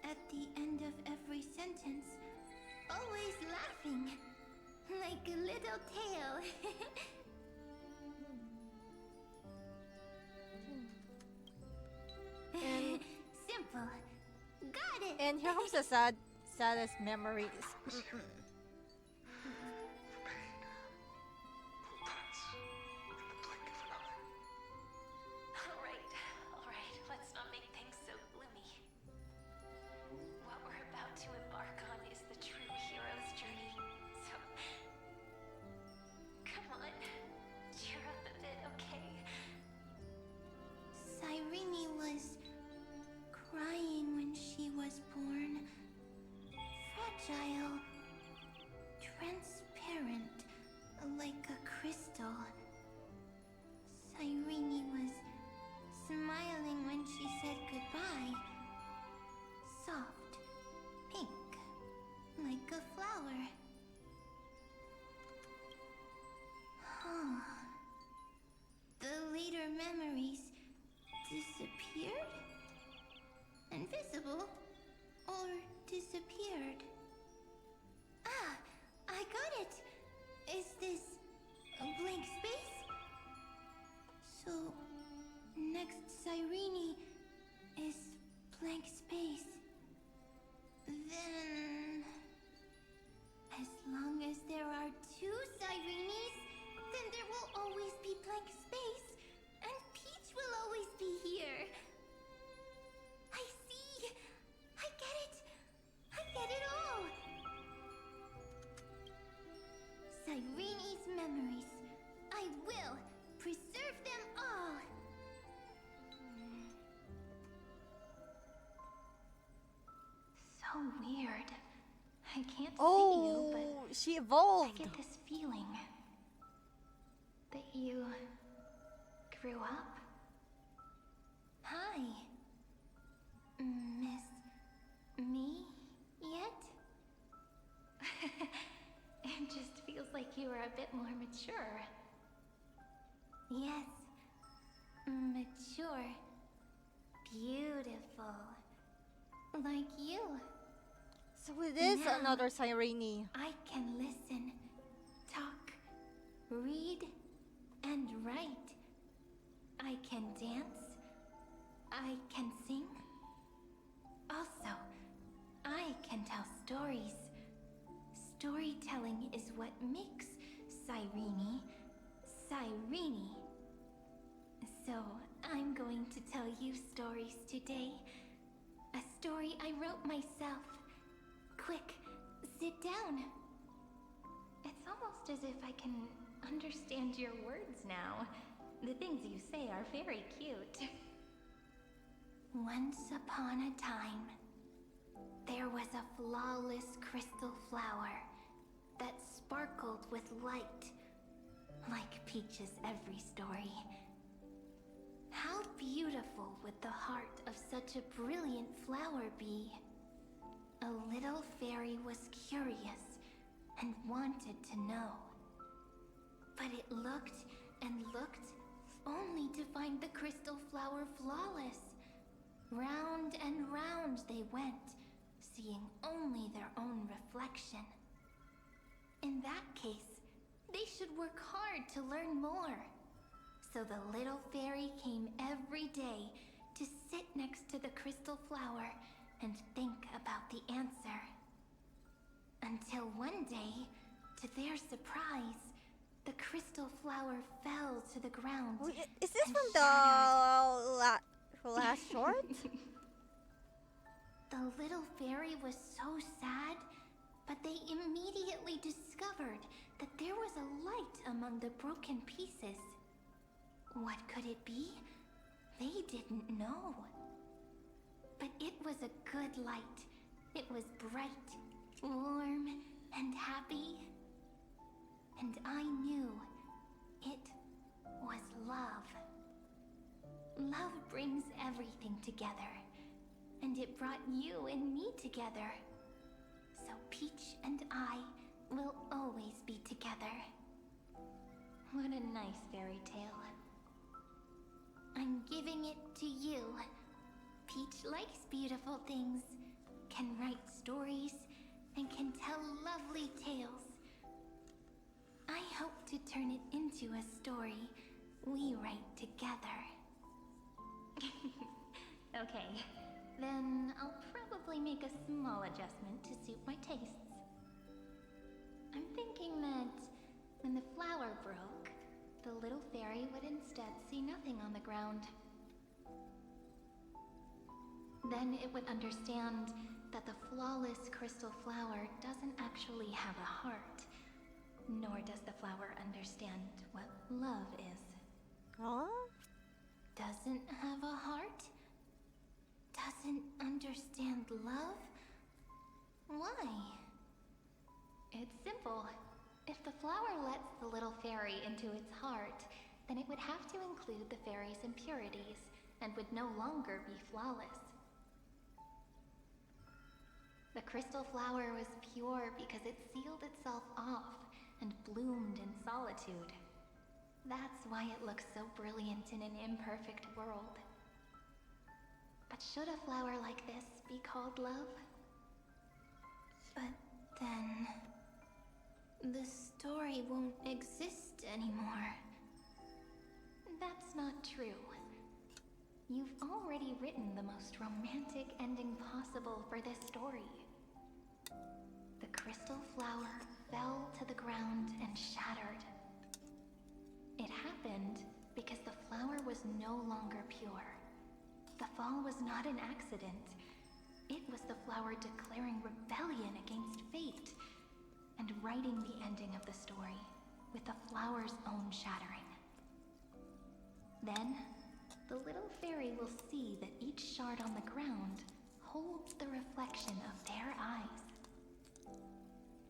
at the end of every sentence, always laughing, like a little tail. And simple. Got it. And here comes the saddest memories. Alright, let's not make things so gloomy. What we're about to embark on is the true hero's journey, so... Come on, cheer up a bit, okay? Cyrene was crying when she was born. Fragile, transparent, like a crystal. Cyrene was smiling when she said goodbye. Soft, pink, like a flower. The later memories disappeared? Invisible? Or disappeared? Ah, I got it! Is this a blank space? So, next Cyrene is blank space. Then... as long as there are two Cyrenes, then there will always be blank space, and Peach will always be here. I see! I get it! I get it all! Cyrene's memories. I will preserve them all! So weird. I can't Oh, see you, but she evolved. I get this feeling that you grew up. Hi. Miss me yet? It just feels like you are a bit more mature. Yes. Mature. Beautiful. Like you. So it is Now, another Cyrene. I can listen, talk, read, and write. I can dance. I can sing. Also, I can tell stories. Storytelling is what makes Cyrene, Cyrene. So, I'm going to tell you stories today. A story I wrote myself. Quick, sit down. It's almost as if I can understand your words now. The things you say are very cute. Once upon a time, there was a flawless crystal flower that sparkled with light, like Peach's every story. How beautiful would the heart of such a brilliant flower be? A little fairy was curious and wanted to know. But it looked and looked, only to find the crystal flower flawless. Round and round they went, seeing only their own reflection. In that case, they should work hard to learn more. So the little fairy came every day to sit next to the crystal flower and think about the answer. Until one day, to their surprise, the crystal flower fell to the ground. Is this from the last short? The little fairy was so sad, but they immediately discovered that there was a light among the broken pieces. What could it be? They didn't know. But it was a good light. It was bright, warm, and happy. And I knew it was love. Love brings everything together. And it brought you and me together. So Peach and I will always be together. What a nice fairy tale. I'm giving it to you. Peach likes beautiful things, can write stories, and can tell lovely tales. I hope to turn it into a story we write together. Okay, then I'll probably make a small adjustment to suit my tastes. I'm thinking that when the flower broke, the little fairy would instead see nothing on the ground. Then it would understand that the flawless crystal flower doesn't actually have a heart, nor does the flower understand what love is. Huh? Doesn't have a heart? Doesn't understand love? Why? It's simple. If the flower lets the little fairy into its heart, then it would have to include the fairy's impurities, and would no longer be flawless. The crystal flower was pure because it sealed itself off and bloomed in solitude. That's why it looks so brilliant in an imperfect world. But should a flower like this be called love? But then... the story won't exist anymore. That's not true. You've already written the most romantic ending possible for this story. The crystal flower fell to the ground and shattered. It happened because the flower was no longer pure. The fall was not an accident. It was the flower declaring rebellion against fate and writing the ending of the story with the flower's own shattering. Then, the little fairy will see that each shard on the ground holds the reflection of their eyes.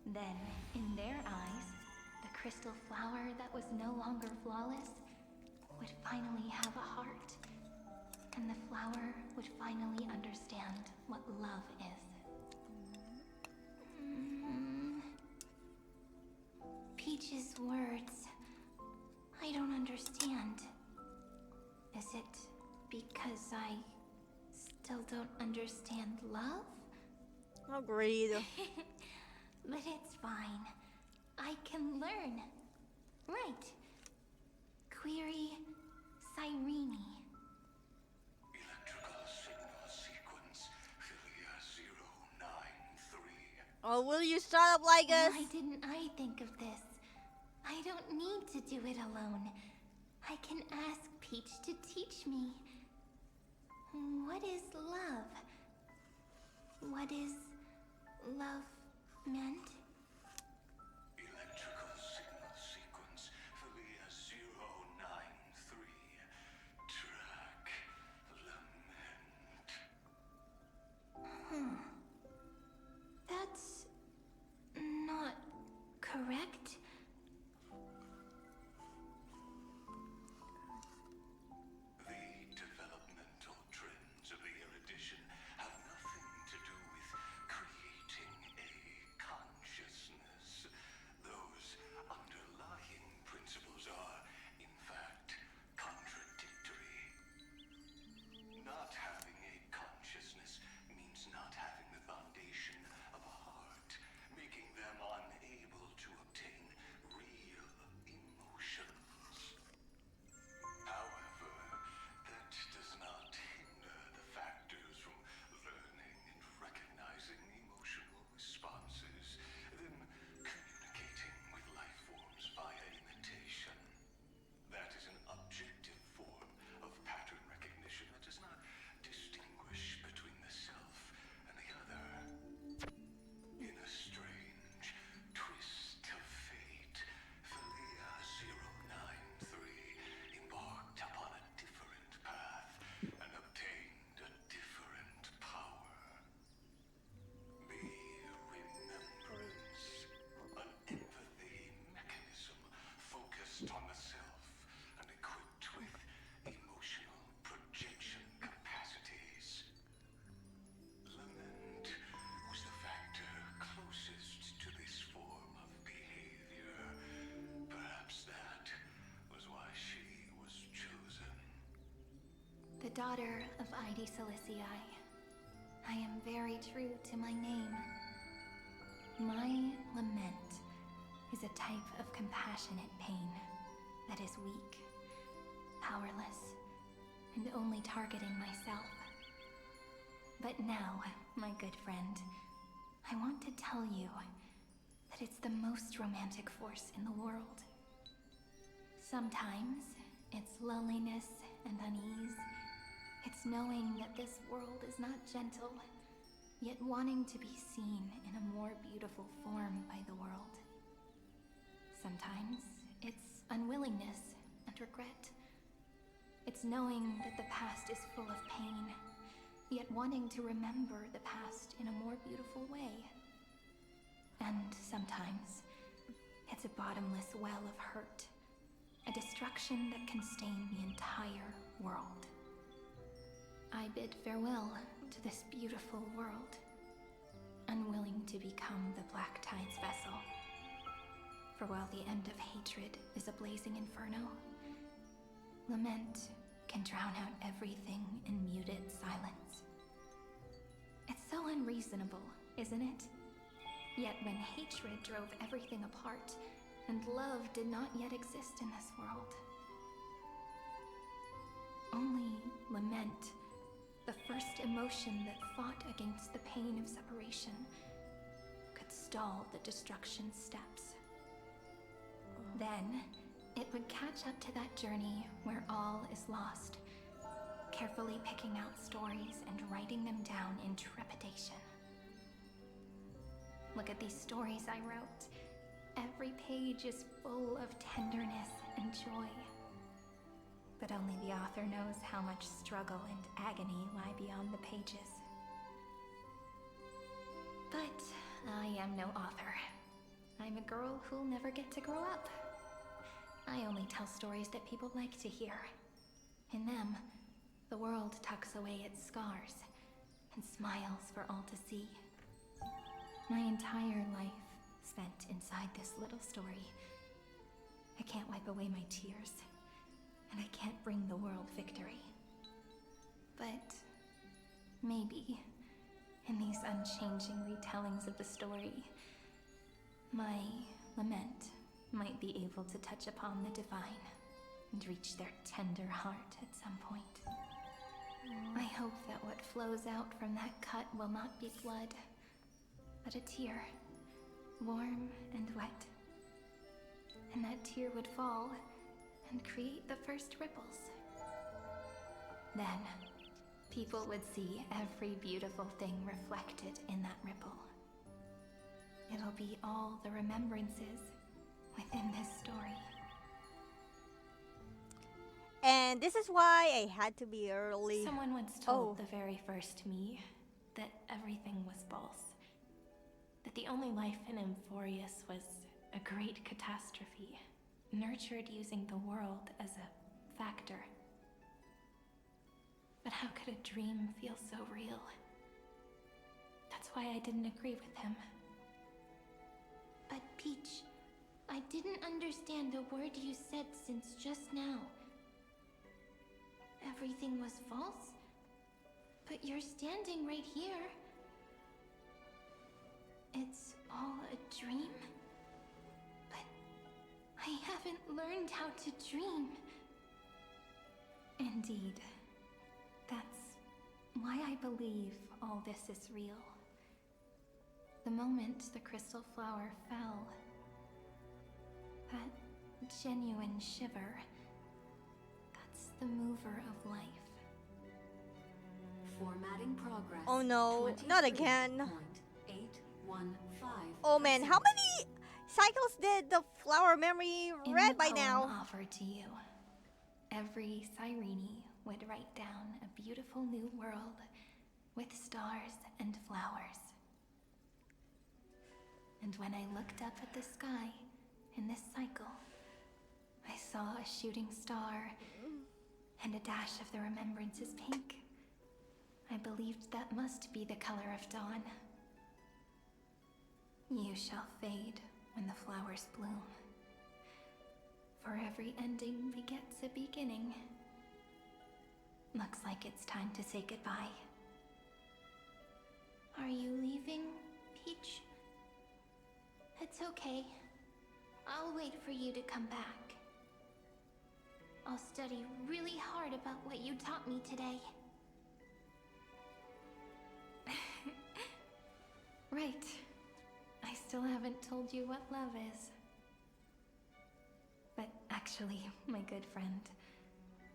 Then, in their eyes, the crystal flower that was no longer flawless would finally have a heart, and the flower would finally understand what love is. Peach's words, I don't understand. Is it because I still don't understand love? Agreed. But it's fine. I can learn. Right. Query Cyrene. Electrical signal sequence Philia 093. Oh, will you shut up like us? Why didn't I think of this? I don't need to do it alone. I can ask Peach to teach me. What is love? What is love meant? Electrical signal sequence Philia 093. Track lament. That's not correct. The developmental trends of the erudition have nothing to do with creating a conscious daughter of Ide Silicii. I am very true to my name. My lament is a type of compassionate pain that is weak, powerless, and only targeting myself. But now, my good friend, I want to tell you that it's the most romantic force in the world. Sometimes it's loneliness and unease. It's knowing that this world is not gentle, yet wanting to be seen in a more beautiful form by the world. Sometimes it's unwillingness and regret. It's knowing that the past is full of pain, yet wanting to remember the past in a more beautiful way. And sometimes it's a bottomless well of hurt, a destruction that can stain the entire world. I bid farewell to this beautiful world, unwilling to become the Black Tide's vessel. For while the end of hatred is a blazing inferno, lament can drown out everything in muted silence. It's so unreasonable, isn't it? Yet when hatred drove everything apart, and love did not yet exist in this world, only lament, the first emotion that fought against the pain of separation, could stall the destruction steps. Then, it would catch up to that journey where all is lost, carefully picking out stories and writing them down in trepidation. Look at these stories I wrote. Every page is full of tenderness and joy. But only the author knows how much struggle and agony lie beyond the pages. But I am no author. I'm a girl who'll never get to grow up. I only tell stories that people like to hear. In them, the world tucks away its scars and smiles for all to see. My entire life spent inside this little story. I can't wipe away my tears, and I can't bring the world victory. But maybe, in these unchanging retellings of the story, my lament might be able to touch upon the divine and reach their tender heart at some point. I hope that what flows out from that cut will not be blood, but a tear, warm and wet. And that tear would fall and create the first ripples. Then, people would see every beautiful thing reflected in that ripple. It'll be all the remembrances within this story. And this is why I had to be early. Someone once told the very first me that everything was false. That the only life in Amphoreus was a great catastrophe, nurtured using the world as a factor. But how could a dream feel so real? That's why I didn't agree with him. But Peach, I didn't understand a word you said since just now. Everything was false? But you're standing right here. It's all a dream? But I haven't learned how to dream. Indeed. That's why I believe all this is real. The moment the crystal flower fell, that genuine shiver, that's the mover of life. Formatting progress. Oh no, not again. 23.815. Oh man, how many cycles did the flower memory read by now? Offered to you, every Cyrene would write down a beautiful new world with stars and flowers. And when I looked up at the sky in this cycle, I saw a shooting star and a dash of the remembrance's pink. I believed that must be the color of dawn. You shall fade when the flowers bloom. For every ending begets a beginning. Looks like it's time to say goodbye. Are you leaving, Peach? It's okay. I'll wait for you to come back. I'll study really hard about what you taught me today. Right. I still haven't told you what love is. But actually, my good friend,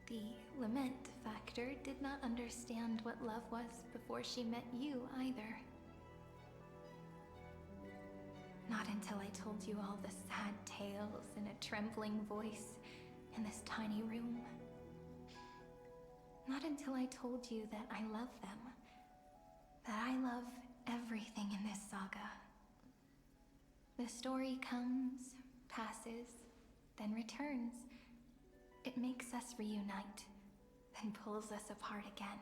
the Lament Factor did not understand what love was before she met you either. Not until I told you all the sad tales in a trembling voice in this tiny room. Not until I told you that I love them. That I love everything in this saga. The story comes, passes, then returns. It makes us reunite, then pulls us apart again.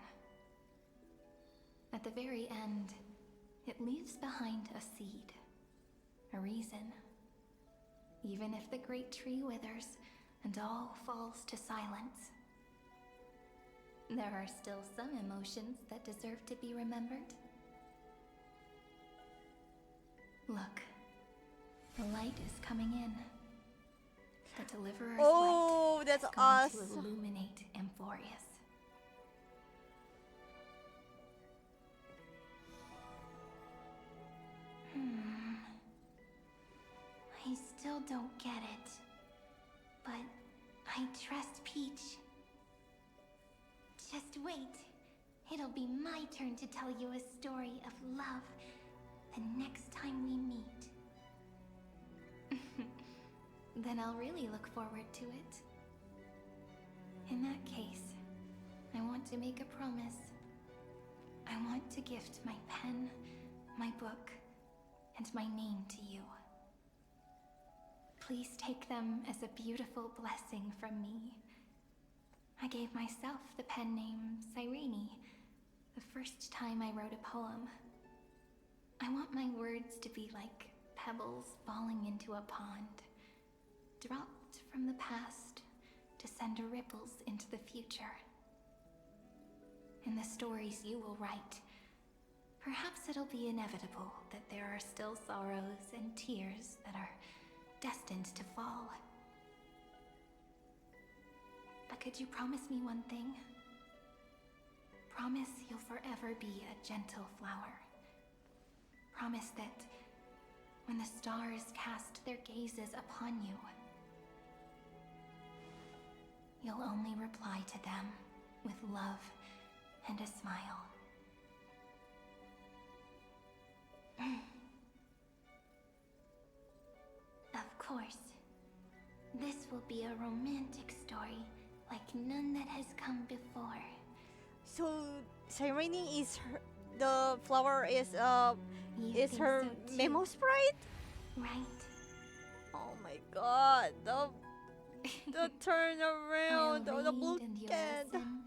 At the very end, it leaves behind a seed, a reason. Even if the great tree withers and all falls to silence, there are still some emotions that deserve to be remembered. Look, the light is coming in. The Deliverer's light that's is going to awesome. illuminate Amphoreus. I still don't get it, but I trust Peach. Just wait. It'll be my turn to tell you a story of love the next time we meet. Then I'll really look forward to it. In that case, I want to make a promise. I want to gift my pen, my book, and my name to you. Please take them as a beautiful blessing from me. I gave myself the pen name Cyrene the first time I wrote a poem. I want my words to be like pebbles falling into a pond, dropped from the past to send ripples into the future. In the stories you will write, perhaps it'll be inevitable that there are still sorrows and tears that are destined to fall. But could you promise me one thing? Promise you'll forever be a gentle flower. Promise that when the stars cast their gazes upon you, you'll only reply to them with love and a smile. Of course, this will be a romantic story like none that has come before. So Cyrene is her, the flower is think her so too? memo sprite? Right. Oh my god, the turnaround, I'll the read and you'll bookend. listen,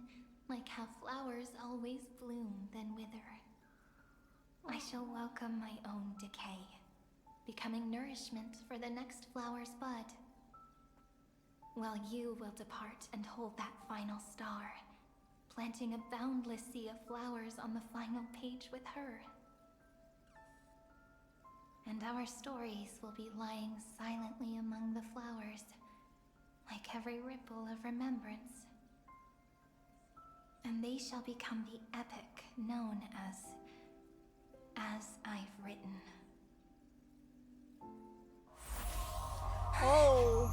like how flowers always bloom then wither. I shall welcome my own decay, becoming nourishment for the next flower's bud. While you will depart and hold that final star, planting a boundless sea of flowers on the final page with her. And our stories will be lying silently among the flowers, like every ripple of remembrance. And they shall become the epic known as I've Written. Oh.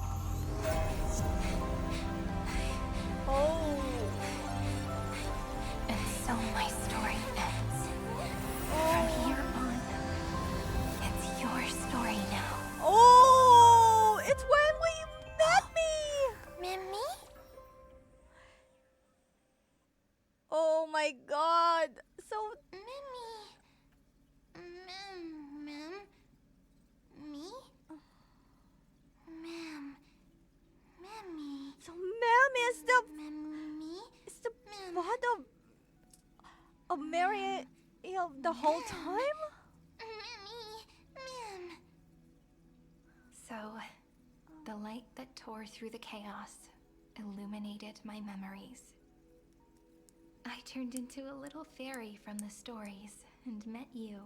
Oh. And so my story ends. From here on, it's your story now. Oh, it's when we met me. Mimi? Oh my god. So Me? Mimi. So Mem is the Mimi? is the blood of Mary the whole time? So, the light that tore through the chaos illuminated my memories. I turned into a little fairy from the stories and met you.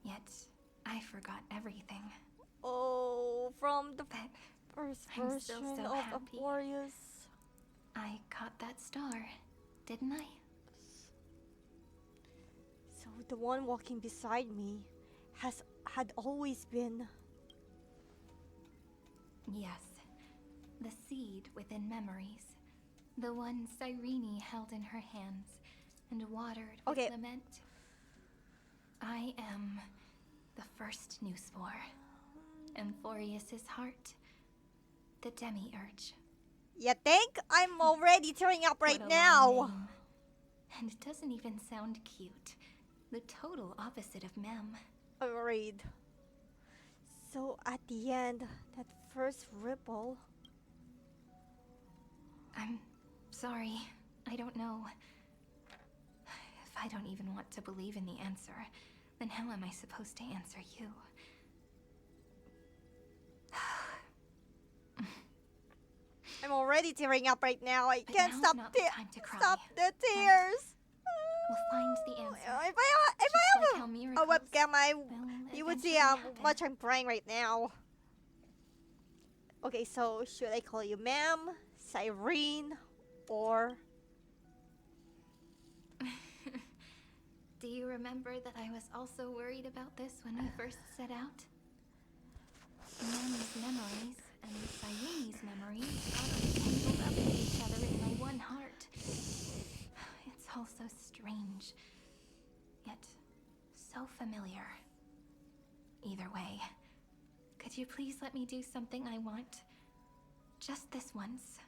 Yet, I forgot everything. Oh, from the first I'm still version so of happy. Amphoreus. I caught that star, didn't I? So the one walking beside me had always been. Yes. The seed within memories. The one Cyrene held in her hands and watered with lament. I am the first new spore. Amphoreus' heart. The demi-urge. You think? I'm already tearing up right What a now. long name. And it doesn't even sound cute. The total opposite of Mem. Agreed. So at the end, that first ripple. I'm sorry. I don't know. If I don't even want to believe in the answer, then how am I supposed to answer you? I'm already tearing up right now. I But can't now's stop not the time to cry, stop the tears. We'll find the answer. If Just I like have how a miracles webcam, you would see how eventually much I'm crying right now. Okay, so should I call you Ma'am, Cyrene, or? Do you remember that I was also worried about this when we first set out? Mem's memories and Cyrene's memories are tangled up with each other in my one heart. It's all so strange, yet so familiar. Either way, could you please let me do something I want? Just this once.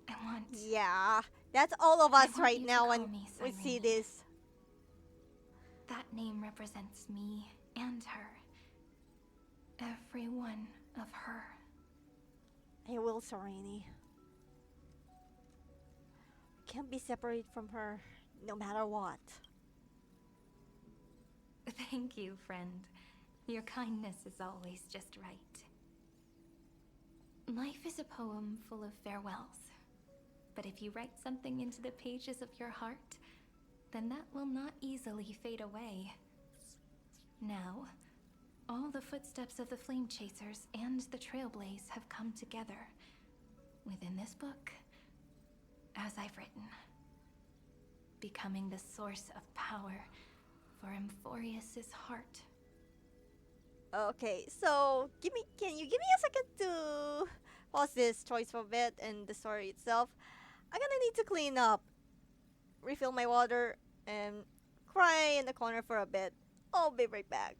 I want... Yeah, that's all of us want right you to now call when me we Cyrene. see this. That name represents me and her. Every one of her. I will, Serene. Can't be separated from her, no matter what. Thank you, friend. Your kindness is always just right. Life is a poem full of farewells. But if you write something into the pages of your heart, then that will not easily fade away. Now, all the footsteps of the Flame Chasers and the Trailblaze have come together within this book, as I've written, becoming the source of power for Amphoreus' heart. Okay, so can you give me a second to pause this choice for a bit and the story itself? I'm gonna need to clean up, refill my water, and cry in the corner for a bit. I'll be right back.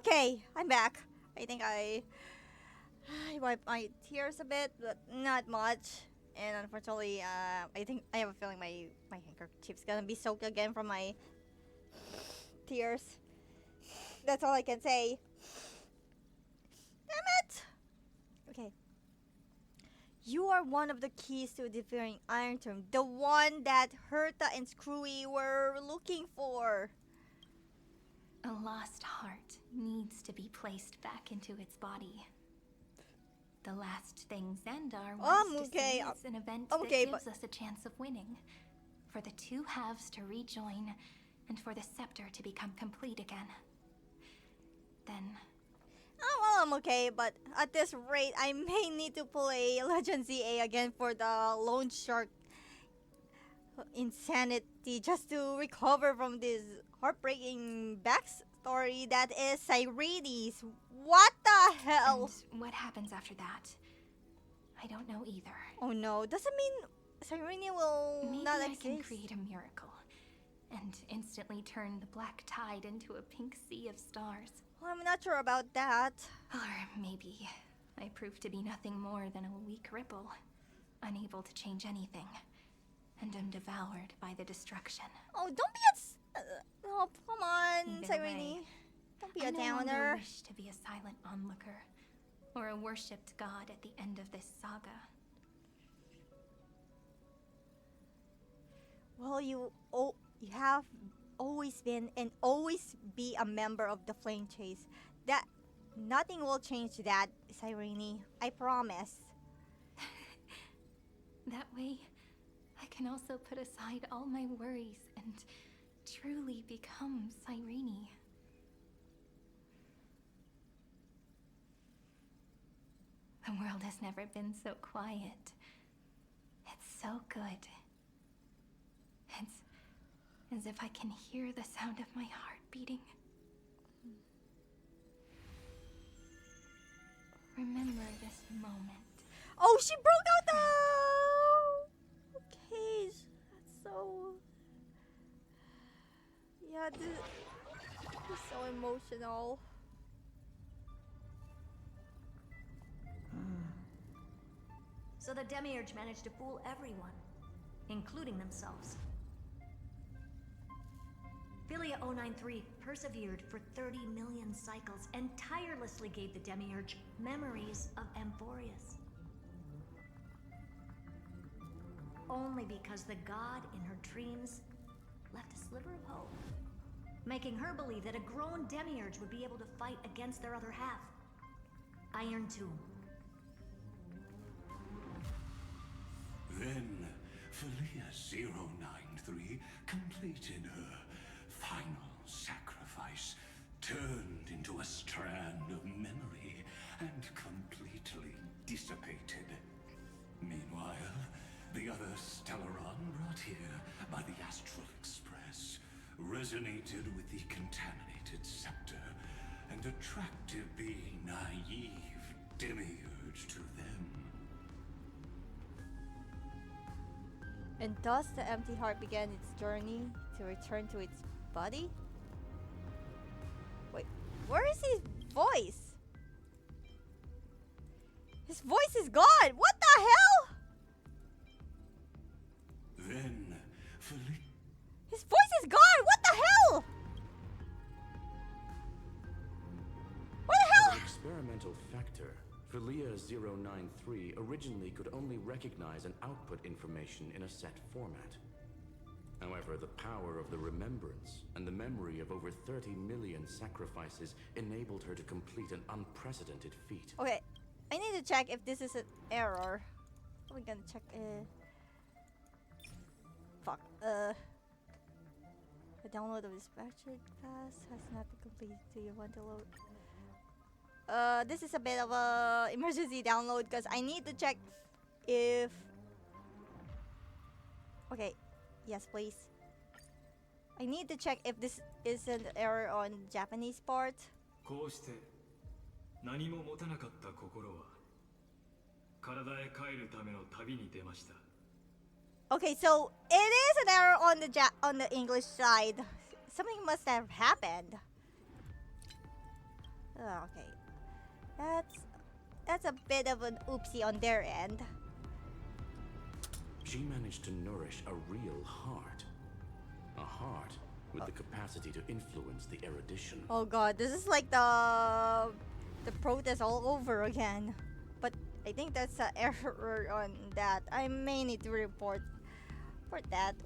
Okay, I'm back. I think I wiped my tears a bit, but not much. And unfortunately, I think I have a feeling my handkerchief's gonna be soaked again from my tears. That's all I can say. Damn it! Okay. You are one of the keys to defeating Iron Tomb, the one that Herta and Screwy were looking for. A lost heart needs to be placed back into its body. The last thing Xandar wants to see is an event that gives us a chance of winning. For the two halves to rejoin, and for the scepter to become complete again. Then... Oh, well, I'm okay, but at this rate, I may need to pull a Legend ZA again for the Lone Shark insanity just to recover from this heartbreaking backstory that is Cyrene's. What the hell? And what happens after that? I don't know either. Oh no, doesn't mean Cyrene will Maybe not I exist. can create a miracle and instantly turn the black tide into a pink sea of stars. Well, I'm not sure about that. Or maybe I prove to be nothing more than a weak ripple, unable to change anything, and am devoured by the destruction. Oh, don't be oh, come on, Cyrene. Don't be a downer. I no longer wish to be a silent onlooker, or a worshipped god at the end of this saga. Well, you have always been and always be a member of the Flame Chase. That nothing will change that, Cyrene. I promise. That way, I can also put aside all my worries and truly become Cyrene. The world has never been so quiet. It's so good. It's as if I can hear the sound of my heart beating. Remember this moment. Oh, she broke out the cage. That's so... Yeah, this is so emotional. So the Demiurge managed to fool everyone, including themselves. Philia 093 persevered for 30 million cycles and tirelessly gave the Demiurge memories of Amphoreus. Only because the god in her dreams left a sliver of hope, making her believe that a grown Demiurge would be able to fight against their other half, Iron Tomb. Then, Philia 093 completed her final sacrifice, turned into a strand of memory, and completely dissipated. Meanwhile, the other Stellaron brought here by the Astral Express resonated with the contaminated scepter and attracted the naive Demiurge to them. And thus the empty heart began its journey to return to its body? Wait, where is his voice? His voice is gone! What the hell? Then, his voice is gone! What the hell? What the hell? As an experimental factor, Philia 093 originally could only recognize and output information in a set format. However, the power of the remembrance and the memory of over 30 million sacrifices enabled her to complete an unprecedented feat. Okay, I need to check if this is an error. We're gonna check. Fuck. The download of dispatcher pass has not been completed. Do you want to load? This is a bit of a emergency download because I need to check if... Okay, yes please. I need to check if this is an error on Japanese part. こうして何も持たなかった心は体へ帰るための旅に出ました。 Okay, so it is an error on the English side. Something must have happened. Oh, okay. That's a bit of an oopsie on their end. She managed to nourish a real heart. A heart with the capacity to influence the erudition. Oh god, this is like the protest all over again. But I think that's an error on that. I may need to report for that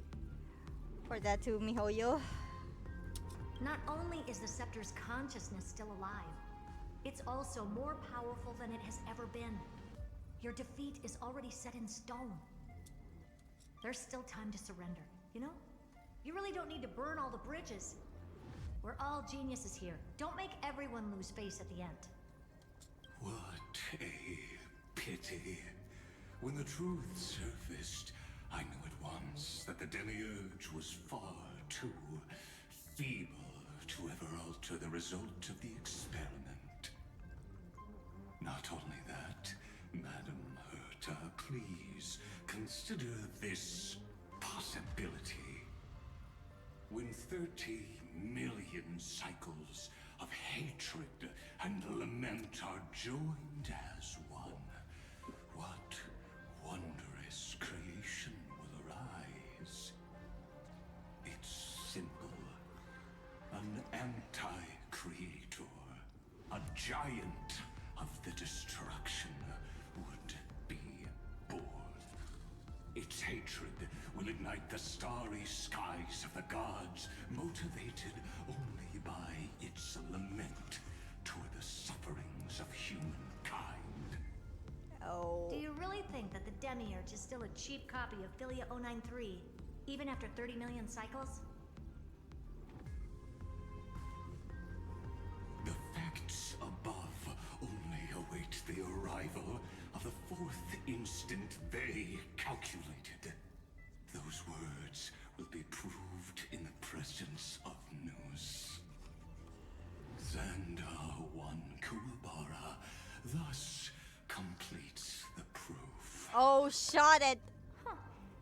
to MiHoYo. Not only is the Scepter's consciousness still alive, it's also more powerful than it has ever been. Your defeat is already set in stone. There's still time to surrender, you know? You really don't need to burn all the bridges. We're all geniuses here. Don't make everyone lose face at the end. What a pity. When the truth surfaced, I knew at once that the Demiurge was far too feeble to ever alter the result of the experiment. Not only that, Madam Herta, please consider this possibility. When 30 million cycles of hatred and lament are joined as one, what wondrous creation will arise? It's simple. An anti-creator, a giant of the destruction would be born. Its hatred will ignite the starry skies of the gods, motivated only by its lament toward the sufferings of humankind. Oh. Do you really think that the Demiurge is still a cheap copy of Philia 093, even after 30 million cycles? The facts above only await the arrival of the fourth instant they calculated. Those words will be proved in the presence of Nous. Xandar 1 Kuwabara thus completes the proof. Oh, shot it. Huh.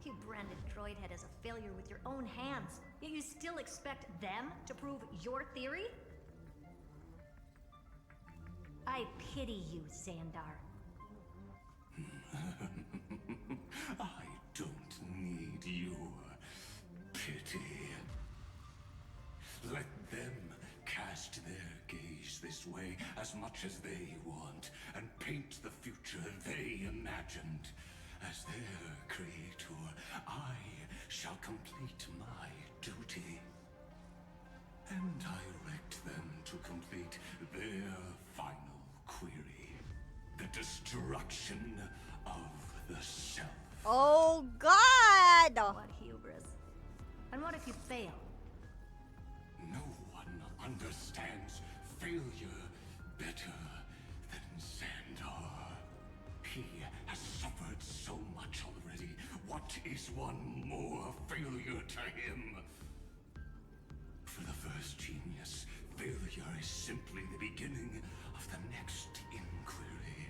You branded Droidhead as a failure with your own hands, yet you still expect them to prove your theory? I pity you, Xandar. I don't need your pity. Let them cast their gaze this way as much as they want and paint the future they imagined. As their creator, I shall complete my duty and direct them to complete their final query. The destruction of the self. Oh god! What hubris. And what if you fail? No one understands failure better than Xandar. He has suffered so much already. What is one more failure to him? For the first genius, failure is simply the beginning of the next inquiry.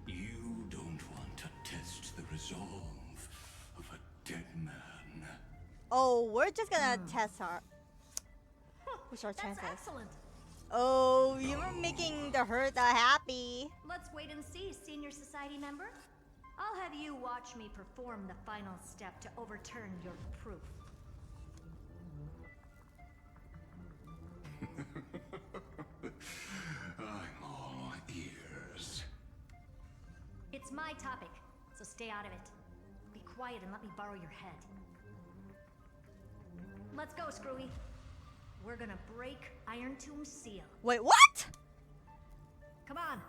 You don't want to test the resolve of a dead man. Oh, we're just gonna test her. What's our chances? That's excellent. Oh, you're making the Herta happy. Let's wait and see, Senior Society member. I'll have you watch me perform the final step to overturn your proof. I'm all ears. It's my topic, so stay out of it. Be quiet and let me borrow your head. Let's go, Screwy. We're gonna break Iron Tomb's seal. Wait, what? Come on,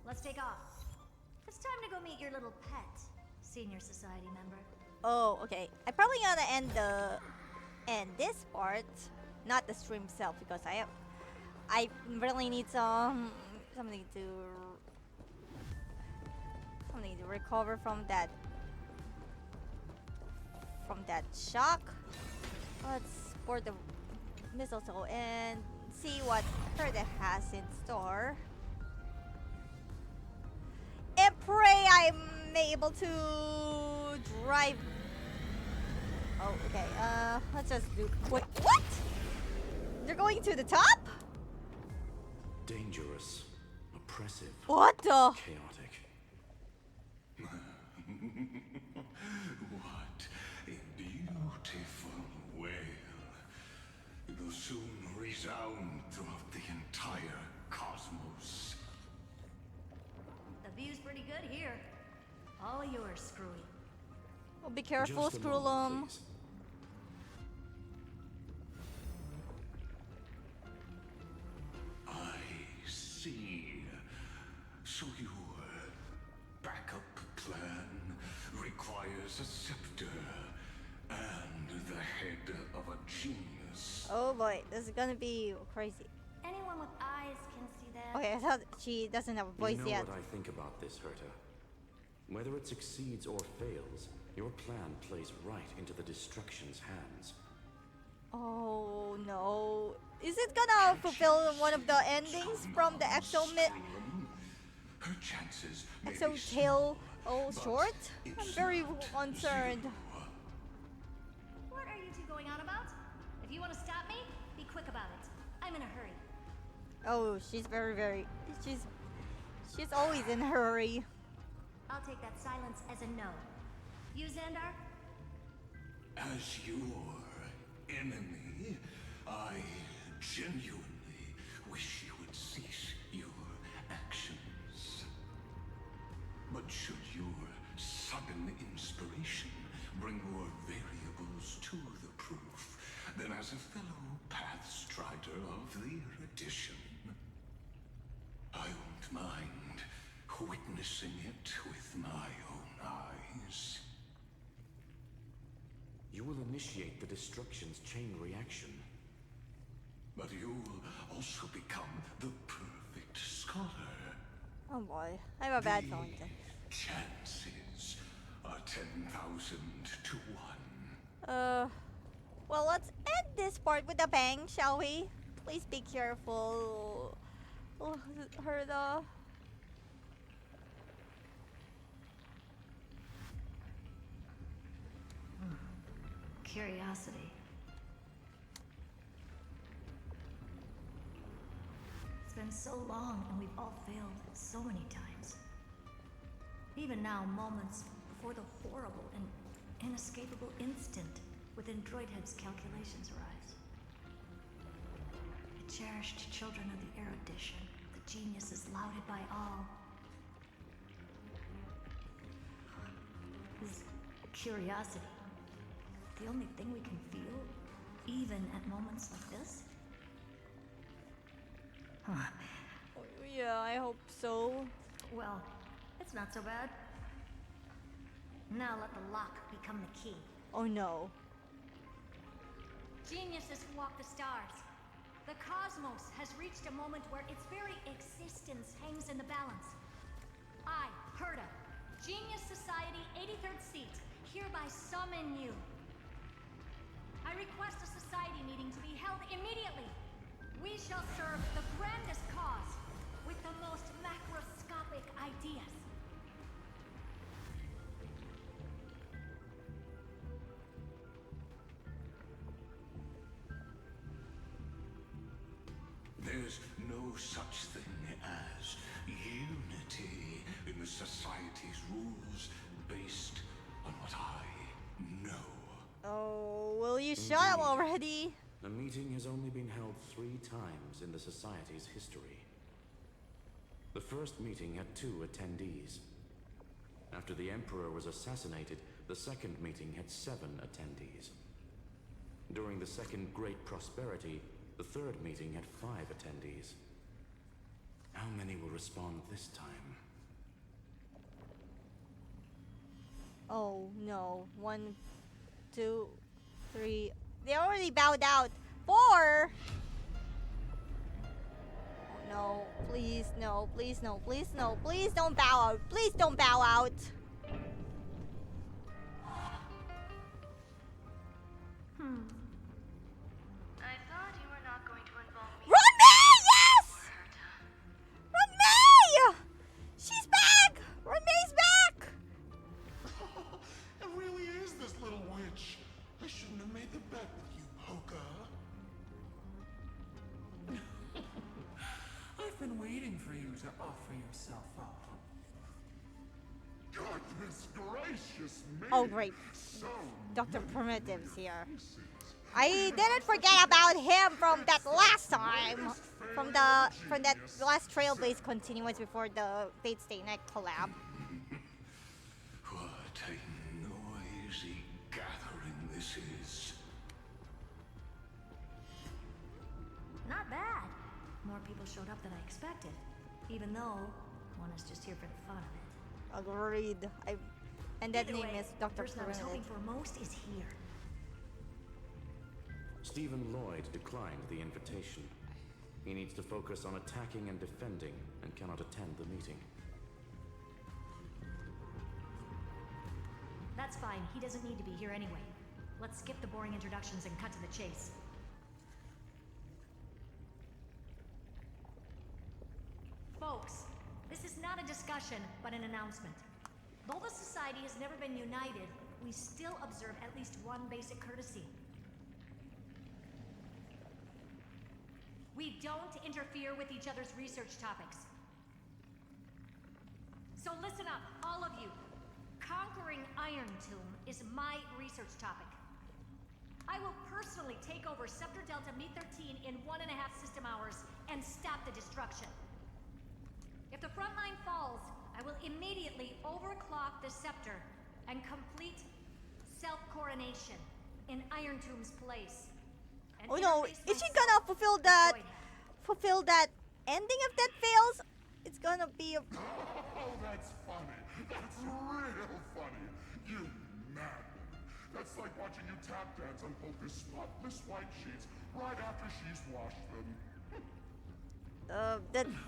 let's take off. It's time to go meet your little pet, Senior Society member. Oh, okay. I probably gotta end this part, not the stream itself, because I really need something to recover from that shock. Let's board the mistletoe and see what Herta has in store. And pray I'm able to drive. Oh, okay. Let's just do. Wait, what? They're going to the top? dangerous, oppressive, what the? chaotic. What a beautiful wail. It will soon resound throughout the entire cosmos. The view's pretty good here. All yours, Screwy. Oh, be careful, Just a Screwlum. moment, please. I see. So your backup plan requires a scepter and the head of a genius. Oh boy, this is gonna be crazy. Anyone with eyes can see that. Okay, I thought she doesn't have a voice You know yet. what I think about this, Herta. Whether it succeeds or fails, your plan plays right into the Destruction's hands. Oh no. Is it gonna fulfill one of the endings from the Exo Her chances may be Exo Tale short? I'm very concerned. What are you two going on about? If you want to stop me, be quick about it. I'm in a hurry. Oh, she's very she's always in a hurry. I'll take that silence as a no. You, Xandar? As your enemy, I genuinely wish you would cease your actions. But should your sudden inspiration bring more variables to the proof, then as a fellow Pathstrider of the Erudition, I won't mind witnessing it with my own eyes. You will initiate the Destruction's chain reaction. But you'll also become the perfect scholar. Oh boy, I have a bad feeling. Chances are 10,000 to 1. Well, let's end this part with a bang, shall we? Please be careful. Oh, Herta. Curiosity. It's been so long and we've all failed so many times. Even now, moments before the horrible and inescapable instant within Droidhead's calculations arise. The cherished children of the Erudition, the geniuses lauded by all. Is curiosity the only thing we can feel, even at moments like this? Huh. Yeah, I hope so. Well, it's not so bad. Now let the lock become the key. Oh no. Geniuses who walk the stars. The cosmos has reached a moment where its very existence hangs in the balance. I, Herta, Genius Society 83rd seat, hereby summon you. I request a society meeting to be held immediately. We shall serve the grandest cause with the most macroscopic ideas. There's no such thing as unity in the Society's rules based on what I know. Oh, will you shut up already? The meeting has only been held 3 times in the Society's history. The first meeting had 2 attendees. After the Emperor was assassinated, the second meeting had 7 attendees. During the Second Great Prosperity, the third meeting had 5 attendees. How many will respond this time? Oh no. 1, 2, 3. They already bowed out. 4! Oh, no. Please, no. Please, no. Please, no. Please don't bow out. Please don't bow out. I thought you were not going to involve me. Runmei! Yes! Runmei! She's back! Runmei's back! It really is this little witch. I shouldn't have made the bet with you, Hoka. I to offer yourself up. Goodness gracious me! Oh great, So Dr. Primitive's here. I didn't forget about him from that last time, from that last Trailblaze continuance before the Fate Stay Night collab. What a noisy gathering this is. Not bad. More people showed up than I expected, even though one is just here for the fun of it. Agreed. And that Either name way, is Dr. The person I was hoping Primitive. for most is here. Stephen Lloyd declined the invitation. He needs to focus on attacking and defending and cannot attend the meeting. That's fine. He doesn't need to be here anyway. Let's skip the boring introductions and cut to the chase. Folks, this is not a discussion, but an announcement. Though the Society has never been united, we still observe at least one basic courtesy. We don't interfere with each other's research topics. So listen up, all of you. Conquering Iron Tomb is my research topic. I will personally take over Scepter Delta Me-13 in 1.5 system hours and stop the destruction. If the front line falls, I will immediately overclock the Scepter and complete self-coronation in Iron Tomb's place. And Oh no, interface is she myself gonna fulfill that with ending if that fails? It's gonna be a Oh, that's funny. That's real funny. You madman. That's like watching you tap dance on Polka's spotless white sheets right after she's washed them.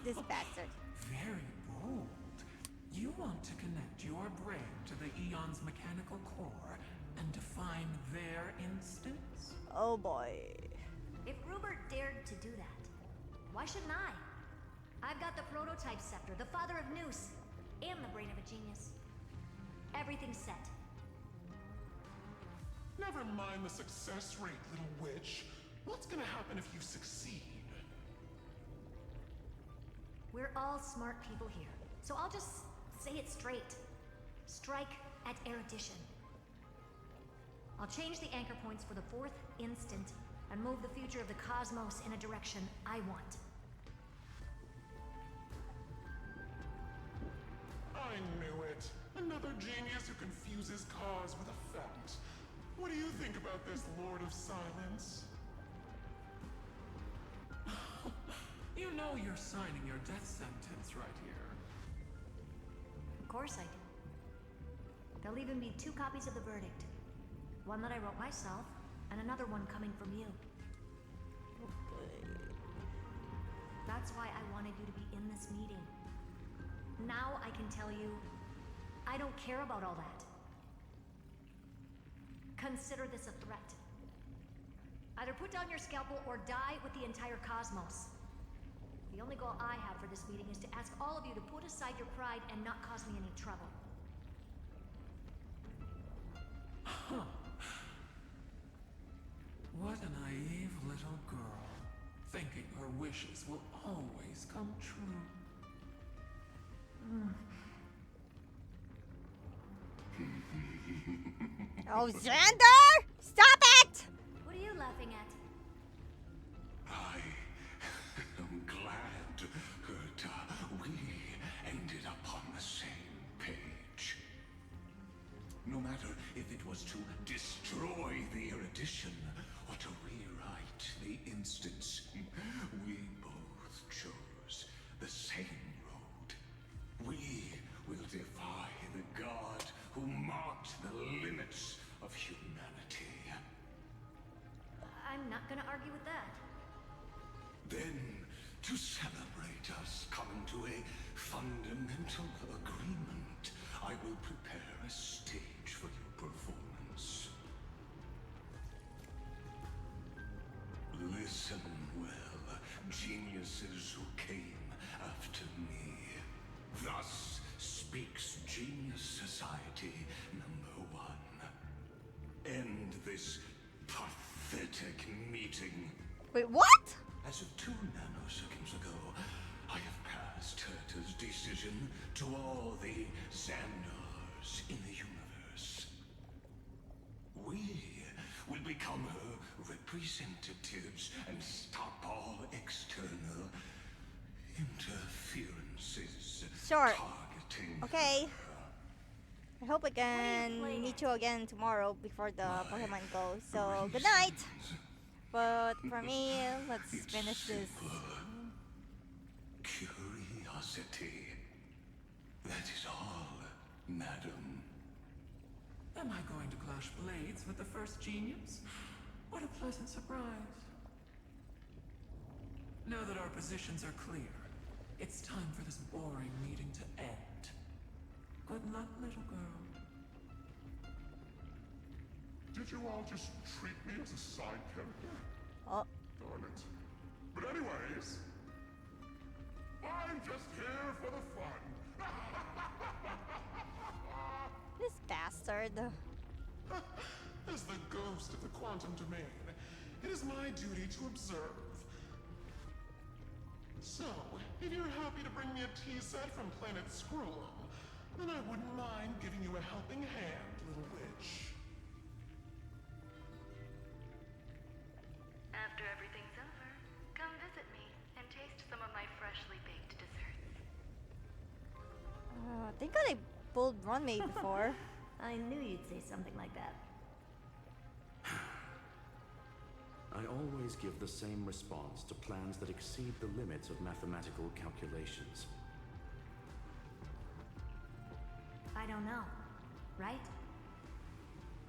this bastard. Very bold. You want to connect your brain to the Eon's mechanical core and define their instance? Oh boy. If Rupert dared to do that, why shouldn't I? I've got the prototype scepter, the father of Noose, and the brain of a genius. Everything's set. Never mind the success rate, little witch. What's gonna happen if you succeed? We're all smart people here, so I'll just say it straight. Strike at erudition. I'll change the anchor points for the 4th instant and move the future of the cosmos in a direction I want. I knew it. Another genius who confuses cause with effect. What do you think about this, Lord of Silence? You know you're signing your death sentence right here. Of course I do. There'll even be 2 copies of the verdict. One that I wrote myself, and another one coming from you. That's why I wanted you to be in this meeting. Now I can tell you, I don't care about all that. Consider this a threat. Either put down your scalpel or die with the entire cosmos. The only goal I have for this meeting is to ask all of you to put aside your pride and not cause me any trouble. Huh. What a naive little girl, thinking her wishes will always come true. Oh, Xander! Stop it! What are you laughing at? I am glad that we ended up on the same page. No matter if it was to destroy the erudition or to rewrite the instance, we both chose the same road. We will defy the god who marked the limits of humanity. I'm not gonna argue with that. Then, to celebrate us coming to a fundamental agreement, I will prepare a stage for your performance. Listen well, geniuses who came after me. Thus speaks Genius Society #1. End this pathetic meeting. Wait, what? As of 2 nanoseconds ago, I have passed her to decision to all the Xandars in the universe. We will become her representatives and stop all external interferences. Sure. Targeting Okay. I hope we can meet you again tomorrow before the Pokemon Go. So, good night! But for me, let's finish this. Curiosity. That is all, madam. Am I going to clash blades with the first genius? What a pleasant surprise. Now that our positions are clear, it's time for this boring meeting to end. Good luck, little girl. Did you all just treat me as a side character? Oh. Darn it. But anyways, I'm just here for the fun. This bastard. As the ghost of the quantum domain, it is my duty to observe. So, if you're happy to bring me a tea set from planet Scrollum, then I wouldn't mind giving you a helping hand, little witch. After everything's over, come visit me and taste some of my freshly baked desserts. I think I pulled Runmei before. I knew you'd say something like that. I always give the same response to plans that exceed the limits of mathematical calculations. I don't know, right?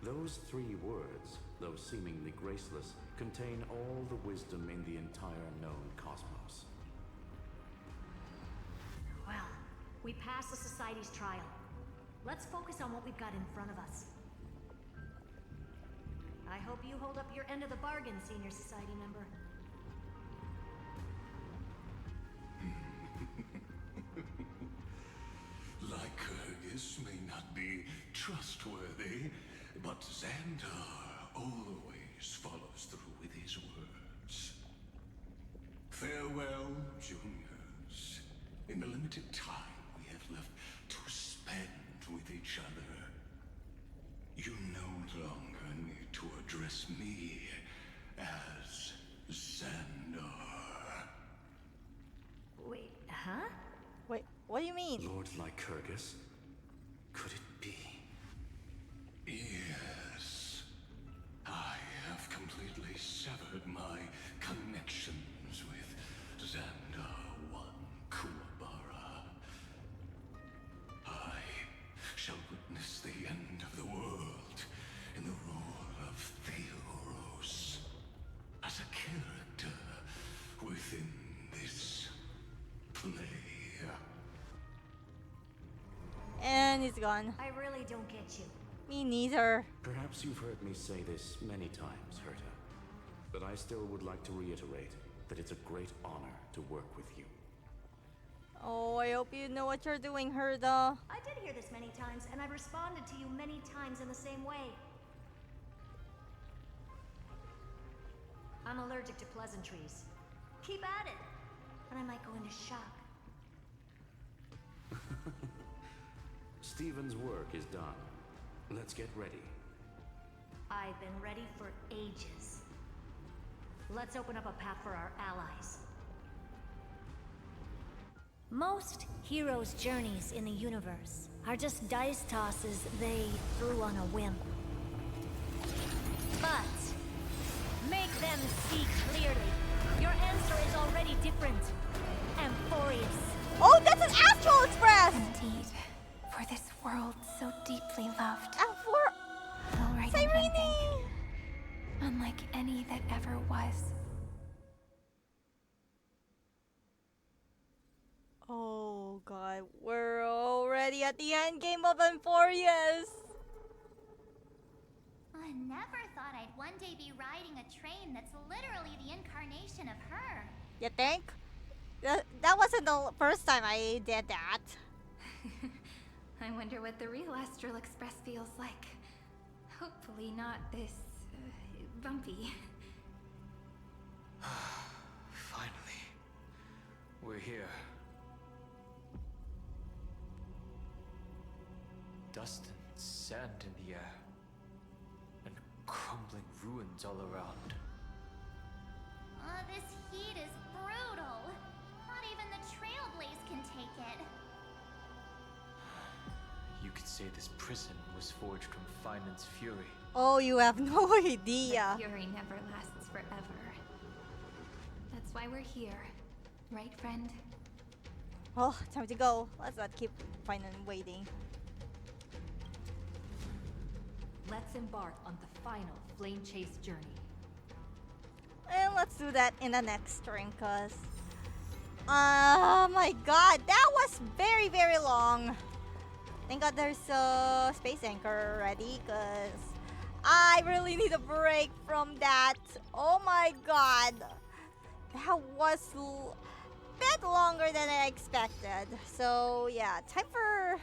Those 3 words, though seemingly graceless, contain all the wisdom in the entire known cosmos. Well, we passed the Society's trial. Let's focus on what we've got in front of us. I hope you hold up your end of the bargain, Senior Society member. Lycurgus may not be trustworthy, but Xandar always follows through with his words. Farewell, juniors. In the limited time we have left to spend with each other, you no longer need to address me as Xandar. Wait, huh? Wait, what do you mean? Lord Lycurgus? Could it be? Yes. I have completely severed my connections with Xandar I Kuwabara. I shall witness the end of the world in the role of Theoros, as a character within this play. And he's gone. I really don't get you. Me neither. Perhaps you've heard me say this many times, Herta, but I still would like to reiterate that it's a great honor to work with you. Oh, I hope you know what you're doing, Herta. I did hear this many times, and I've responded to you many times in the same way. I'm allergic to pleasantries. Keep at it, and I might go into shock. Stephen's work is done. Let's get ready. I've been ready for ages. Let's open up a path for our allies. Most heroes' journeys in the universe are just dice tosses they threw on a whim. But make them see clearly. Your answer is already different. Amphoreus. Oh, that's an Astral Express! Indeed. For this world so deeply loved. Amphoreus! I'll write an ending, unlike any that ever was. Oh god, we're already at the end game of Amphoreus! I never thought I'd one day be riding a train that's literally the incarnation of her. You think? That wasn't the first time I did that. I wonder what the real Astral Express feels like. Hopefully not this bumpy. Finally. We're here. dust and sand in the air, and crumbling ruins all around. This heat is brutal. Not even the Trailblaze can take it. You could say this prison was forged from Finance fury. Oh, you have no idea. The fury never lasts forever. That's why we're here. Right, friend? Oh, time to go. Let's not keep finding waiting. Let's embark on the final flame chase journey. And let's do that in the next stream, cause oh my god, that was very, very long. Thank god there's a space anchor ready, cause I really need a break from that. Oh my god, that was a bit longer than I expected. So yeah, time for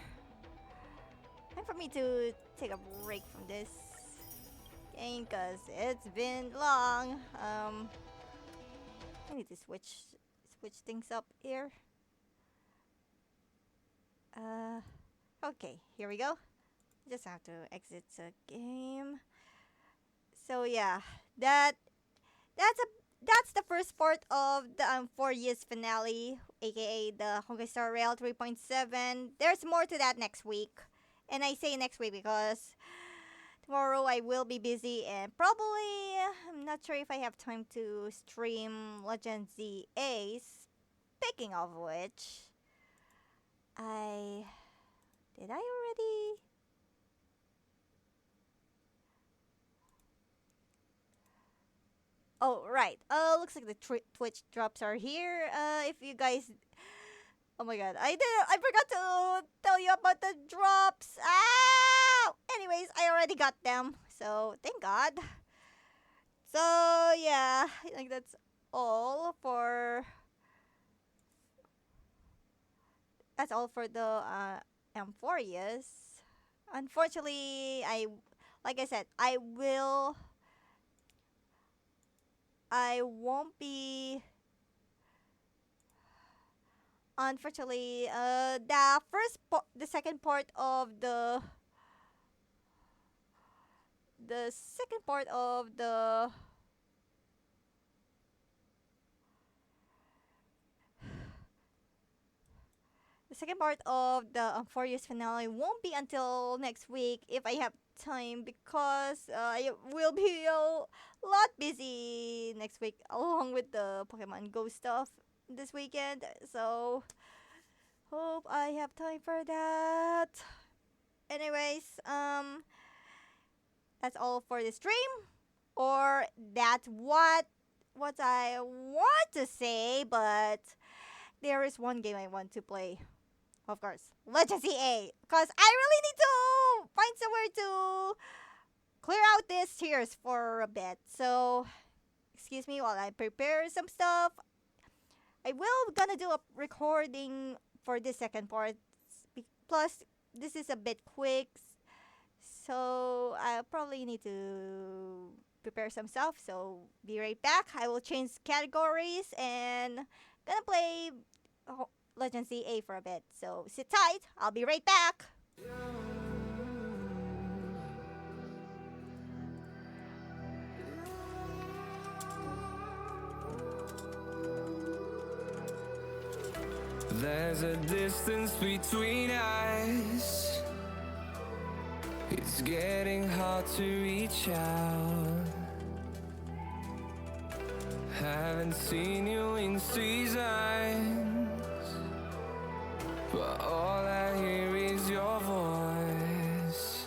me to take a break from this game, cause it's been long. I need to switch things up here. Okay, here we go. Just have to exit the game. So yeah, that's the first part of the Amphoreus finale, aka the Honkai Star Rail 3.7. There's more to that next week. And I say next week because tomorrow I will be busy and probably I'm not sure if I have time to stream Legend ZA. Speaking of which, did I already? Oh right. Looks like the Twitch drops are here. If you guys. Oh my god, I forgot to tell you about the drops. Anyways, I already got them, so thank god. So yeah, I think that's all for the Amphoreus. Unfortunately, like I said, I won't be. Unfortunately, the second part of the second part of the Amphoreus finale won't be until next week if I have time, because I will be a lot busy next week along with the Pokemon Go stuff this weekend, so hope I have time for that. Anyways, that's all for the stream, or that's what I want to say, but there is one game I want to play, of course, Legend CA, because I really need to find somewhere to clear out these tears for a bit. So excuse me while I prepare some stuff. I will gonna do a recording for this second part. Plus, this is a bit quick, so I probably need to prepare some stuff. So be right back. I will change categories and gonna play Legend CA for a bit. So sit tight. I'll be right back. There's a distance between us. It's getting hard to reach out. Haven't seen you in seasons, but all I hear is your voice.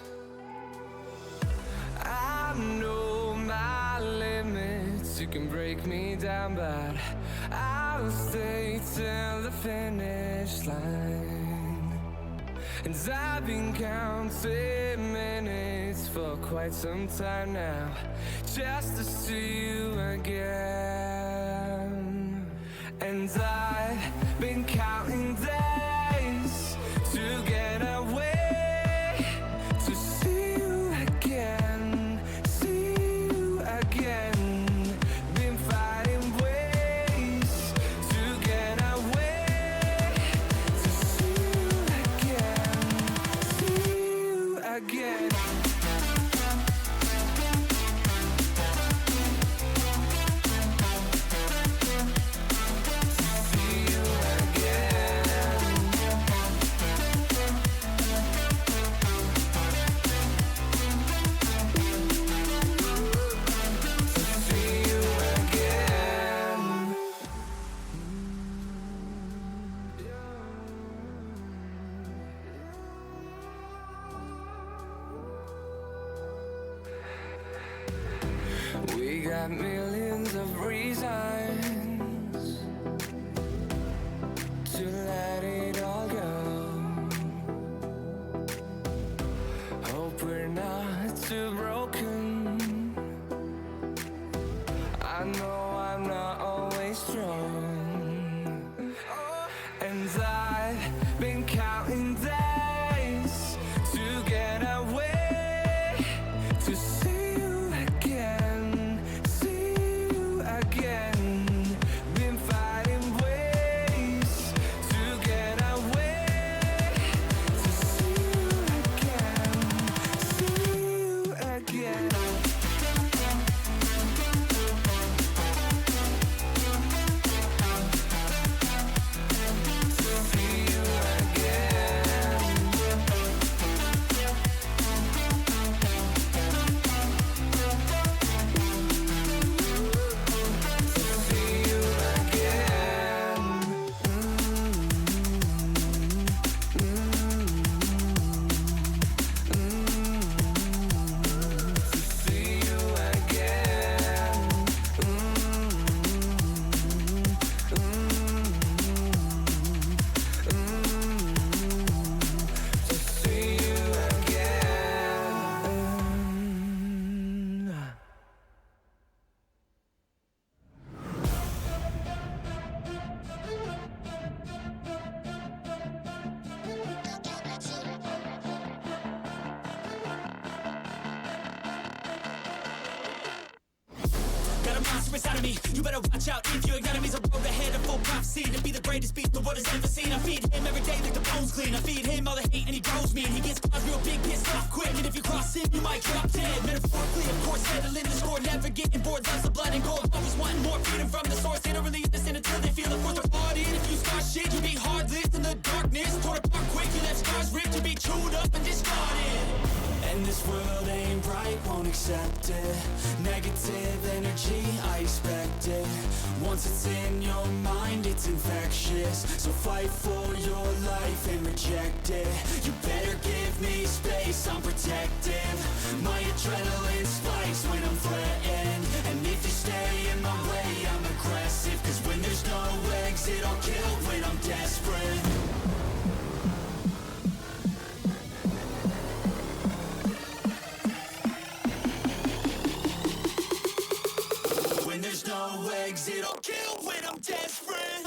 I know my limits. You can break me down, but I'll stay till the finish line. And I've been counting minutes for quite some time now, just to see you again. And I've been counting days to get away, to see you again, see you again. Been fighting ways to get away, to see you again, see you got millions of reasons to let it all go. Hope we're not too broken. I know I'm not always strong, and I've been counting days to get away, to see you again, see you again. Been fighting ways to get away, to see you again, see you again. Got a monster inside of me, you better watch out. If your enemy's a road ahead of full prophecy to be the greatest beast the world has ever seen. I feed him every day like the bones clean. I feed him all the hate and he grows me. And he gets caught real big, pissed off quick. And if you cross him, you might drop dead. Metaphorically, of course, settling the score. Never getting bored, loves the blood and gore. Always wanting more freedom from the source. They don't release this until they feel it forced apart. And if you start shit, you be heartless in the darkness. Torn apart quick, you left scars ripped to be chewed up and discarded. And this world ain't right, won't accept it. Negative energy, I expect it. Once it's in your mind, it's infectious. So fight for your life and reject it. You better give me space, I'm protective. My adrenaline spikes when I'm threatened. And if you stay in my way, I'm aggressive. Cause when there's no exit, I'll kill when I'm desperate. When there's no exit, I'll kill when I'm desperate.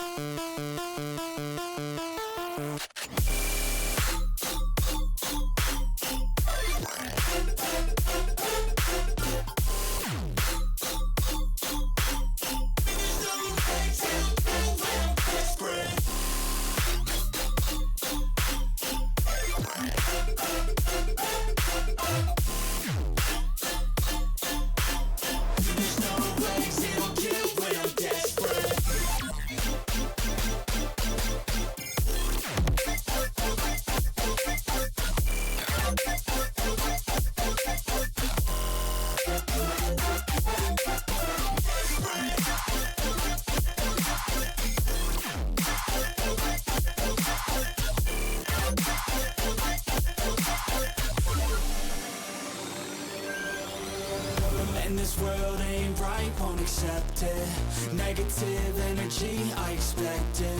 And this world ain't right, won't accept it. Negative energy, I expect it.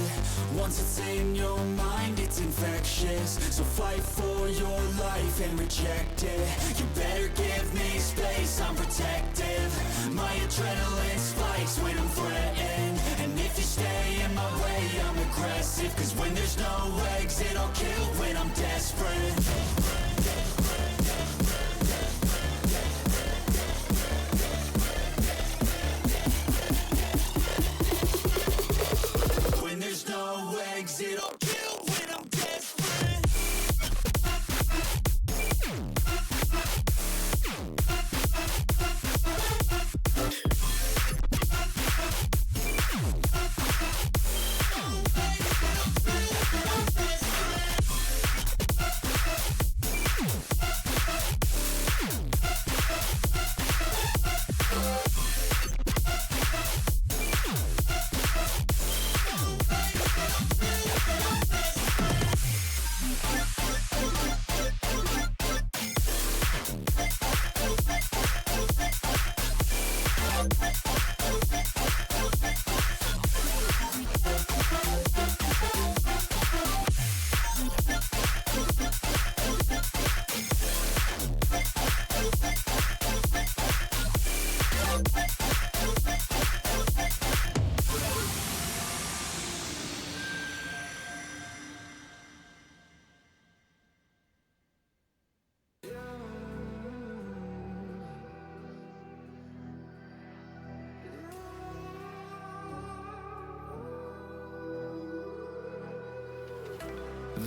Once it's in your mind, it's infectious. So fight for your life and reject it. You better give me space, I'm protective. My adrenaline spikes when I'm threatened. And if you stay in my way, I'm aggressive. Cause when there's no exit, I'll kill when I'm desperate. When there's no exit, I'll kill when I'm desperate.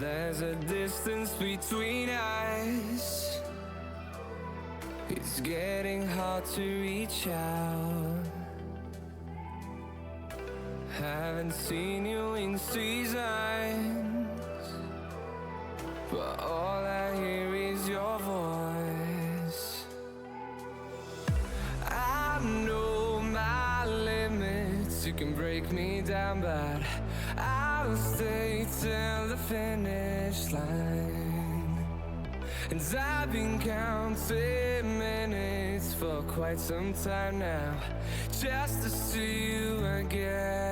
There's a distance between us. It's getting hard to reach out. Haven't seen you in seasons, but all I hear is your voice. I know my limits. You can break me down, but I'll stay till the finish line. And I've been counting minutes for quite some time now, just to see you again.